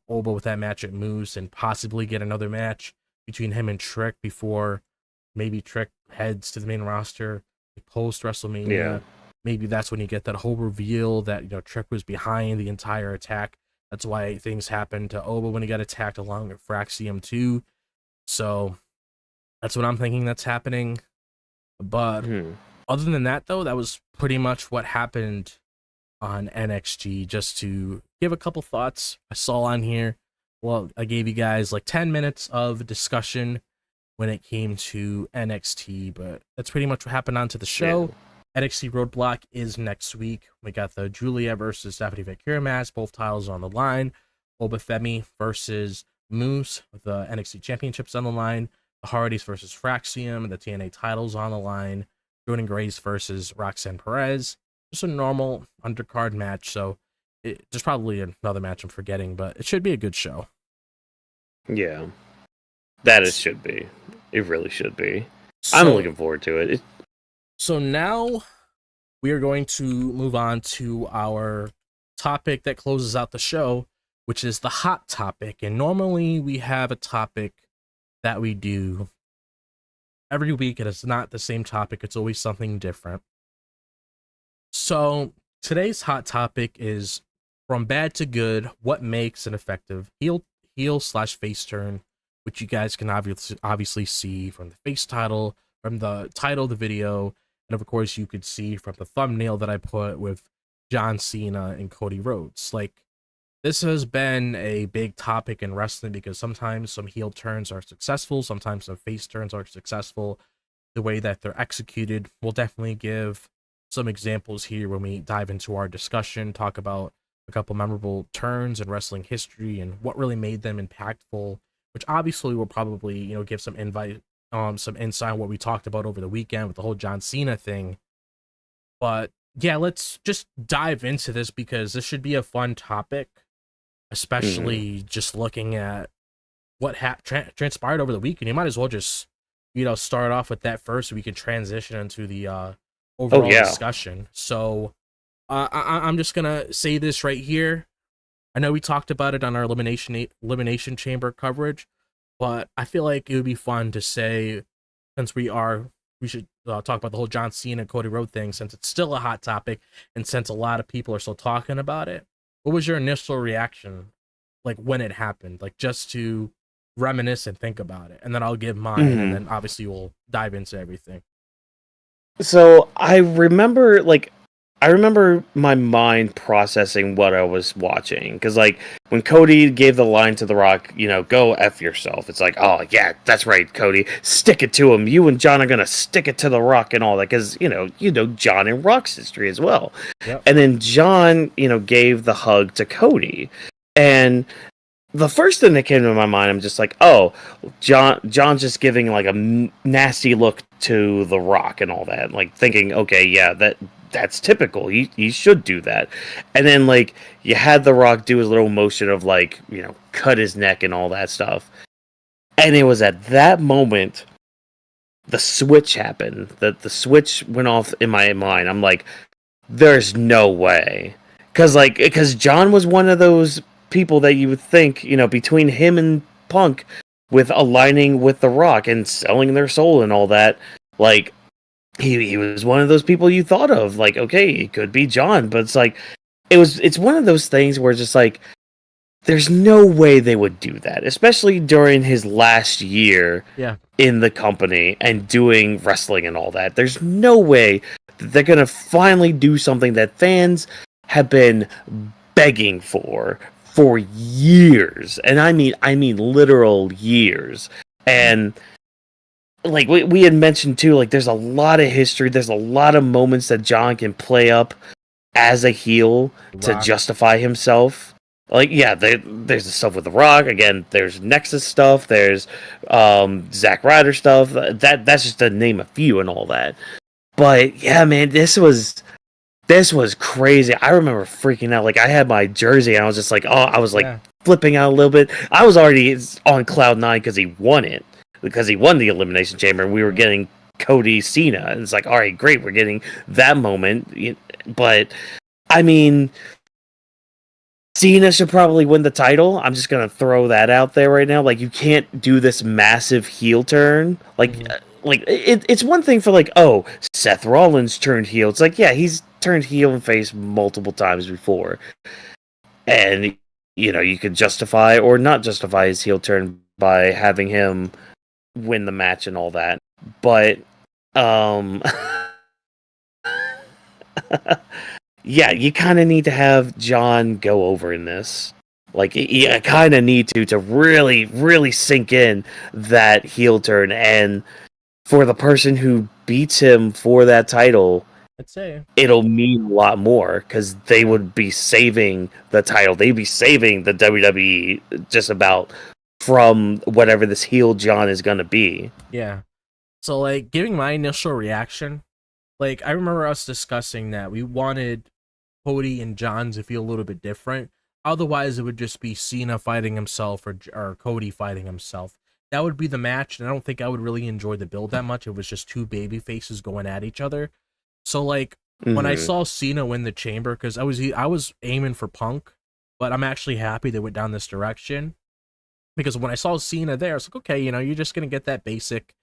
Oba with that match at Moose, and possibly get another match between him and Trick before maybe Trick heads to the main roster post WrestleMania. Yeah. Maybe that's when you get that whole reveal that Trick was behind the entire attack. That's why things happened to Oba when he got attacked along with Fraxium 2. So that's what I'm thinking that's happening. But other than that, though, that was pretty much what happened on NXT. Just to give a couple thoughts I saw on here. Well, I gave you guys like 10 minutes of discussion when it came to NXT, but that's pretty much what happened onto the show. NXT Roadblock is next week. We got the Julia versus Stephanie Vaquer match. Both titles on the line. Obafemi versus Moose with the NXT Championships on the line. The Hardys versus Fraxium. The TNA titles on the line. Jordan Grace versus Roxanne Perez. Just a normal undercard match. So there's probably another match I'm forgetting, but it should be a good show. Yeah. That it should be. It really should be. So, I'm looking forward to it. So now we are going to move on to our topic that closes out the show, which is the hot topic. And normally we have a topic that we do every week, and it's not the same topic. It's always something different. So today's hot topic is from bad to good, what makes an effective heel/face turn, which you guys can obviously see from the face title, from the title of the video, and of course you could see from the thumbnail that I put with John Cena and Cody Rhodes. Like, this has been a big topic in wrestling because sometimes some heel turns are successful, sometimes some face turns are successful. The way that they're executed, we'll definitely give some examples here when we dive into our discussion, talk about a couple memorable turns in wrestling history and what really made them impactful, which obviously will probably, give some insight on what we talked about over the weekend with the whole John Cena thing. But yeah, let's just dive into this because this should be a fun topic, especially just looking at what transpired over the weekend. You might as well just, start off with that first so we can transition into the overall discussion. So I'm just going to say this right here. I know we talked about it on our Elimination Chamber coverage, but I feel like it would be fun to say, since we should talk about the whole John Cena and Cody Rhodes thing, since it's still a hot topic and since a lot of people are still talking about it. What was your initial reaction, like when it happened, like just to reminisce and think about it? And then I'll give mine, and then obviously we'll dive into everything. So I remember my mind processing what I was watching. Because, when Cody gave the line to The Rock, go F yourself. It's like, oh, yeah, that's right, Cody. Stick it to him. You and John are going to stick it to The Rock and all that. Because, John and Rock's history as well. Yep. And then John, gave the hug to Cody. And the first thing that came to my mind, I'm just like, oh, John's just giving, a nasty look to The Rock and all that. Thinking, okay, yeah, that's typical. He should do that. And then, you had The Rock do his little motion of, cut his neck and all that stuff. And it was at that moment the switch happened. The switch went off in my mind. I'm like, there's no way. Because John was one of those people that you would think, between him and Punk, with aligning with The Rock and selling their soul and all that, he was one of those people you thought of, okay, it could be John, but it's one of those things where it's just there's no way they would do that, especially during his last year in the company and doing wrestling and all that. There's no way that they're gonna finally do something that fans have been begging for years, and I mean literal years. And we had mentioned too, there's a lot of history, there's a lot of moments that John can play up as a heel to justify himself. There's the stuff with The Rock. Again, there's Nexus stuff, there's Zack Ryder stuff. That's just to name a few and all that. But yeah, man, this was crazy. I remember freaking out. I had my jersey and I was just flipping out a little bit. I was already on cloud nine because he won it. Because he won the Elimination Chamber and we were getting Cody Cena. And it's all right, great, we're getting that moment. But, I mean, Cena should probably win the title. I'm just going to throw that out there right now. You can't do this massive heel turn. It's one thing for Seth Rollins turned heel. It's yeah, he's turned heel and face multiple times before. And, you could justify or not justify his heel turn by having him win the match and all that. But yeah, you kind of need to have John go over in this. You kind of need to really, really sink in that heel turn. And for the person who beats him for that title, I'd say. it'll mean a lot more because they would be saving the title. They'd be saving the WWE just about from whatever this heel John is going to be. Yeah. So, like, giving my initial reaction, like, I remember us discussing that we wanted Cody and John to feel a little bit different. Otherwise, it would just be Cena fighting himself or Cody fighting himself. That would be the match, and I don't think I would really enjoy the build that much. It was just two baby faces going at each other. So, like, when I saw Cena win the Chamber, because I was aiming for Punk, but I'm actually happy they went down this direction. Because when I saw Cena there, I was like, okay, you know, you're just gonna get that basic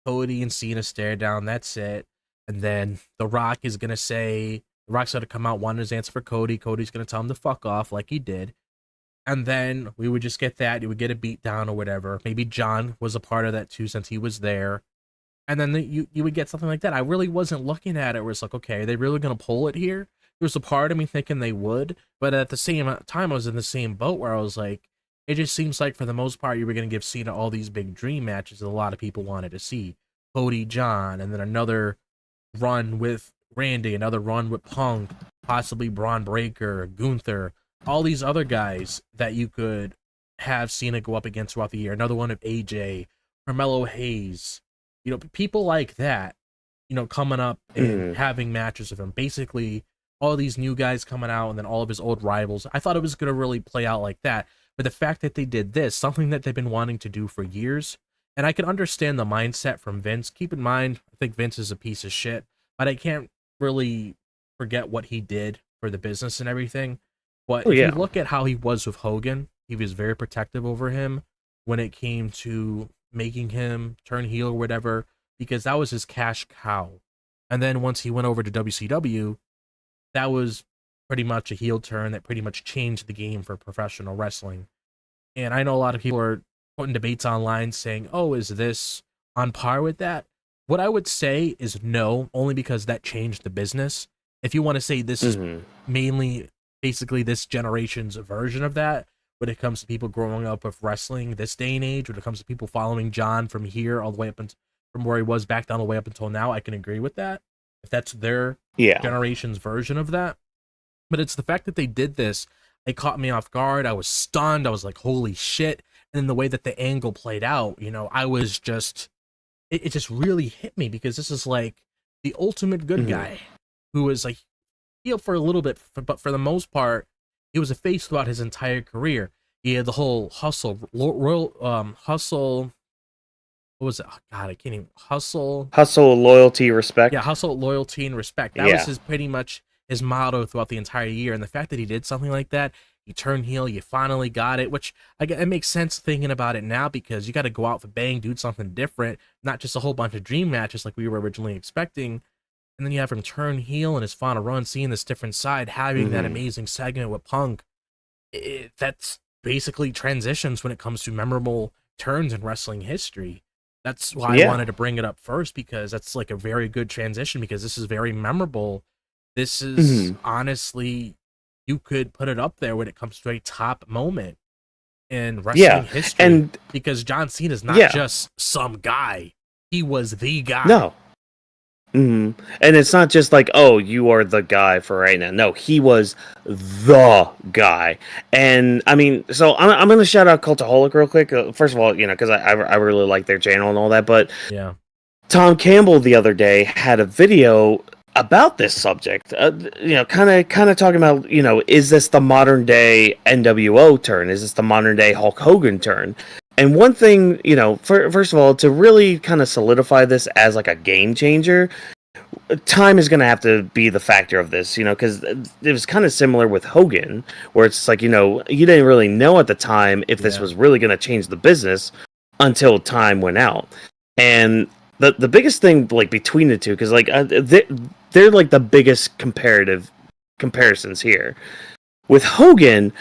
Cody and Cena stare down. That's it. And then The Rock is gonna say, The Rock's gonna come out, wanting his answer for Cody. Cody's gonna tell him to fuck off, like he did. And then we would just get that. You would get a beat down or whatever. Maybe John was a part of that too, since he was there. And then you would get something like that. I really wasn't looking at it where it's like, okay, are they really gonna pull it here? There was a part of me thinking they would, but at the same time, I was in the same boat where I was like, it just seems like for the most part, you were going to give Cena all these big dream matches that a lot of people wanted to see. Cody, John, and then another run with Randy, another run with Punk, possibly Braun Breaker, Gunther, all these other guys that you could have Cena go up against throughout the year. Another one of AJ, Carmelo Hayes, you know, people like that, you know, coming up and having matches with him. Basically, all these new guys coming out and then all of his old rivals. I thought it was going to really play out like that. But the fact that they did this, something that they've been wanting to do for years, and I can understand the mindset from Vince. Keep in mind, I think Vince is a piece of shit, but I can't really forget what he did for the business and everything. But if you look at how he was with Hogan, he was very protective over him when it came to making him turn heel or whatever, because that was his cash cow. And then once he went over to WCW, that was pretty much a heel turn that pretty much changed the game for professional wrestling. And I know a lot of people are putting debates online saying, oh, is this on par with that? What I would say is no, only because that changed the business. If you want to say this is mainly basically this generation's version of that, when it comes to people growing up with wrestling this day and age, when it comes to people following John from here all the way up from where he was back down all the way up until now, I can agree with that. If that's their generation's version of that. But it's the fact that they did this, it caught me off guard. I was stunned. I was like, holy shit. And then the way that the angle played out, you know, I was just, it just really hit me, because this is like the ultimate good guy who was like heel for a little bit, but for the most part, he was a face throughout his entire career. He had the whole hustle, hustle. What was it? Oh, God, I can't even. Hustle, loyalty, respect. Yeah, hustle, loyalty, and respect. That was his pretty much his motto throughout the entire year. And the fact that he did something like that, you turn heel, you finally got it, which it makes sense thinking about it now, because you got to go out for bang, do something different, not just a whole bunch of dream matches like we were originally expecting. And then you have him turn heel in his final run, seeing this different side, having that amazing segment with Punk. That's basically transitions when it comes to memorable turns in wrestling history. That's why I wanted to bring it up first, because that's like a very good transition, because this is very memorable. This is honestly, you could put it up there when it comes to a top moment in wrestling history. And because John Cena is not just some guy. He was the guy. No. And it's not just like, oh, you are the guy for right now. No, he was the guy. And I mean, so I'm going to shout out Cultaholic real quick. First of all, you know, because I really like their channel and all that. But Tom Campbell the other day had a video about this subject, you know, kind of talking about, you know, is this the modern day NWO turn? Is this the modern day Hulk Hogan turn? And one thing, you know, first of all, to really kind of solidify this as like a game changer, time is going to have to be the factor of this, you know, because it was kind of similar with Hogan, where it's like, you know, you didn't really know at the time if this was really going to change the business until time went out. And the biggest thing, like, between the two, because like they're like the biggest comparisons here. With Hogan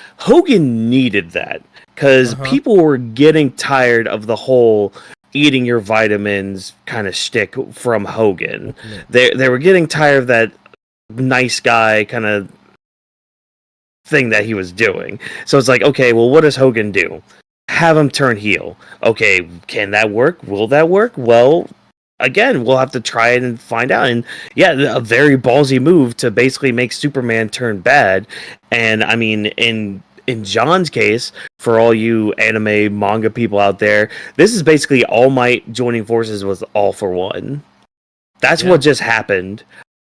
needed that, because people were getting tired of the whole eating your vitamins kind of shtick from Hogan. They were getting tired of that nice guy kind of thing that he was doing. So it's like, okay, well, what does Hogan do? Have him turn heel. Okay, can that work? Will that work? Well, again, we'll have to try it and find out. And yeah, a very ballsy move to basically make Superman turn bad. And I mean, in John's case, for all you anime manga people out there, this is basically All Might joining forces with All for One. That's what just happened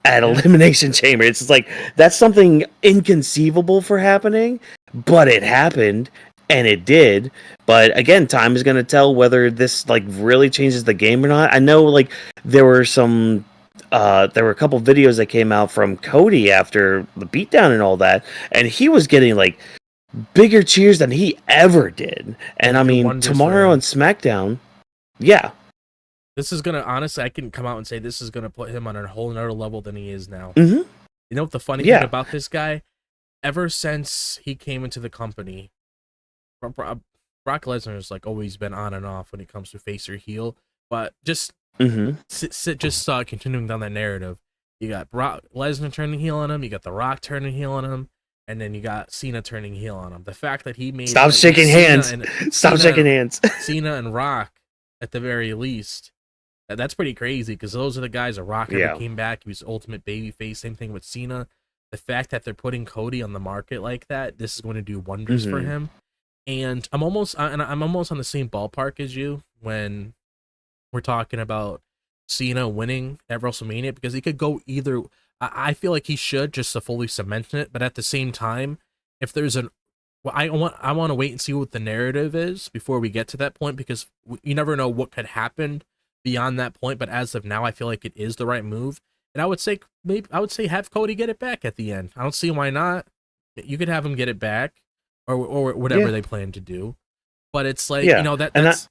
at Elimination Chamber. It's like, that's something inconceivable for happening, but it happened, and it did. But again, time is going to tell whether this like really changes the game or not. I know like there were a couple videos that came out from Cody after the beatdown and all that, and he was getting like bigger cheers than he ever did. And I mean, tomorrow on SmackDown, this is gonna, honestly, I can come out and say this is gonna put him on a whole nother level than he is now. Mm-hmm. You know what the funny thing about this guy? Ever since he came into the company, Brock Lesnar's like always been on and off when it comes to face or heel. But just continuing down that narrative, you got Brock Lesnar turning heel on him, you got The Rock turning heel on him, and then you got Cena turning heel on him. The fact that he made Stop shaking hands. Cena and Rock at the very least. That's pretty crazy because those are the guys. The Rock never came back. He was ultimate babyface. Same thing with Cena. The fact that they're putting Cody on the market like that, this is going to do wonders for him. And I'm almost on the same ballpark as you when we're talking about Cena winning at WrestleMania, because he could go either. I feel like he should, just to fully cement it. But at the same time, if there's I want to wait and see what the narrative is before we get to that point, because you never know what could happen beyond that point. But as of now, I feel like it is the right move, and I would say have Cody get it back at the end. I don't see why not. You could have him get it back, or whatever they plan to do. But it's like that's.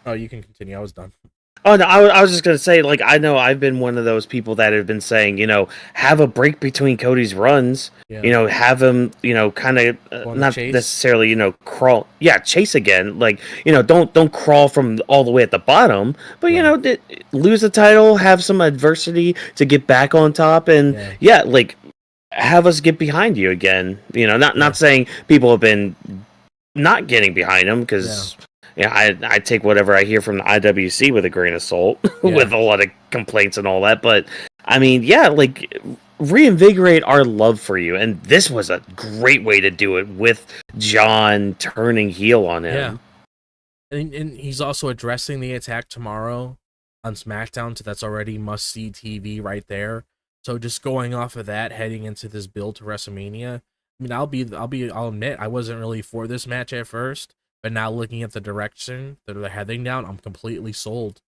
Oh, you can continue. I was done. Oh, no, I was just going to say, like, I know I've been one of those people that have been saying, have a break between Cody's runs, have him, kind of, not necessarily, crawl. Yeah, chase again. Like, don't crawl from all the way at the bottom, but, lose the title, have some adversity to get back on top, and, like, have us get behind you again. Not saying people have been not getting behind him, because... Yeah, I take whatever I hear from the IWC with a grain of salt, with a lot of complaints and all that. But, I mean, like, reinvigorate our love for you. And this was a great way to do it with John turning heel on him. Yeah. And he's also addressing the attack tomorrow on SmackDown, so that's already must-see TV right there. So just going off of that, heading into this build to WrestleMania, I mean, I'll admit, I wasn't really for this match at first. But now looking at the direction that they're heading down, I'm completely sold.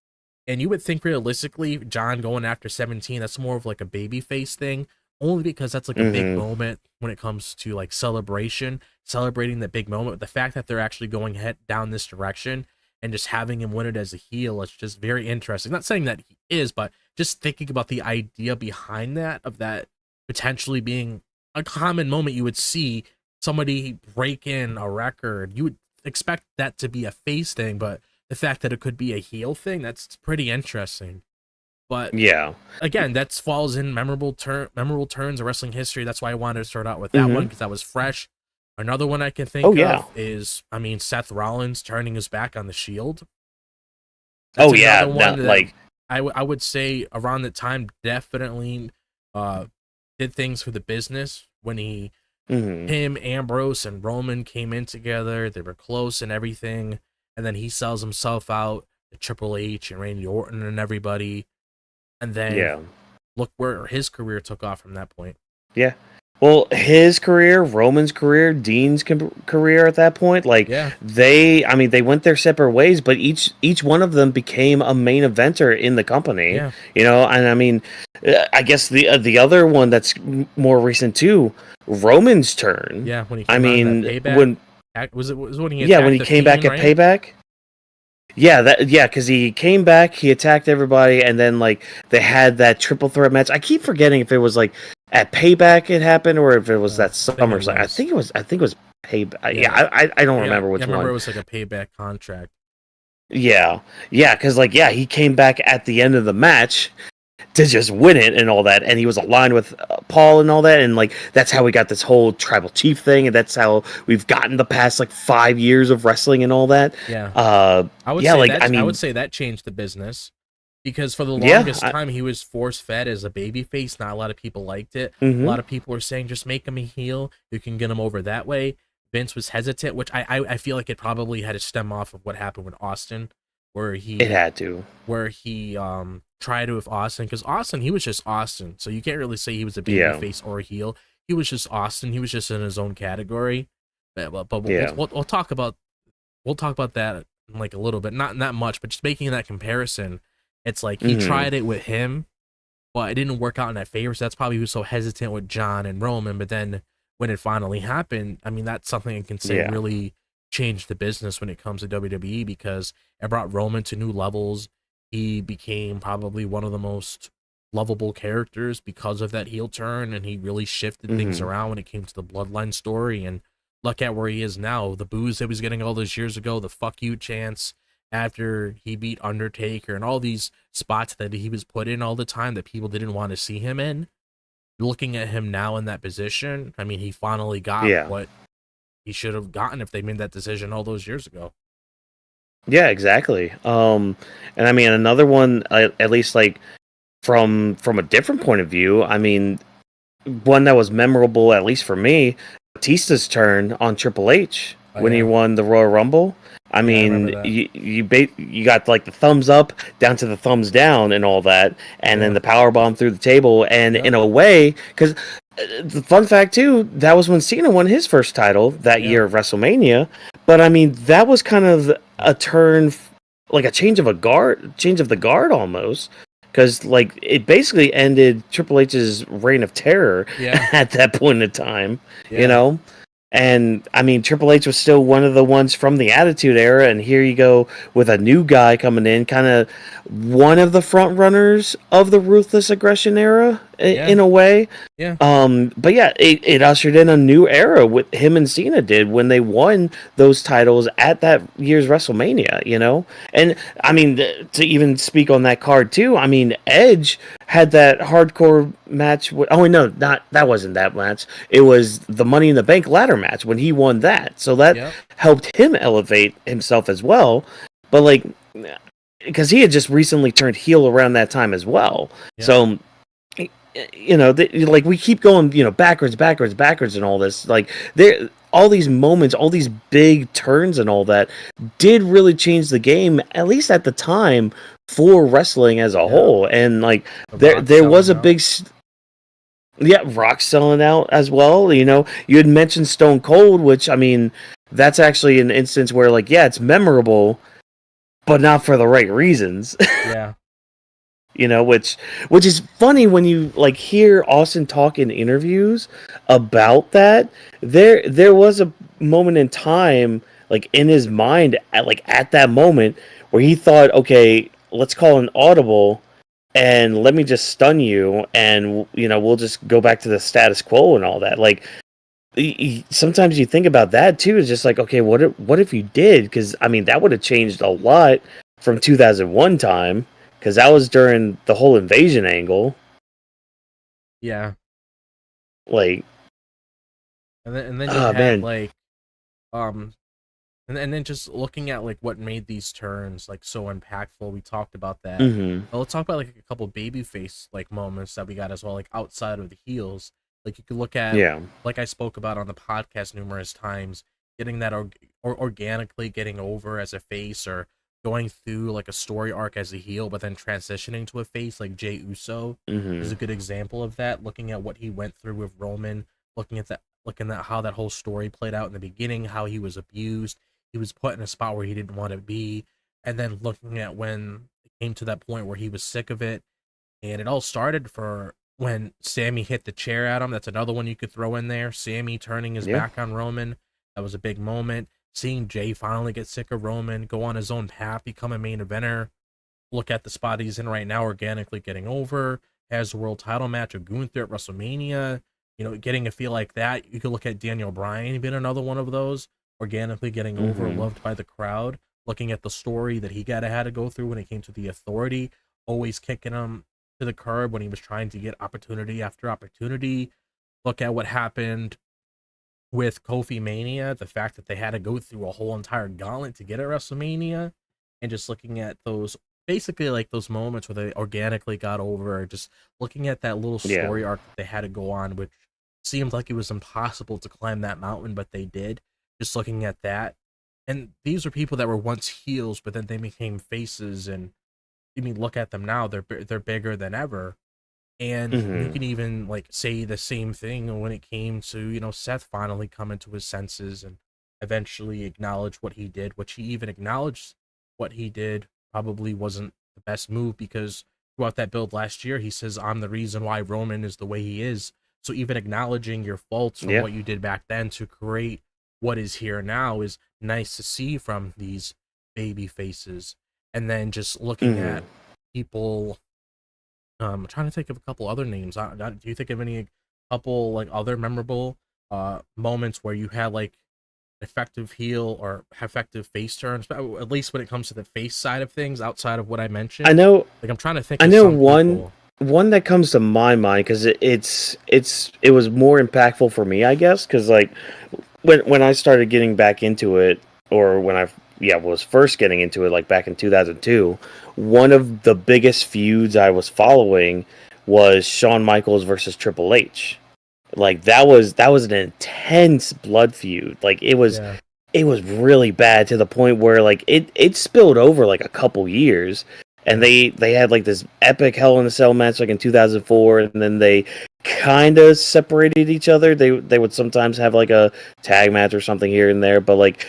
And you would think realistically, John going after 17, that's more of like a babyface thing, only because that's like a big moment when it comes to like celebrating the big moment. The fact that they're actually going down this direction and just having him win it as a heel, it's just very interesting. Not saying that he is, but just thinking about the idea behind that, of that potentially being a common moment. You would see somebody break in a record. You would expect that to be a face thing, but the fact that it could be a heel thing, that's pretty interesting. But again, that falls in memorable turns of wrestling history. That's why I wanted to start out with that one, because that was fresh. Another one I can think of is, Seth Rollins turning his back on the Shield. That's I would say around the time definitely did things for the business when he. Him, Ambrose, and Roman came in together. They were close and everything. And then he sells himself out to Triple H and Randy Orton and everybody. And then look where his career took off from that point. Yeah. Well, his career, Roman's career, Dean's career at that point, they went their separate ways, but each one of them became a main eventer in the company. Yeah. And I mean, I guess the other one that's more recent too, Roman's turn. Yeah, when he came on that Payback. Was when he when he came back at Payback. Yeah, because he came back, he attacked everybody, and then like they had that triple threat match. I keep forgetting if it was like at Payback it happened, or if it was that SummerSlam. I think it was Payback. Yeah, I don't remember which one. I remember it was like a Payback contract. Yeah, because he came back at the end of the match to just win it and all that, and he was aligned with Paul and all that, and like that's how we got this whole tribal chief thing, and that's how we've gotten the past like 5 years of wrestling and all that. I would say that changed the business, because for the Yeah. longest time he was force fed as a babyface. Not a lot of people liked it. A Mhm. lot of people were saying just make him a heel. You can get him over that way. Vince was hesitant, which I feel like it probably had to stem off of what happened with Austin, where It had to. he tried it with Austin, because Austin, he was just Austin, so you can't really say he was a Yeah. babyface or a heel. He was just Austin. He was just in his own category. But Yeah. we'll talk about that in like a little bit, not much, but just making that comparison. It's like he Mhm. tried it with him, but it didn't work out in that favor. So that's probably he was so hesitant with John and Roman. But then when it finally happened, I mean, that's something I can say Yeah. really changed the business when it comes to WWE, because it brought Roman to new levels. He became probably one of the most lovable characters because of that heel turn, and he really shifted things Mhm. around when it came to the bloodline story. And look at where he is now. The boos that he was getting all those years ago, the fuck you chants after he beat Undertaker, and all these spots that he was put in all the time that people didn't want to see him in. Looking at him now in that position, I mean, he finally got Yeah. what he should have gotten if they made that decision all those years ago. Yeah, exactly. And I mean another one, at least like from a different point of view. I mean, one that was memorable, at least for me, Batista's turn on Triple H Oh, when he yeah. won the Royal Rumble. I Yeah, I remember mean, that. you got like the thumbs up down to the thumbs down and all that, and then Yeah. the power bomb through the table. And Yep. in a way, because the fun fact too, that was when Cena won his first title that Yeah. year of WrestleMania. But I mean, that was kind of a turn, like a change of the guard almost. Because like it basically ended Triple H's reign of terror Yeah. at that point in time, Yeah. you know. And I mean, Triple H was still one of the ones from the Attitude Era, and here you go with a new guy coming in, kind of one of the front runners of the Ruthless Aggression era, Yeah. in a way. Yeah. But yeah, it ushered in a new era with him and Cena did when they won those titles at that year's WrestleMania, you know? And I mean, to even speak on that card too, I mean, Edge had that hardcore match. Oh, no, that wasn't that match. It was the Money in the Bank ladder match when he won that. So that Yep. helped him elevate himself as well. But like, because he had just recently turned heel around that time as well. Yep. So you know, like we keep going, you know, backwards, and all this. Like there, all these moments, all these big turns, and all that did really change the game, at least at the time, for wrestling as a Yeah. whole. And like The Rock there was a selling out. big. Yeah, Rock selling out as well. You know, you had mentioned Stone Cold, which I mean, that's actually an instance where, like, yeah, it's memorable, but not for the right reasons. Yeah. You know, which is funny when you like hear Austin talk in interviews about that. There was a moment in time, like in his mind, at that moment where he thought, okay, let's call an audible and let me just stun you, and you know, we'll just go back to the status quo and all that. Like sometimes you think about that too. It's just like, okay, what if you did? Because I mean, that would have changed a lot from 2001 time. Because that was during the whole invasion angle. Yeah. Like, And then you oh had man. like um and then just looking at like what made these turns like so impactful. We talked about that. Mm-hmm. Well, let's talk about like a couple babyface like moments that we got as well, like outside of the heels. Like you could look at, Yeah. like I spoke about on the podcast numerous times, getting that organically getting over as a face, or going through like a story arc as a heel, but then transitioning to a face, like Jey Uso is Mm-hmm. a good example of that. Looking at what he went through with Roman, looking at how that whole story played out in the beginning, how he was abused, he was put in a spot where he didn't want to be, and then looking at when it came to that point where he was sick of it. And it all started for when Sammy hit the chair at him. That's another one you could throw in there. Sammy turning his Yeah. back on Roman. That was a big moment. Seeing Jay finally get sick of Roman, go on his own path, become a main eventer. Look at the spot he's in right now, organically getting over. Has a world title match with Gunther at WrestleMania. You know, getting a feel like that. You could look at Daniel Bryan being another one of those. Organically getting over, Mm-hmm. loved by the crowd. Looking at the story that he had to go through when it came to the Authority. Always kicking him to the curb when he was trying to get opportunity after opportunity. Look at what happened with Kofi Mania, the fact that they had to go through a whole entire gauntlet to get at WrestleMania, and just looking at those basically like those moments where they organically got over, just looking at that little Yeah. story arc that they had to go on, which seemed like it was impossible to climb that mountain, but they did. Just looking at that, and these are people that were once heels, but then they became faces, and I mean, look at them now; they're bigger than ever. And you Hmm. can even like say the same thing when it came to, you know, Seth finally coming to his senses and eventually acknowledge what he did, which he even acknowledged what he did probably wasn't the best move, because throughout that build last year, he says, I'm the reason why Roman is the way he is. So even acknowledging your faults from Yeah. what you did back then to create what is here now is nice to see from these baby faces. And then just looking Hmm. at people, I'm trying to think of a couple other names. Do you think of any couple like other memorable moments where you had like effective heel or effective face turns, at least when it comes to the face side of things, outside of what I I mentioned? know. Like I'm trying to think I of know some one people. one that comes to my mind because it was more impactful for me, I guess, because like when I started getting back into it, or when I was first getting into it, like back in 2002, one of the biggest feuds I was following was Shawn Michaels versus Triple H. Like that was an intense blood feud. Like Yeah. it was really bad to the point where like it spilled over like a couple years, and Yeah. they had like this epic Hell in a Cell match like in 2004, and then they kind of separated each other. They would sometimes have like a tag match or something here and there, but like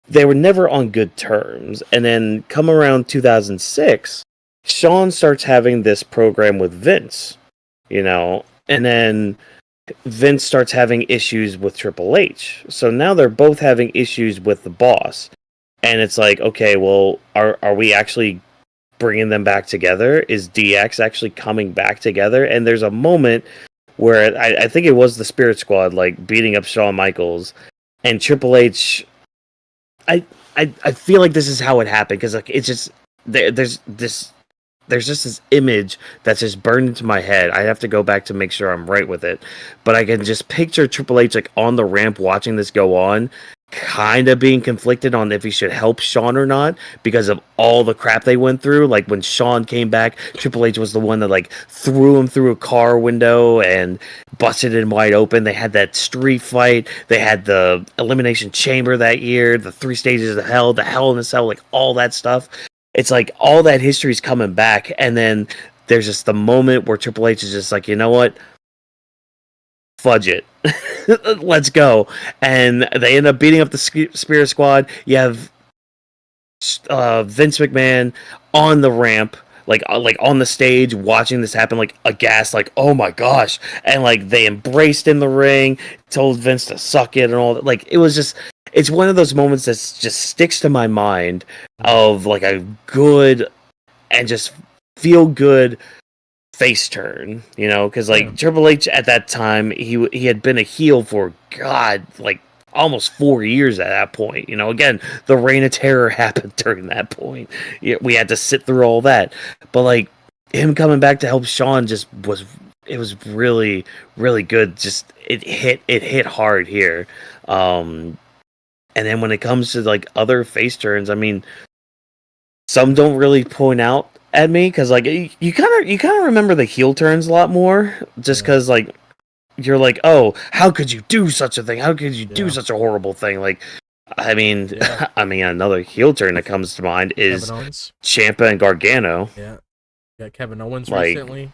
they were never on good terms. And then come around 2006, Sean starts having this program with Vince, and then Vince starts having issues with Triple H. So now they're both having issues with the boss. And it's like, okay, well, are we actually bringing them back together? Is DX actually coming back together? And there's a moment where I think it was the Spirit Squad like beating up Shawn Michaels, and Triple H. I feel like this is how it happened, because like it's just there's just this image that's just burned into my head. I have to go back to make sure I'm right with it, but I can just picture Triple H like on the ramp watching this go on, kind of being conflicted on if he should help Shawn or not because of all the crap they went through. Like when Shawn came back, Triple H was the one that like threw him through a car window and busted him wide open. They had that street fight. They had the Elimination Chamber that year, the 3 stages of hell, the Hell in a Cell, like all that stuff. It's like all that history's coming back, and then there's just the moment where Triple H is just like, you know what? Fudge it. Let's go. And they end up beating up the Spirit Squad. You have Vince McMahon on the ramp, like on the stage, watching this happen, like aghast, like, oh my gosh. And like they embraced in the ring, told Vince to suck it and all that. Like it was just, it's one of those moments that just sticks to my mind of like a good and just feel good face turn, because Yeah. like Triple H at that time, he had been a heel for God, like almost 4 years at that point. Again, the Reign of Terror happened during that point. We had to sit through all that, but like him coming back to help Shawn it was really really good. Just it hit hard here. And then when it comes to like other face turns, I mean, some don't really point out at me because like you kind of remember the heel turns a lot more, just Yeah. because like you're like, oh, how could you do such a thing? How could you do Yeah. such a horrible thing? Like, I mean, Yeah. I mean, another heel turn that comes to mind Kevin is Owens. Ciampa and Gargano. Yeah. Yeah. Kevin Owens Like, recently.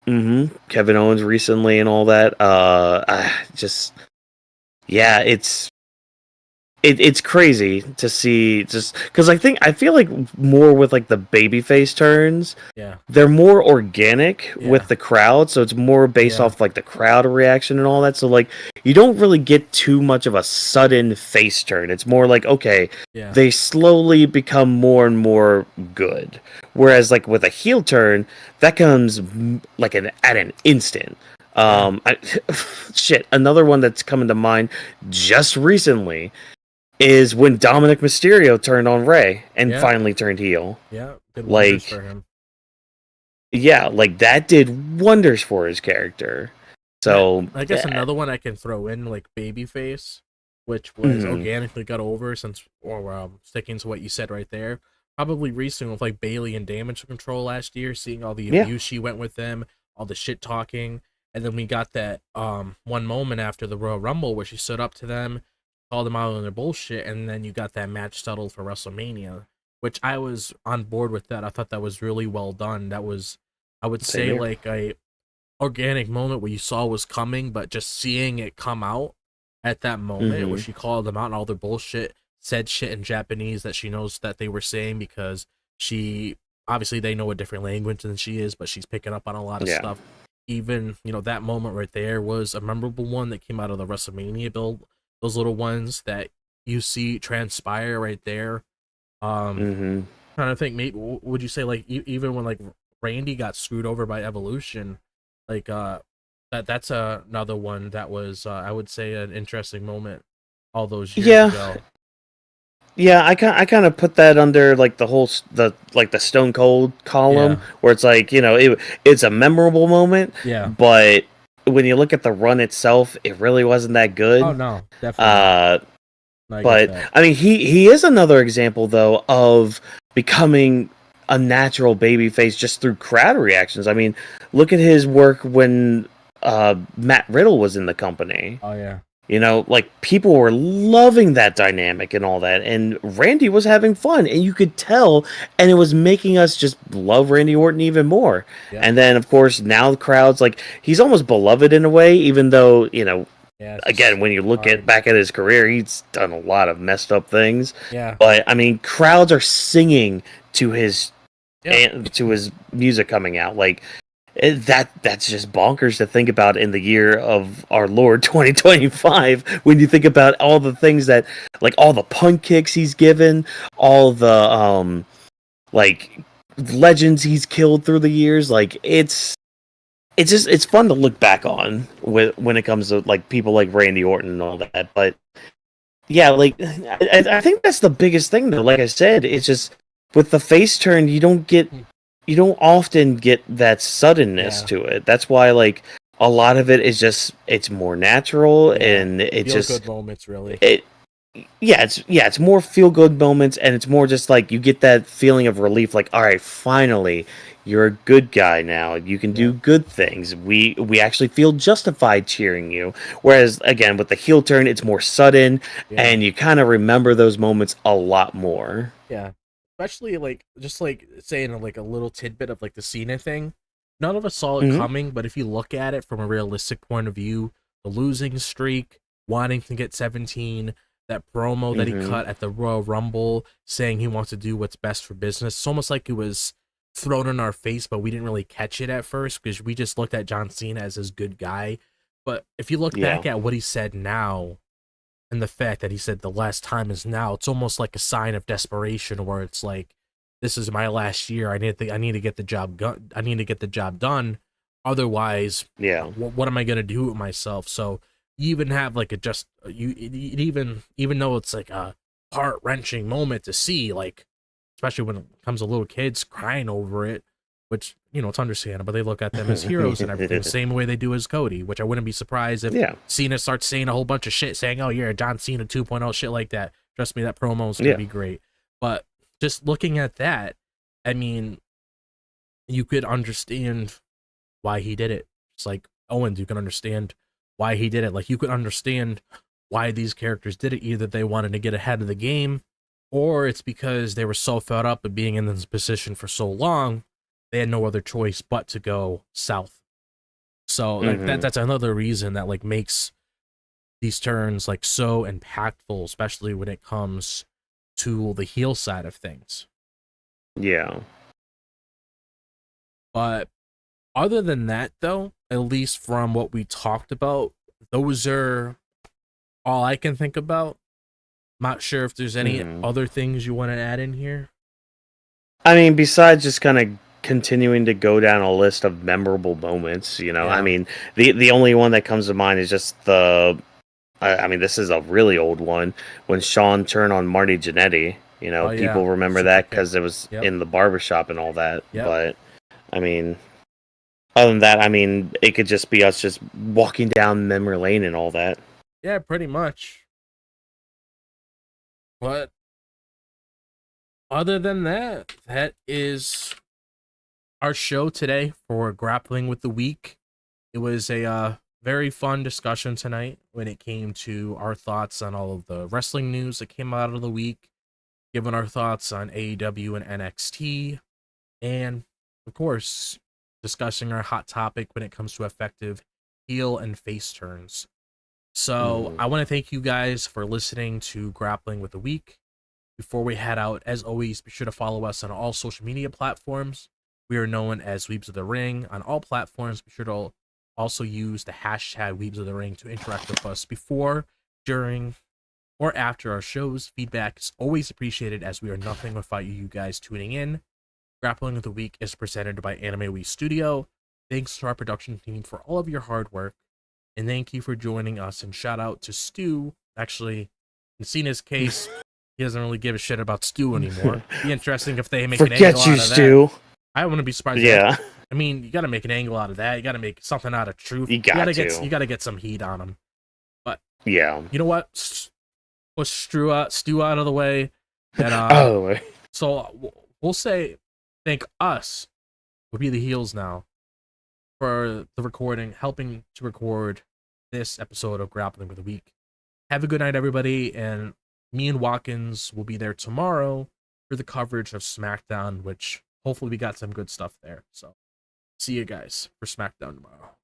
Kevin Owens recently and all that. Just yeah, it's crazy to see, just because I feel like more with like the babyface turns, Yeah. they're more organic Yeah. with the crowd, so it's more based Yeah. off like the crowd reaction and all that. So like you don't really get too much of a sudden face turn. It's more like, okay, Yeah. they slowly become more and more good. Whereas like with a heel turn, that comes like at an instant. Shit, another one that's coming to mind just recently is when Dominic Mysterio turned on Rey and Yeah. finally turned heel. Yeah. Good wonders Like, for him. yeah, like that did wonders for his character. So, I guess another one I can throw in, like Babyface, which was mhm. organically got over since, or sticking to what you said right there, probably recent with like Bailey and Damage Control last year, seeing all the Yeah. abuse she went with them, all the shit talking, and then we got that one moment after the Royal Rumble where she stood up to them, called them out on their bullshit, and then you got that match settled for WrestleMania, which I was on board with that. I thought that was really well done. That was, I would Same say, here. like a organic moment where you saw was coming, but just seeing it come out at that moment where Mhm. she called them out and all their bullshit, said shit in Japanese that she knows that they were saying because she obviously they know a different language than she is, but she's picking up on a lot of Yeah. stuff. Even, you know, that moment right there was a memorable one that came out of the WrestleMania build. Those little ones that you see transpire right there. Mhm. Trying to think, maybe would you say like even when like Randy got screwed over by Evolution, like that's another one that was I would say an interesting moment all those years Yeah. ago. Yeah, I kind of put that under like the whole the Stone Cold column Yeah, where it's like, it's a memorable moment, yeah. but when you look at the run itself, it really wasn't that Oh good. no, definitely not. Uh I get but that. I mean, he is another example though of becoming a natural babyface just through crowd reactions. I mean, look at his work when Matt Riddle was in the company. Oh yeah, Like people were loving that dynamic and all that, and Randy was having fun, and you could tell, and it was making us just love Randy Orton even more. yeah, And then, of course, now the crowd's like he's almost beloved in a way, even though yeah. It's again, just when you look at hard. back at his career, he's done a lot of messed up things. Yeah, But I mean, crowds are singing to his yeah, to his music coming out. Like that's just bonkers to think about in the year of our Lord 2025 when you think about all the things that like all the punt kicks he's given, all the like legends he's killed through the years. Like it's fun to look back on when it comes to like people like Randy Orton and all that. But yeah, like I think that's the biggest thing though. Like I said, it's just with the face turn, you don't often get that suddenness yeah, to it. That's why like a lot of it is just it's more natural yeah. and it Feel just good moments, really. it it's more feel good moments and it's more just like you get that feeling of relief like all right, finally you're a good guy now. You can Yeah, do good things. We actually feel justified cheering you. Whereas again with the heel turn it's more sudden yeah. and you kind of remember those moments a lot more. Yeah, especially like just like saying like a little tidbit of like the Cena thing. None of us saw it Mhm. coming, but if you look at it from a realistic point of view, the losing streak, wanting to get 17, that promo that he Mhm. cut at the Royal Rumble saying he wants to do what's best for business, it's almost like it was thrown in our face, but we didn't really catch it at first because we just looked at John Cena as this good guy. But if you look Yeah. back at what he said now, and the fact that he said the last time is now, it's almost like a sign of desperation where it's like, this is my last year. I need to get the job I need to get the job done. Otherwise, Yeah. what am I gonna do with myself? So you even have like a just even though it's like a heart wrenching moment to see, like especially when it comes to little kids crying over it, which, you know, it's understandable. They look at them as heroes and everything, the same way they do as Cody, which I wouldn't be surprised if Yeah. Cena starts saying a whole bunch of shit, saying, oh, you're a John Cena 2.0, shit like that. Trust me, that promo is going to Yeah. be great. But just looking at that, I mean, you could understand why he did it. It's like Owens, you can understand why he did it. Like, you could understand why these characters did it. Either they wanted to get ahead of the game, or it's because they were so fed up of being in this position for so long, they had no other choice but to go south. So like Mhm. that's another reason that like makes these turns like so impactful, especially when it comes to the heel side of things. Yeah. But other than that, though, at least from what we talked about, those are all I can think about. Not sure if there's any Mhm. other things you want to add in here. I mean, besides just kind of continuing to go down a list of memorable moments, I Yeah. mean, the only one that comes to mind is just I mean, this is a really old one when Sean turned on Marty Jannetty. Oh yeah. People remember Super that kick. because it was Yep. in the barbershop and all that. Yep. But I mean, other than that, I mean, it could just be us just walking down memory lane and all that. Yeah, pretty much. But Other than that, that is our show today for Grappling with the Week. It was a very fun discussion tonight when it came to our thoughts on all of the wrestling news that came out of the week, giving our thoughts on AEW and NXT, and of course, discussing our hot topic when it comes to effective heel and face turns. So I want to thank you guys for listening to Grappling with the Week. Before we head out, as always, be sure to follow us on all social media platforms. We are known as Weebs of the Ring on all platforms. Be sure to also use the hashtag Weebs of the Ring to interact with us before, during, or after our shows. Feedback is always appreciated, as we are nothing without you guys tuning in. Grappling of the Week is presented by AniMa W3 Studio. Thanks to our production team for all of your hard work, and thank you for joining us. And shout out to Stu. Actually, in Cena's case, he doesn't really give a shit about Stu anymore. Be interesting if they make an angle Forget you, out of Stu. that. I wouldn't be surprised. Yeah. I mean, you got to make an angle out of that. You got to make something out of truth. You got get to. you got to get some heat on him. But Yeah. you know what? Push Stu out of the way. And Oh. so we'll say thank us. We'll be the heels now for the recording, helping to record this episode of Grappling with the Week. Have a good night, everybody, and me and Watkins will be there tomorrow for the coverage of SmackDown, which hopefully we got some good stuff there. So see you guys for SmackDown tomorrow.